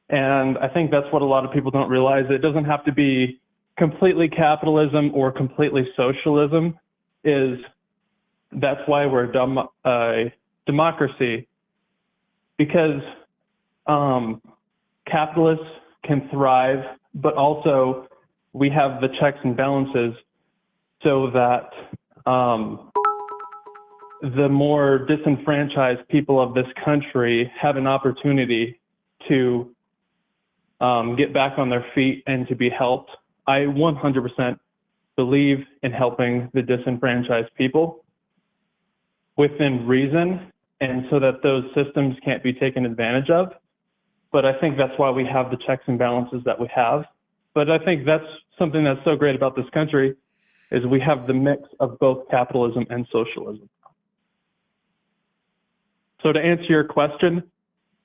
And I think that's what a lot of people don't realize. It doesn't have to be completely capitalism or completely socialism. That's why we're a democracy, because capitalists can thrive, but also we have the checks and balances so that the more disenfranchised people of this country have an opportunity to get back on their feet and to be helped. I 100% believe in helping the disenfranchised people within reason, and so that those systems can't be taken advantage of. But I think that's why we have the checks and balances that we have. But I think that's something that's so great about this country, is we have the mix of both capitalism and socialism. So to answer your question,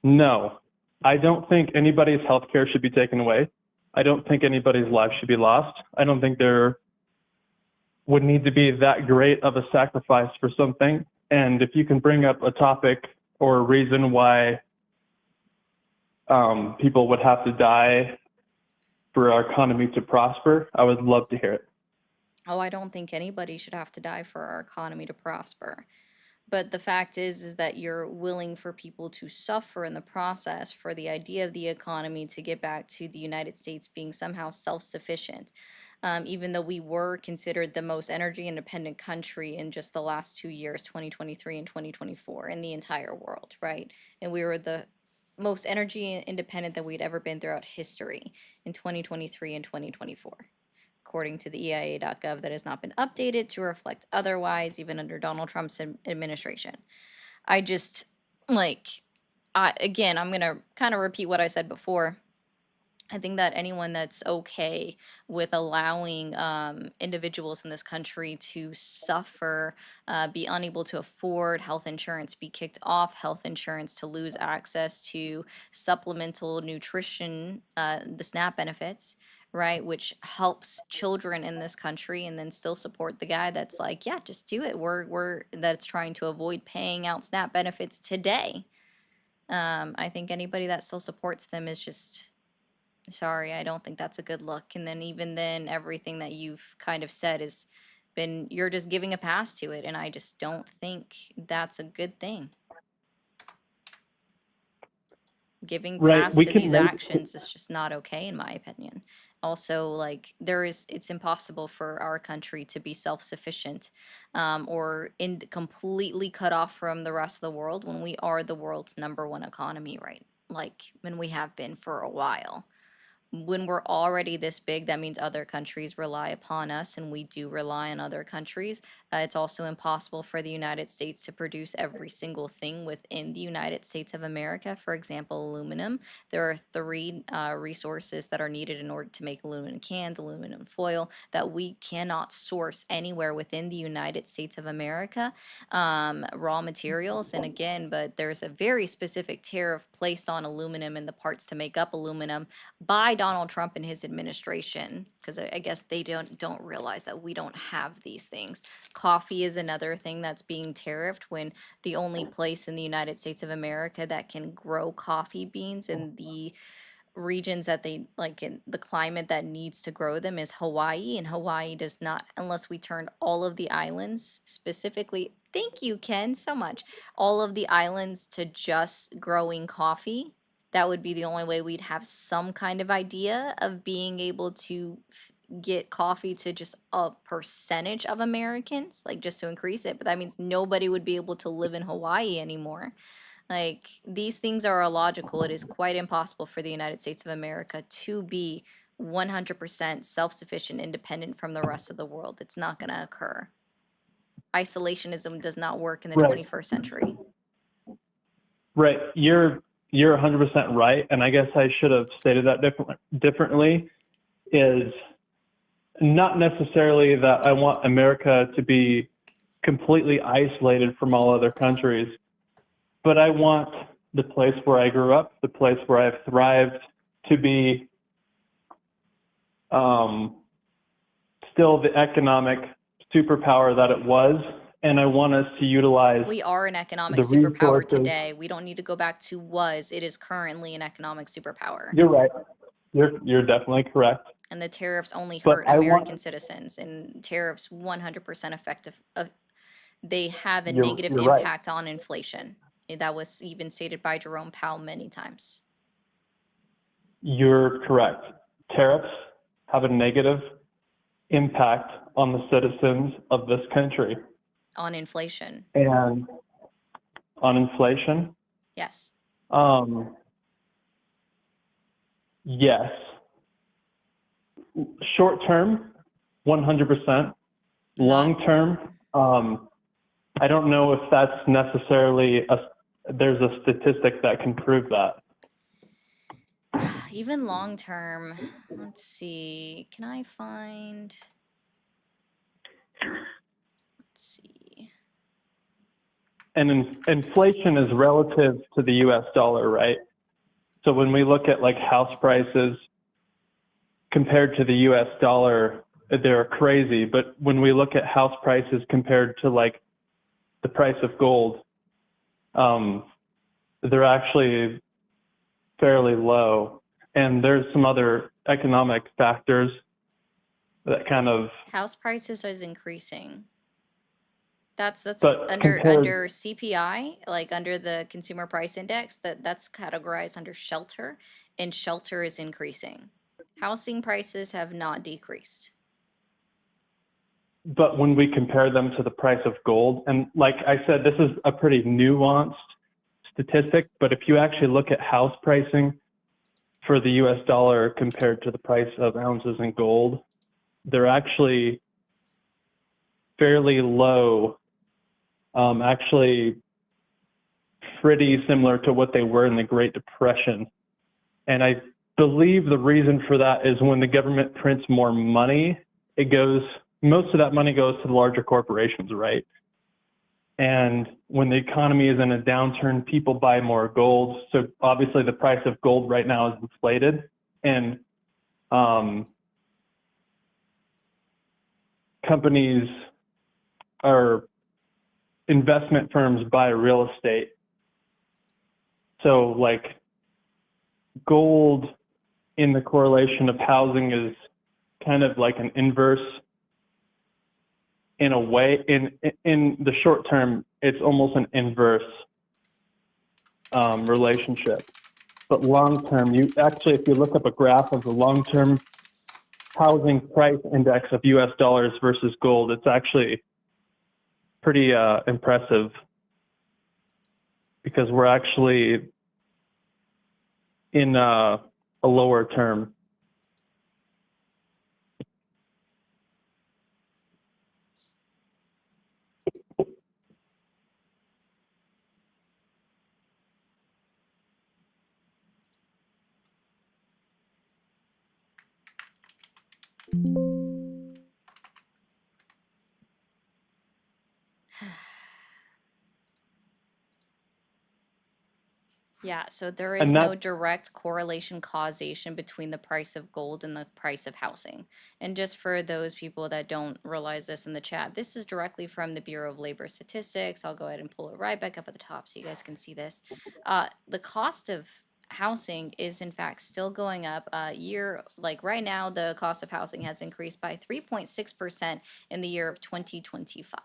no, I don't think anybody's healthcare should be taken away. I don't think anybody's life should be lost. I don't think there would need to be that great of a sacrifice for something. And if you can bring up a topic or a reason why people would have to die for our economy to prosper, I would love to hear it. Oh, I don't think anybody should have to die for our economy to prosper. But the fact is that you're willing for people to suffer in the process for the idea of the economy to get back to the United States being somehow self-sufficient. Even though we were considered the most energy independent country in just the last 2 years, 2023 and 2024, in the entire world, right? And we were the most energy independent that we'd ever been throughout history in 2023 and 2024. According to the EIA.gov, that has not been updated to reflect otherwise, even under Donald Trump's administration. I just, again, I'm going to kind of repeat what I said before. I think that anyone that's okay with allowing individuals in this country to suffer, be unable to afford health insurance, be kicked off health insurance, to lose access to supplemental nutrition, the SNAP benefits, right, which helps children in this country, and then still support the guy that's like, yeah, just do it. That's trying to avoid paying out SNAP benefits today. I think anybody that still supports them is just, sorry, I don't think that's a good look. And then even then, everything that you've kind of said has been, you're just giving a pass to it, and I just don't think that's a good thing. Giving Right. pass We to can these make actions is just not okay, in my opinion. Also, like, it's impossible for our country to be self-sufficient, or completely cut off from the rest of the world when we are the world's #1 economy, right? Like, when we have been for a while. When we're already this big, that means other countries rely upon us, and we do rely on other countries. It's also impossible for the United States to produce every single thing within the United States of America. For example, aluminum. There are three resources that are needed in order to make aluminum cans, aluminum foil, that we cannot source anywhere within the United States of America. Raw materials, and again, but there's a very specific tariff placed on aluminum and the parts to make up aluminum by Donald Trump and his administration, because I guess they don't realize that we don't have these things. Coffee is another thing that's being tariffed, when the only place in the United States of America that can grow coffee beans in the regions that they like, in the climate that needs to grow them, is Hawaii, and Hawaii does not, unless we turn all of the islands, specifically, thank you, Ken, so much, all of the islands to just growing coffee. That would be the only way we'd have some kind of idea of being able to get coffee to just a percentage of Americans, like, just to increase it. But that means nobody would be able to live in Hawaii anymore. Like, these things are illogical. It is quite impossible for the United States of America to be 100% self-sufficient, independent from the rest of the world. It's not going to occur. Isolationism does not work in the Right. 21st century. Right. You're 100% right, and I guess I should have stated that differently. Is not necessarily that I want America to be completely isolated from all other countries, but I want the place where I grew up, the place where I've thrived, to be still the economic superpower that it was, and I want us to utilize We are an economic the superpower resources. today. We don't need to go back to was. It is currently an economic superpower. You're right. You're definitely correct. And the tariffs only But hurt I American want citizens, and tariffs 100% effective. They have a you're negative you're right. impact on inflation. That was even stated by Jerome Powell many times. You're correct. Tariffs have a negative impact on the citizens of this country On inflation. and on inflation. Yes. Yes. Short term, 100%. Long term, I don't know if that's necessarily there's a statistic that can prove that. Even long term, let's see. Can I find? Let's see. And inflation is relative to the US dollar, right? So when we look at like house prices compared to the US dollar, they're crazy. But when we look at house prices compared to like the price of gold, they're actually fairly low. And there's some other economic factors that kind of House prices is increasing. That's But under compared- CPI, like under the Consumer Price Index, that's categorized under shelter, and shelter is increasing. Housing prices have not decreased. But when we compare them to the price of gold, and like I said, this is a pretty nuanced statistic, but if you actually look at house pricing for the US dollar compared to the price of ounces in gold, they're actually fairly low, actually pretty similar to what they were in the Great Depression. And I believe the reason for that is when the government prints more money, most of that money goes to the larger corporations, right? And when the economy is in a downturn, people buy more gold. So obviously the price of gold right now is inflated, and companies or investment firms buy real estate. So like gold in the correlation of housing is kind of like an inverse in a way. In the short term, it's almost an inverse relationship. but long-term, if you look up a graph of the long-term housing price index of U.S. dollars versus gold, it's actually pretty impressive because we're actually in a lower term. Yeah, so there is And no that's direct correlation causation between the price of gold and the price of housing. And just for those people that don't realize this in the chat, this is directly from the Bureau of Labor Statistics. I'll go ahead and pull it right back up at the top so you guys can see this. The cost of housing is in fact still going up right now the cost of housing has increased by 3.6% in the year of 2025.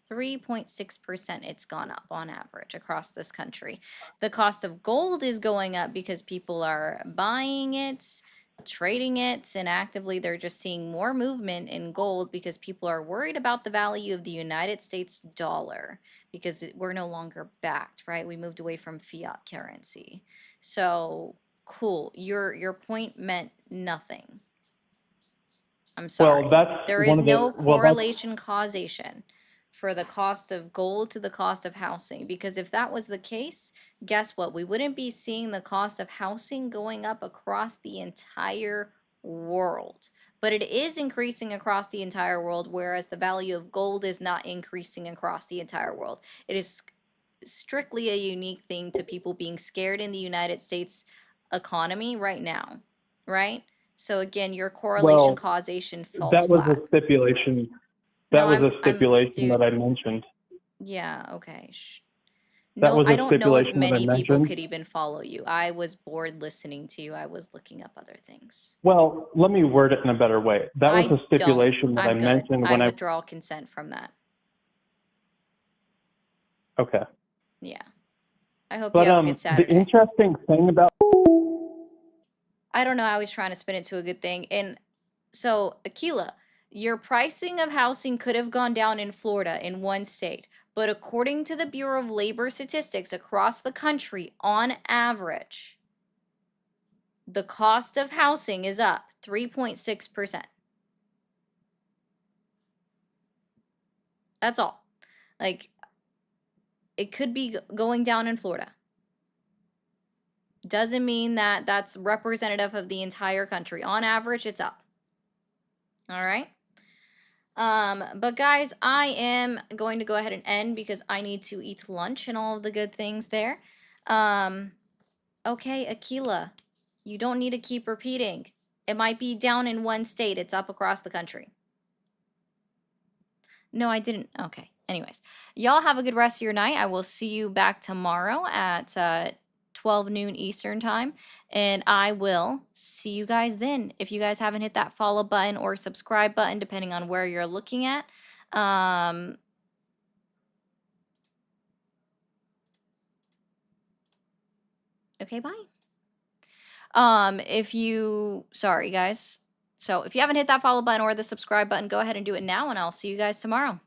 3.6% it's gone up on average across this country. The cost of gold is going up because people are buying it, trading it, and actively they're just seeing more movement in gold because people are worried about the value of the United States dollar because we're no longer backed, right? We moved away from fiat currency. So, cool. Your point meant nothing. I'm sorry. well, that's There one is of no the well, that's correlation causation for the cost of gold to the cost of housing. Because if that was the case, guess what? We wouldn't be seeing the cost of housing going up across the entire world. But it is increasing across the entire world, whereas the value of gold is not increasing across the entire world. It is strictly a unique thing to people being scared in the United States economy right now, right? So again, your correlation well, causation falls that was flat. a stipulation. No, That was a stipulation dude, that I mentioned. yeah, okay. That No, was I a don't know if stipulation that I many people mentioned. could even follow you. I was bored listening to you. I was looking up other things. Well, let me word it in a better way. That was I a don't. stipulation that I I'm good. mentioned I when I. withdraw consent from that. Okay. Yeah. I hope you But have a good the Saturday. interesting thing about I don't know. I was trying to spin it to a good thing. And so, Aquila, your pricing of housing could have gone down in Florida in one state. But according to the Bureau of Labor Statistics across the country, on average, the cost of housing is up 3.6%. That's all. Like, it could be going down in Florida. Doesn't mean that that's representative of the entire country. On average, it's up. All right. But guys, I am going to go ahead and end because I need to eat lunch and all of the good things there. Okay, Aquila, you don't need to keep repeating. It might be down in one state. It's up across the country. No, I didn't. Okay. Anyways, y'all have a good rest of your night. I will see you back tomorrow at 12 noon Eastern time. And I will see you guys then. If you guys haven't hit that follow button or subscribe button, depending on where you're looking at. Okay, bye. Sorry guys. So if you haven't hit that follow button or the subscribe button, go ahead and do it now, and I'll see you guys tomorrow.